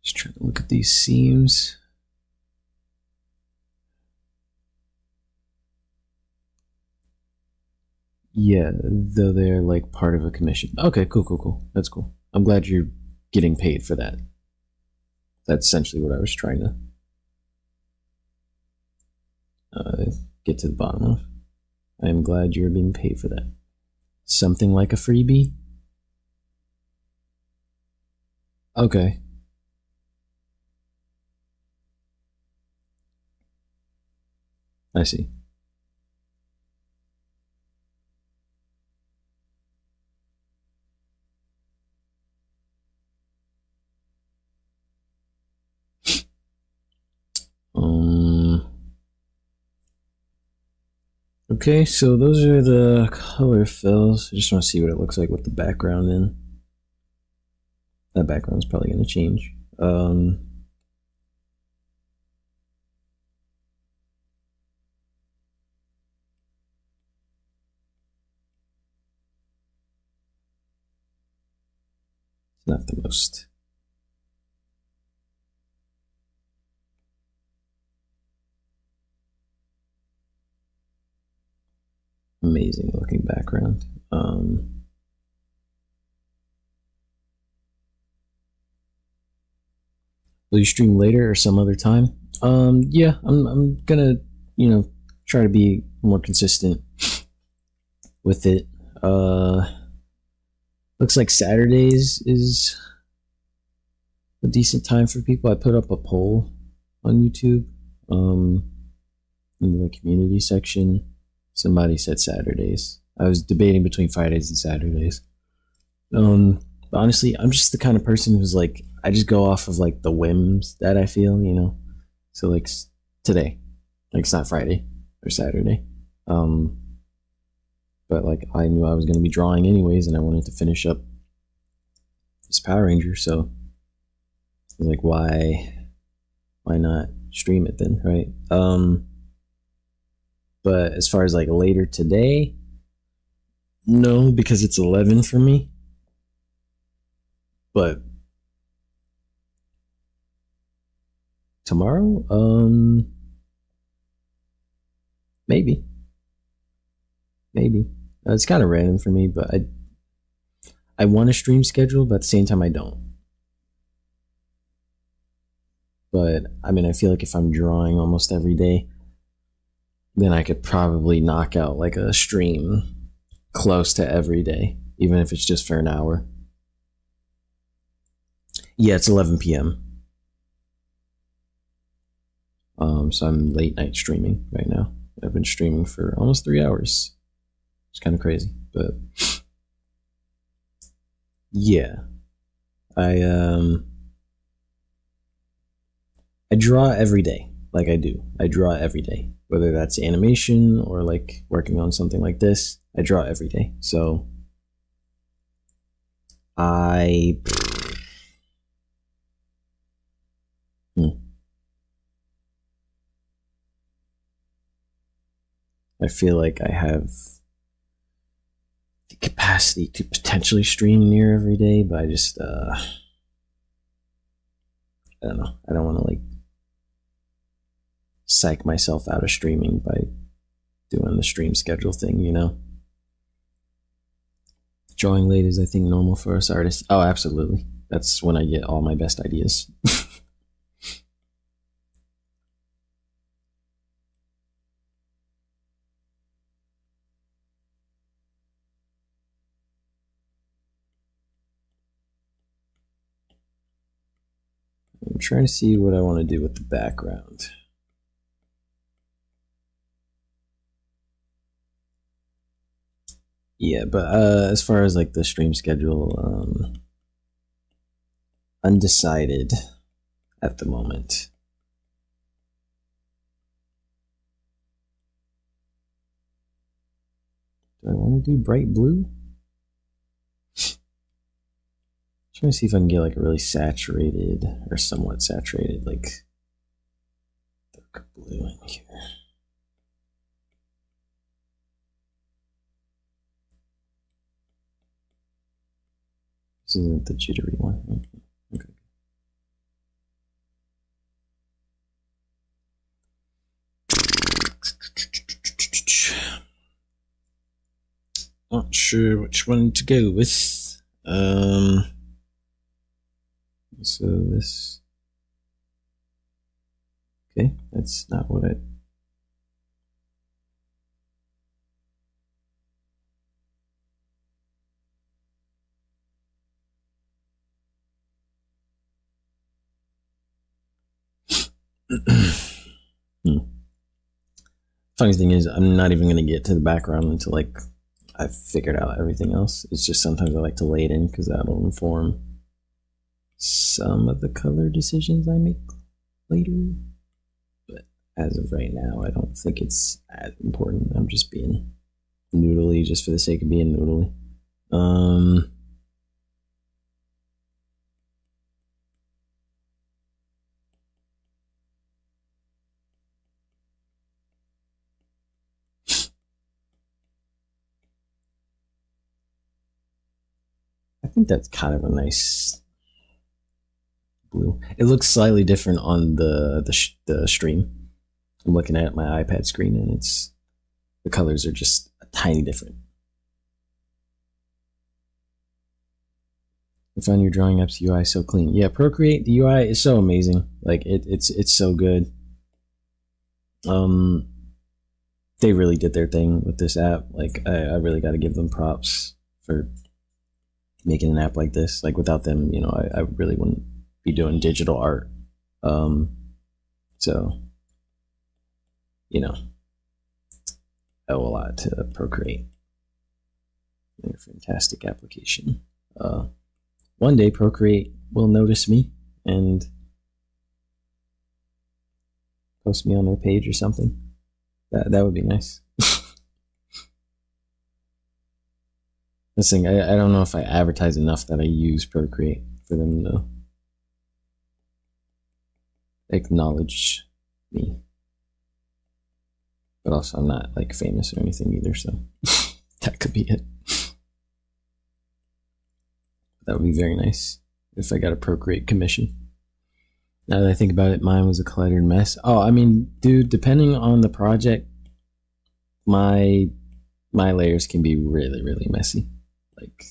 Just trying to look at these seams. Yeah, though they're like part of a commission. Okay, cool. That's cool. I'm glad you're getting paid for that. That's essentially what I was trying to get to the bottom of. I am glad you're being paid for that. Something like a freebie? Okay. I see. Okay, so those are the color fills. I just want to see what it looks like with the background in. That background's probably going to change. It's not the most. Amazing looking background. Will you stream later or some other time? Yeah, I'm gonna, try to be more consistent with it. Looks like Saturdays is a decent time for people. I put up a poll on YouTube, in the community section. Somebody said Saturdays. I was debating between Fridays and Saturdays. But honestly, I'm just the kind of person who's like, I just go off of like the whims that I feel, So like today, like it's not Friday or Saturday. But like I knew I was going to be drawing anyways, and I wanted to finish up this Power Ranger, so I was like, why not stream it then, right? But as far as like later today, no, because it's 11 for me. But tomorrow, maybe. It's kind of random for me, but I want a stream schedule, but at the same time I don't. But I mean, I feel like if I'm drawing almost every day, then I could probably knock out like a stream close to every day, even if it's just for an hour. Yeah, it's 11 p.m. So I'm late night streaming right now. I've been streaming for almost 3 hours. It's kind of crazy, but yeah, I draw every day. Like I do. I draw every day, whether that's animation or like working on something like this. I draw every day. So I feel like I have the capacity to potentially stream near every day, but I just I don't know. I don't want to like psych myself out of streaming by doing the stream schedule thing, Drawing late is, I think, normal for us artists. Oh, absolutely. That's when I get all my best ideas. I'm trying to see what I want to do with the background. Yeah, but as far as like the stream schedule, undecided at the moment. Do I want to do bright blue? Trying to see if I can get like a really saturated or somewhat saturated, like dark blue in here. This isn't the jittery one. Okay. Not sure which one to go with. So this. Okay, that's not what I. Funny thing is, I'm not even going to get to the background until like I've figured out everything else. It's just sometimes I like to lay it in because that'll inform some of the color decisions I make later. But as of right now, I don't think it's as important. I'm just being noodly just for the sake of being noodly. I think that's kind of a nice blue. It looks slightly different on the stream. I'm looking at my iPad screen, and the colors are just a tiny different. I find your drawing app's UI so clean. Yeah, Procreate, the UI is so amazing. Like it's so good. They really did their thing with this app. Like I really got to give them props for making an app like this. Like without them, I really wouldn't be doing digital art. So, I owe a lot to Procreate. They're a fantastic application. One day Procreate will notice me and post me on their page or something. That would be nice. This thing, I don't know if I advertise enough that I use Procreate for them to acknowledge me. But also, I'm not like famous or anything either, so that could be it. That would be very nice if I got a Procreate commission. Now that I think about it, mine was a cluttered mess. Oh, I mean, dude, depending on the project, my layers can be really, really messy. Like,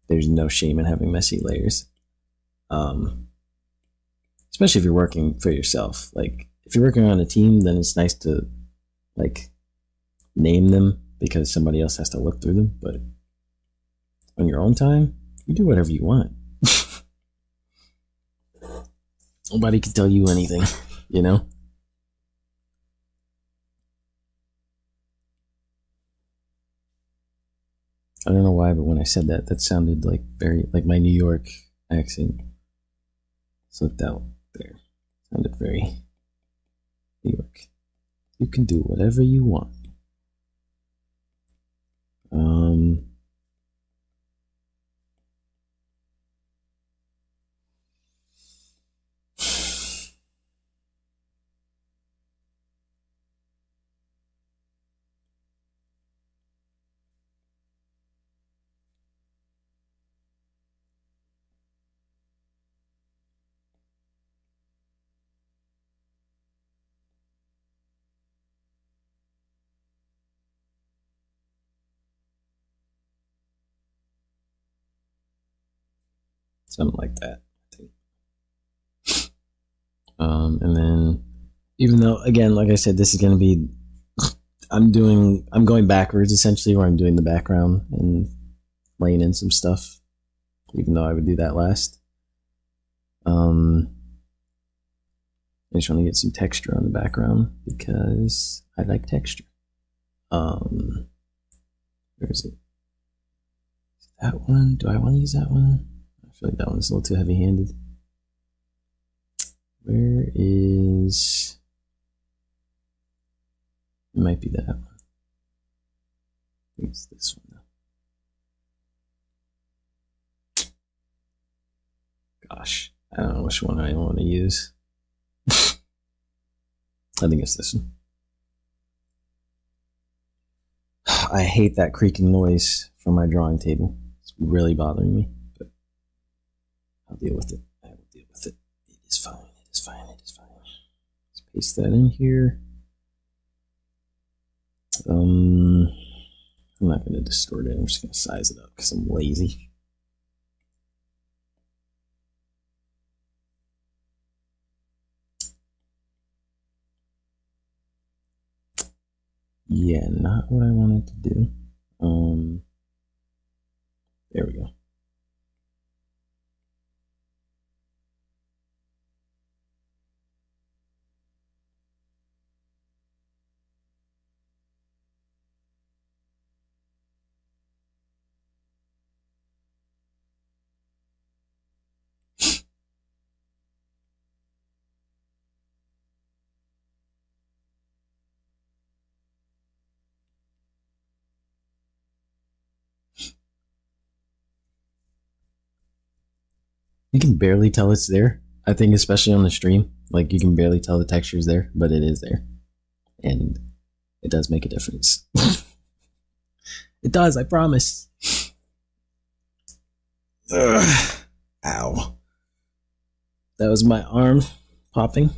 there's no shame in having messy layers. Especially if you're working for yourself. Like, if you're working on a team, then it's nice to like name them because somebody else has to look through them. But on your own time, you do whatever you want. Nobody can tell you anything, I don't know why, but when I said that, that sounded like very like my New York accent slipped out there. Sounded very New York. You can do whatever you want. Something like that, I think. And then, even though, again, like I said, this is going to be, I'm going backwards essentially, where I'm doing the background and laying in some stuff, even though I would do that last. I just want to get some texture on the background because I like texture. Where is it? Is it that one? Do I want to use that one? I feel like that one's a little too heavy-handed. Where is... It might be that one. I think it's this one though. Gosh, I don't know which one I want to use. I think it's this one. I hate that creaking noise from my drawing table. It's really bothering me, but I'll deal with it. I will deal with it. It is fine. It is fine. It is fine. Let's paste that in here. I'm not going to distort it. I'm just going to size it up because I'm lazy. Yeah, not what I wanted to do. There we go. You can barely tell it's there. I think especially on the stream, like you can barely tell the texture is there, but it is there. And it does make a difference. It does, I promise. Ugh. Ow. That was my arm popping.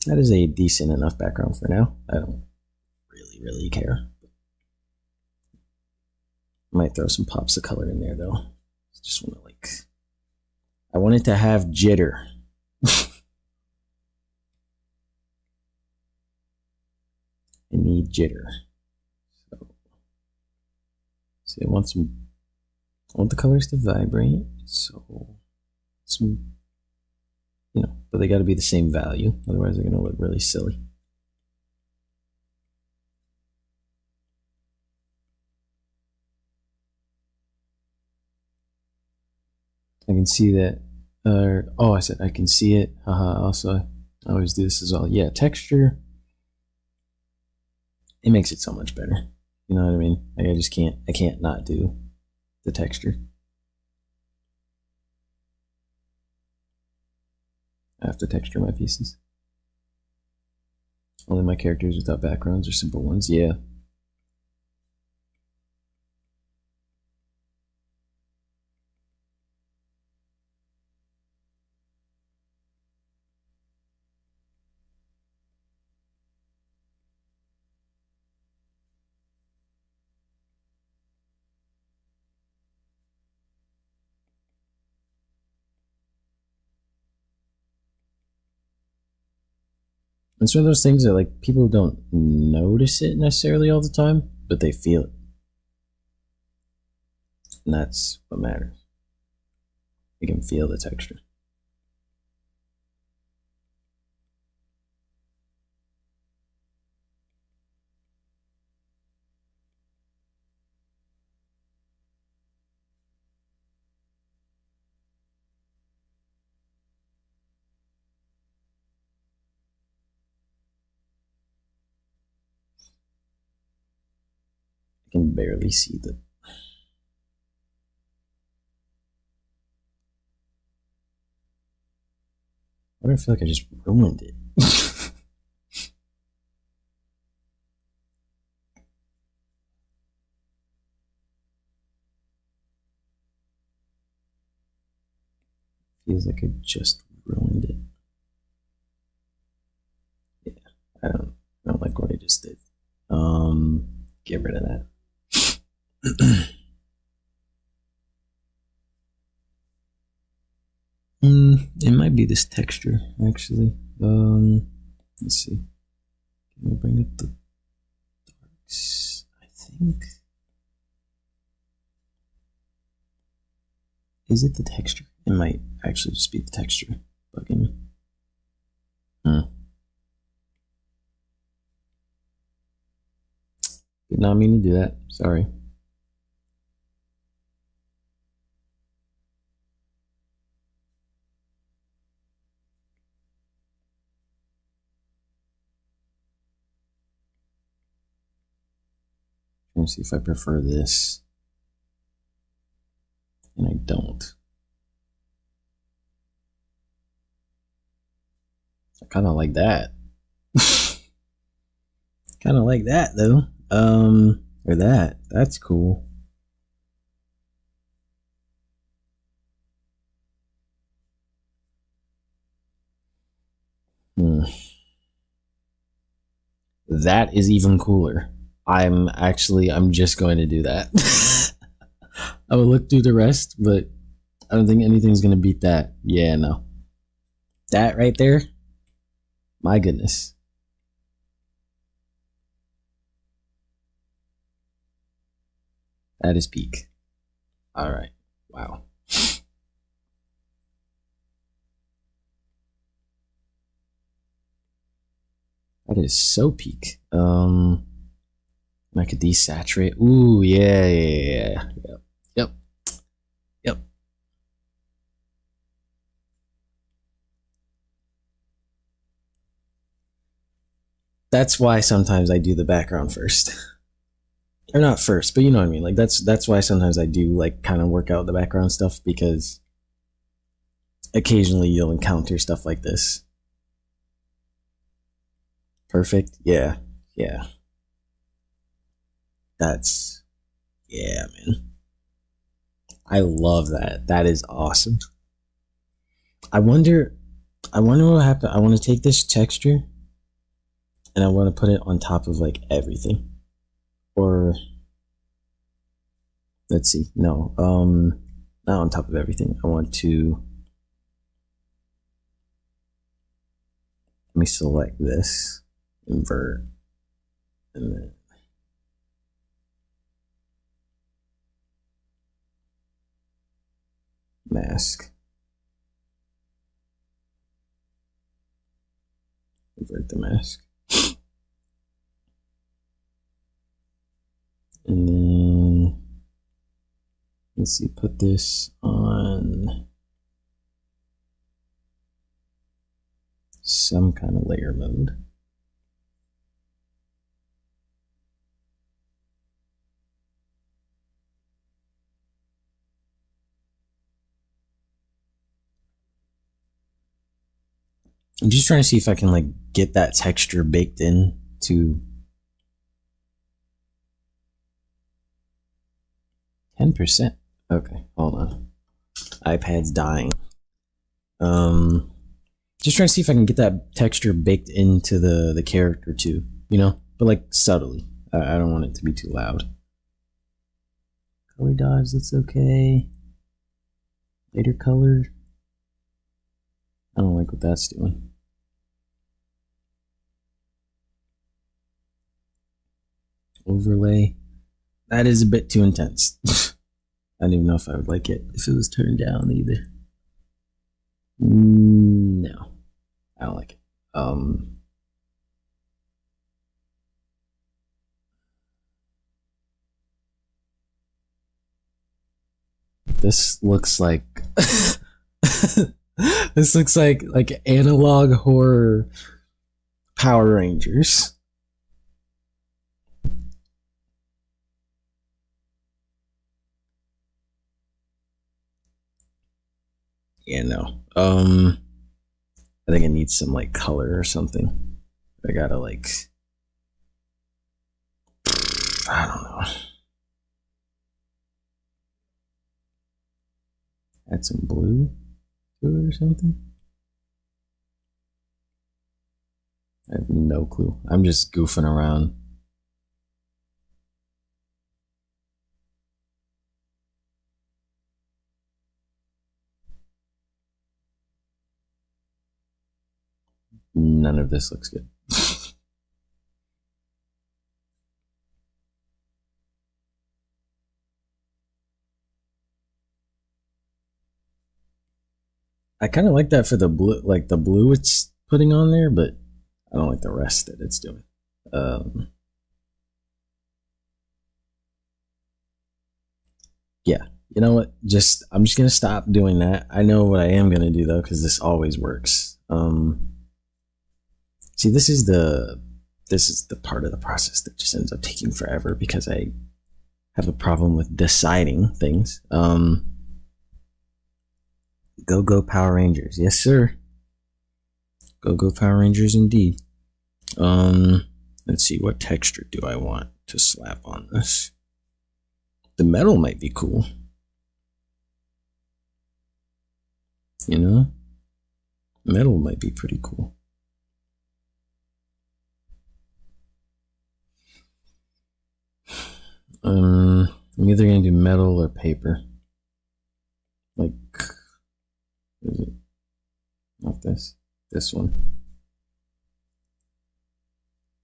That is a decent enough background for now. I don't really care. Might throw some pops of color in there though. Just want to like, I want it to have jitter. I need jitter. So I want the colors to vibrate. So some, but they got to be the same value. Otherwise, they're gonna look really silly. I can see that. I said I can see it. Also, I always do this as well. Yeah, texture. It makes it so much better. You know what I mean? Like I can't not do the texture. I have to texture my pieces. Only my characters without backgrounds or simple ones. Yeah. It's one of those things that like people don't notice it necessarily all the time, but they feel it. And that's what matters. You can feel the texture. I can barely see the. Why do I feel like I just ruined it? Feels like I just ruined it. Yeah, I don't like what I just did. Get rid of that. It might be this texture actually. Let's see. Can we bring up the darks? I think. Is it the texture? It might actually just be the texture bugging me. Did not mean to do that. Sorry. Trying to see if I prefer this. And I don't. I kind of like that. Kind of like that though. Or that. That's cool. That is even cooler. I'm just going to do that. I will look through the rest, but I don't think anything's going to beat that. Yeah, no. That right there, my goodness. That is peak. All right. Wow. That is so peak. I could desaturate. Ooh, yeah. Yep. that's why sometimes I do the background first. Or not first, but you know what I mean. Like that's why sometimes I do like kind of work out the background stuff, because occasionally you'll encounter stuff like this. Perfect. Yeah. Yeah. That's, yeah, man. I love that. That is awesome. I wonder what happened. I want to take this texture and I want to put it on top of like everything. Or let's see. No. Not on top of everything. I want to, let me select this, invert, and then mask. Invert the mask. And then let's see, put this on some kind of layer mode. I'm just trying to see if I can like get that texture baked in to 10%. Okay, hold on. iPad's dying. Just trying to see if I can get that texture baked into the character too, you know, but like subtly. I don't want it to be too loud. Color dodge, that's okay. Later color. I don't like what that's doing. Overlay. That is a bit too intense. I don't even know if I would like it if it was turned down either. No, I don't like it. This looks like this looks like analog horror Power Rangers. Yeah, no. I think I need some like color or something. I gotta like, I don't know. Add some blue to it or something. I have no clue. I'm just goofing around. None of this looks good. I kind of like that for the blue, like the blue it's putting on there, but I don't like the rest that it's doing. Yeah, you know what? I'm just gonna stop doing that. I know what I am gonna do though, because this always works. See, this is the part of the process that just ends up taking forever because I have a problem with deciding things. Go Power Rangers, yes sir. Go Power Rangers indeed. Let's see, what texture do I want to slap on this? The metal might be cool. You know? Metal might be pretty cool. I'm either gonna do metal or paper. Like, is it not this? This one.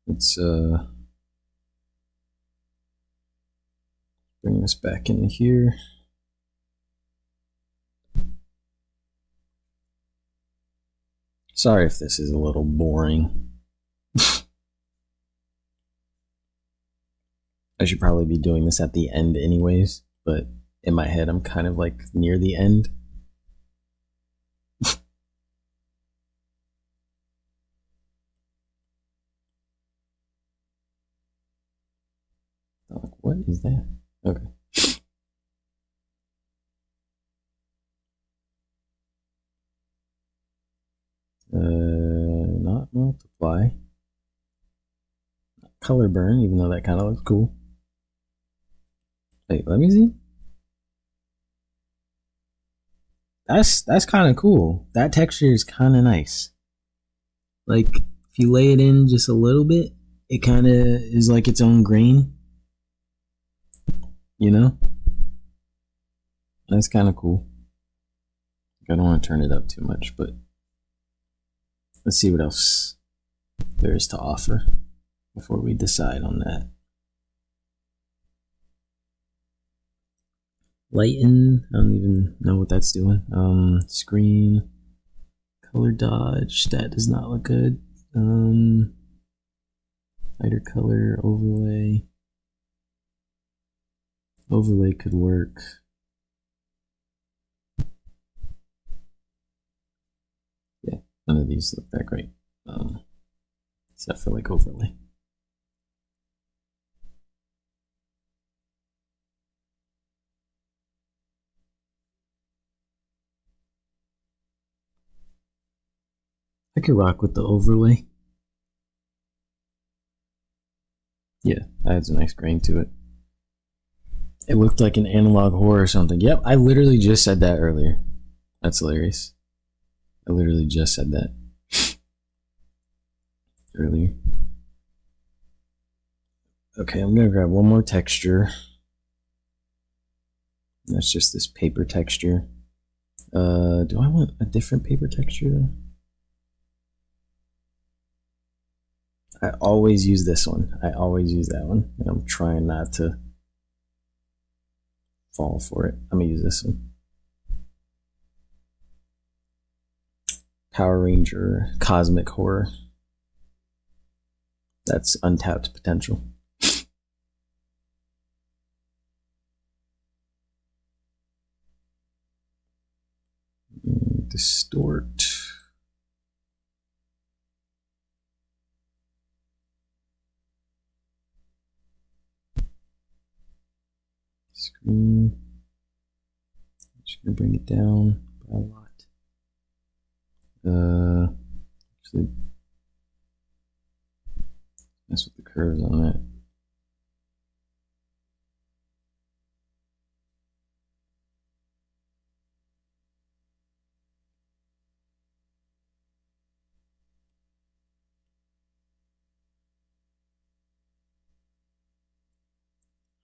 Let's bring this back into here. Sorry if this is a little boring. I should probably be doing this at the end anyways, but in my head I'm kind of like near the end. What is that? Okay. Not multiply. Color burn, even though that kind of looks cool. Wait, let me see. That's kind of cool. That texture is kind of nice. Like if you lay it in just a little bit, it kind of is like its own grain. You know? That's kind of cool. I don't want to turn it up too much, but let's see what else there is to offer before we decide on that. Lighten, I don't even know what that's doing. Screen, color dodge, that does not look good. Lighter color, overlay. Overlay could work. Yeah, none of these look that great. Except for like overlay. I could rock with the overlay. Yeah, that adds a nice grain to it. It looked like an analog horror or something. Yep, I literally just said that earlier. That's hilarious. I literally just said that earlier. Okay, I'm gonna grab one more texture. That's just this paper texture. Do I want a different paper texture though? I always use this one. I always use that one. And I'm trying not to fall for it. I'm gonna use this one. Power Ranger Cosmic Horror. That's untapped potential. Distort. Screen. I'm just gonna bring it down by a lot. Actually, mess with the curves on that.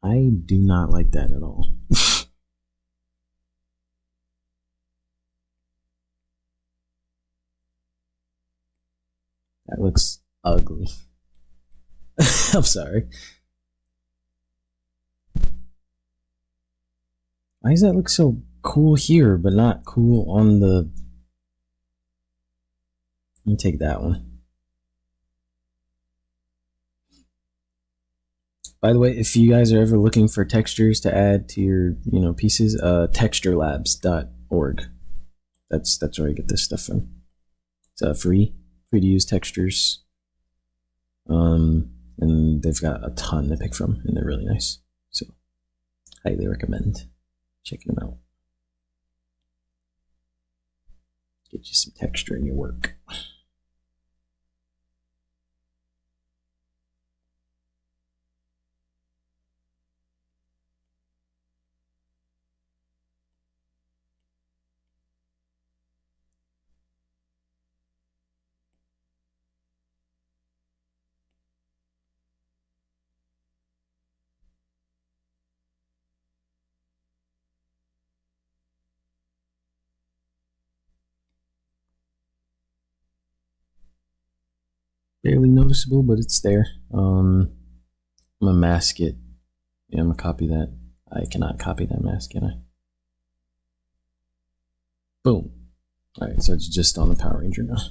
I do not like that at all. That looks ugly. I'm sorry. Why does that look so cool here, but not cool on the... Let me take that one. By the way, if you guys are ever looking for textures to add to your, pieces, texturelabs.org. That's where I get this stuff from. It's free to use textures. And they've got a ton to pick from, and they're really nice. So, highly recommend checking them out. Get you some texture in your work. Barely noticeable, but it's there. I'm gonna mask it. Yeah, I'm gonna copy that. I cannot copy that mask, can I? Boom. Alright, so it's just on the Power Ranger now.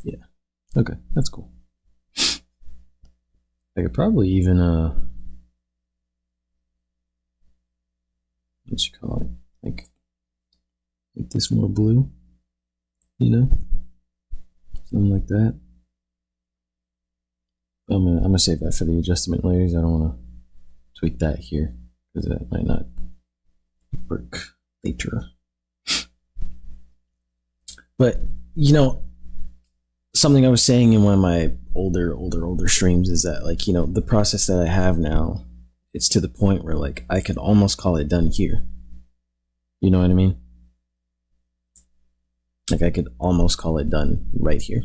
Yeah. Okay, that's cool. I could probably even what you call it? Like make this more blue. you know, something like that. I'm gonna save that for the adjustment layers. I don't want to tweak that here because that might not work later. But you know, something I was saying in one of my older streams is that, like, you know, the process that I have now, it's to the point where, like, I could almost call it done here. You know what I mean? Like, I could almost call it done right here.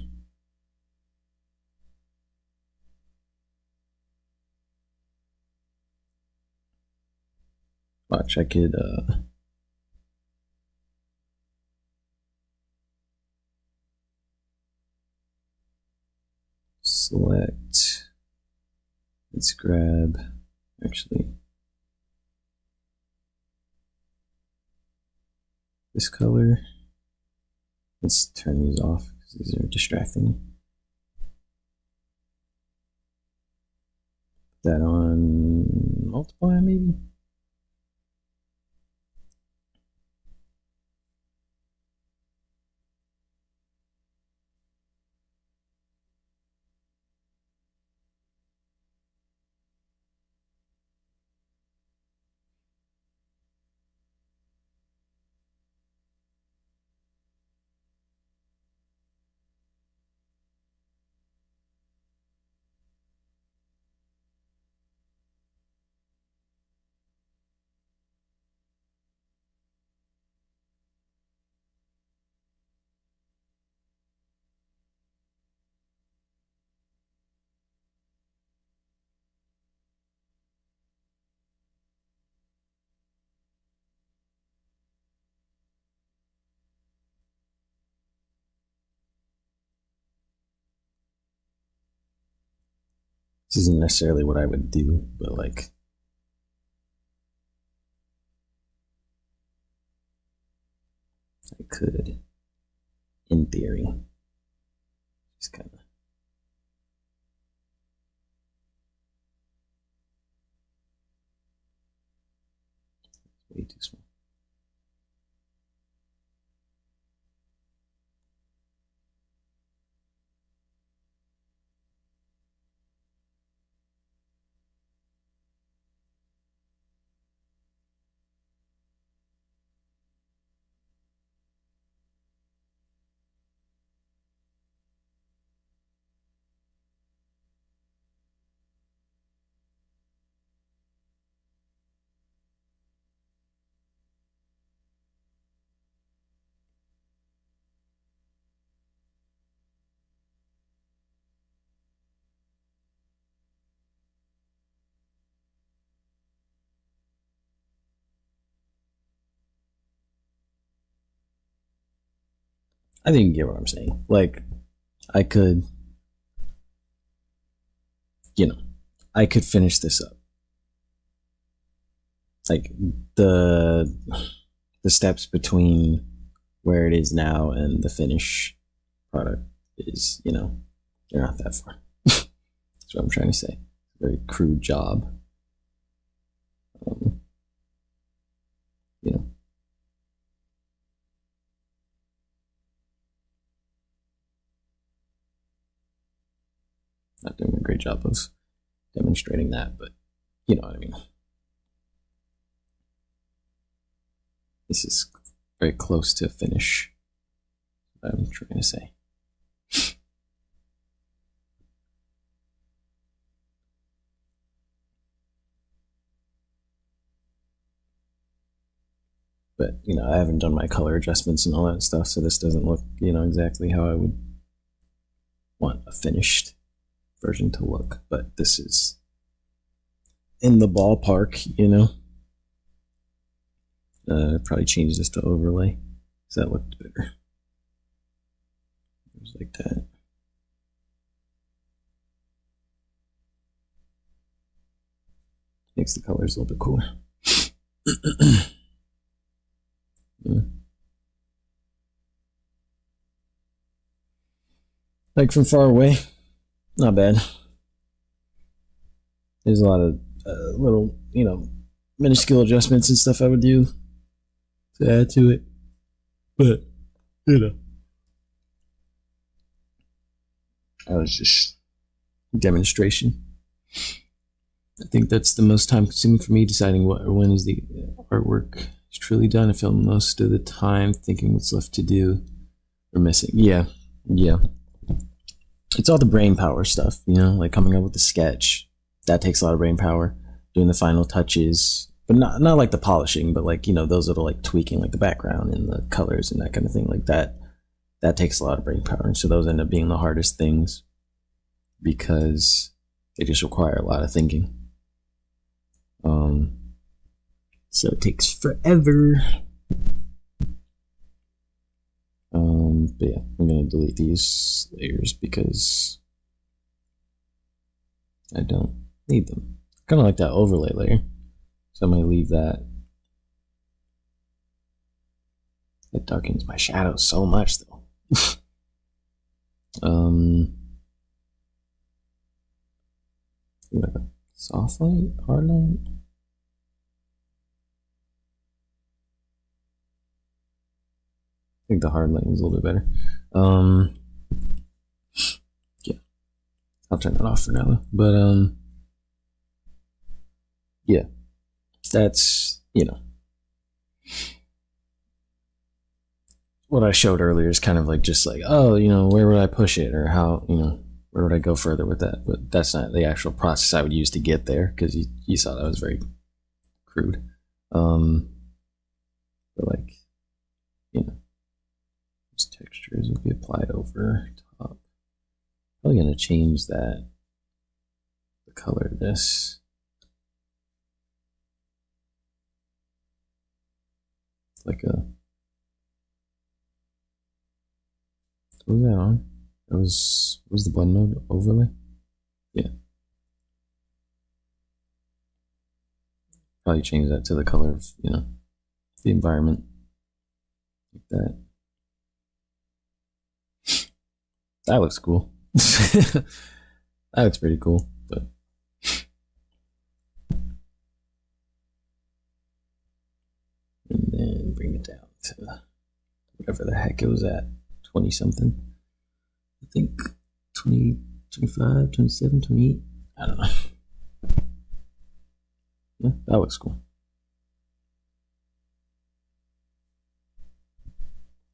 Watch, I could select, let's grab, actually, this color. Let's turn these off because these are distracting. Put that on multiply, maybe. This isn't necessarily what I would do, but like, I could, in theory, just kind of. Way too small. I think you get what I'm saying. Like, I could, you know, I could finish this up. Like, the steps between where it is now and the finish product is, you know, they're not that far. That's what I'm trying to say. Very crude job. You know. Not doing a great job of demonstrating that, but you know what I mean. This is very close to finish. I'm trying to say. But, you know, I haven't done my color adjustments and all that stuff, so this doesn't look, you know, exactly how I would want a finished version to look. But this is in the ballpark, you know. Probably change this to overlay, because that looked better. It was like that. Makes the colors a little bit cooler. Yeah. Like from far away, not bad. There's a lot of little, you know, minuscule adjustments and stuff I would do to add to it, but you know, I was just demonstration. I think that's the most time consuming for me, deciding what or when is the artwork is truly done. I feel most of the time thinking what's left to do or missing. Yeah. It's all the brain power stuff, like coming up with the sketch. That takes a lot of brain power. Doing the final touches, but not like the polishing, but like, those little like tweaking, like the background and the colors and that kind of thing, like that. That takes a lot of brain power. And so those end up being the hardest things because they just require a lot of thinking. So it takes forever. But yeah, I'm gonna delete these layers because I don't need them. Kind of like that overlay layer, so I'm gonna leave that. It darkens my shadows so much, though. Like a soft light, hard light. I think the hard light is a little bit better. Yeah, I'll turn that off for now, but yeah, that's what I showed earlier is kind of like just like, oh, where would I push it, or how, where would I go further with that? But that's not the actual process I would use to get there, because you saw that was very crude. But like, those textures will be applied over top. Probably gonna change that, the color of this. It's like a, what was that on? That was the blend mode overlay? Yeah. Probably change that to the color of, the environment. Like that. That looks cool. That looks pretty cool, but and then bring it down to whatever the heck it was at, 20 something. I think 20, 25, 27, 28. I don't know. Yeah, that looks cool.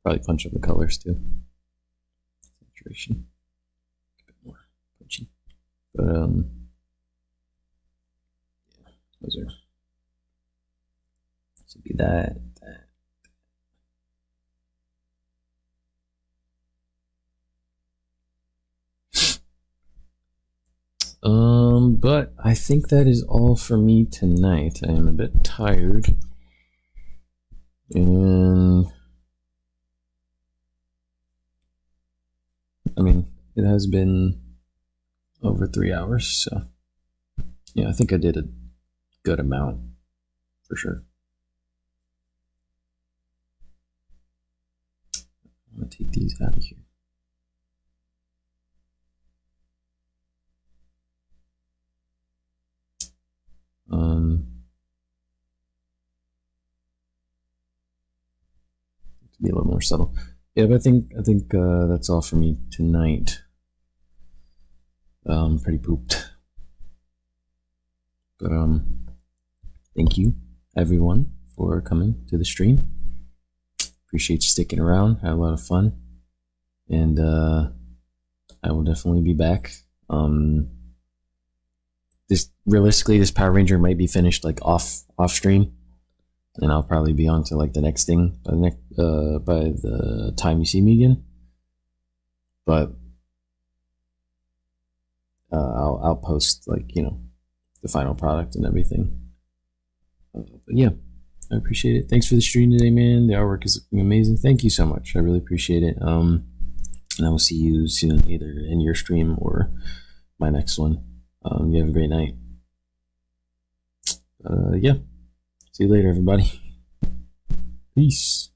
Probably punch up the colors too. Saturation. A bit more punchy. But yeah, those are, should be that. But I think that is all for me tonight. I am a bit tired. And I mean, it has been over 3 hours, so yeah, I think I did a good amount for sure. I'm gonna take these out of here. To be a little more subtle. Yeah, but I think that's all for me tonight. Pretty pooped. But thank you everyone for coming to the stream. Appreciate you sticking around. Had a lot of fun, and I will definitely be back. This Power Ranger might be finished like off stream, and I'll probably be on to like the next thing by the time you see me again. But I'll post like the final product and everything. But yeah, I appreciate it. Thanks for the stream today, man. The artwork is looking amazing. Thank you so much. I really appreciate it. And I will see you soon, either in your stream or my next one. You have a great night. Yeah. See you later, everybody. Peace.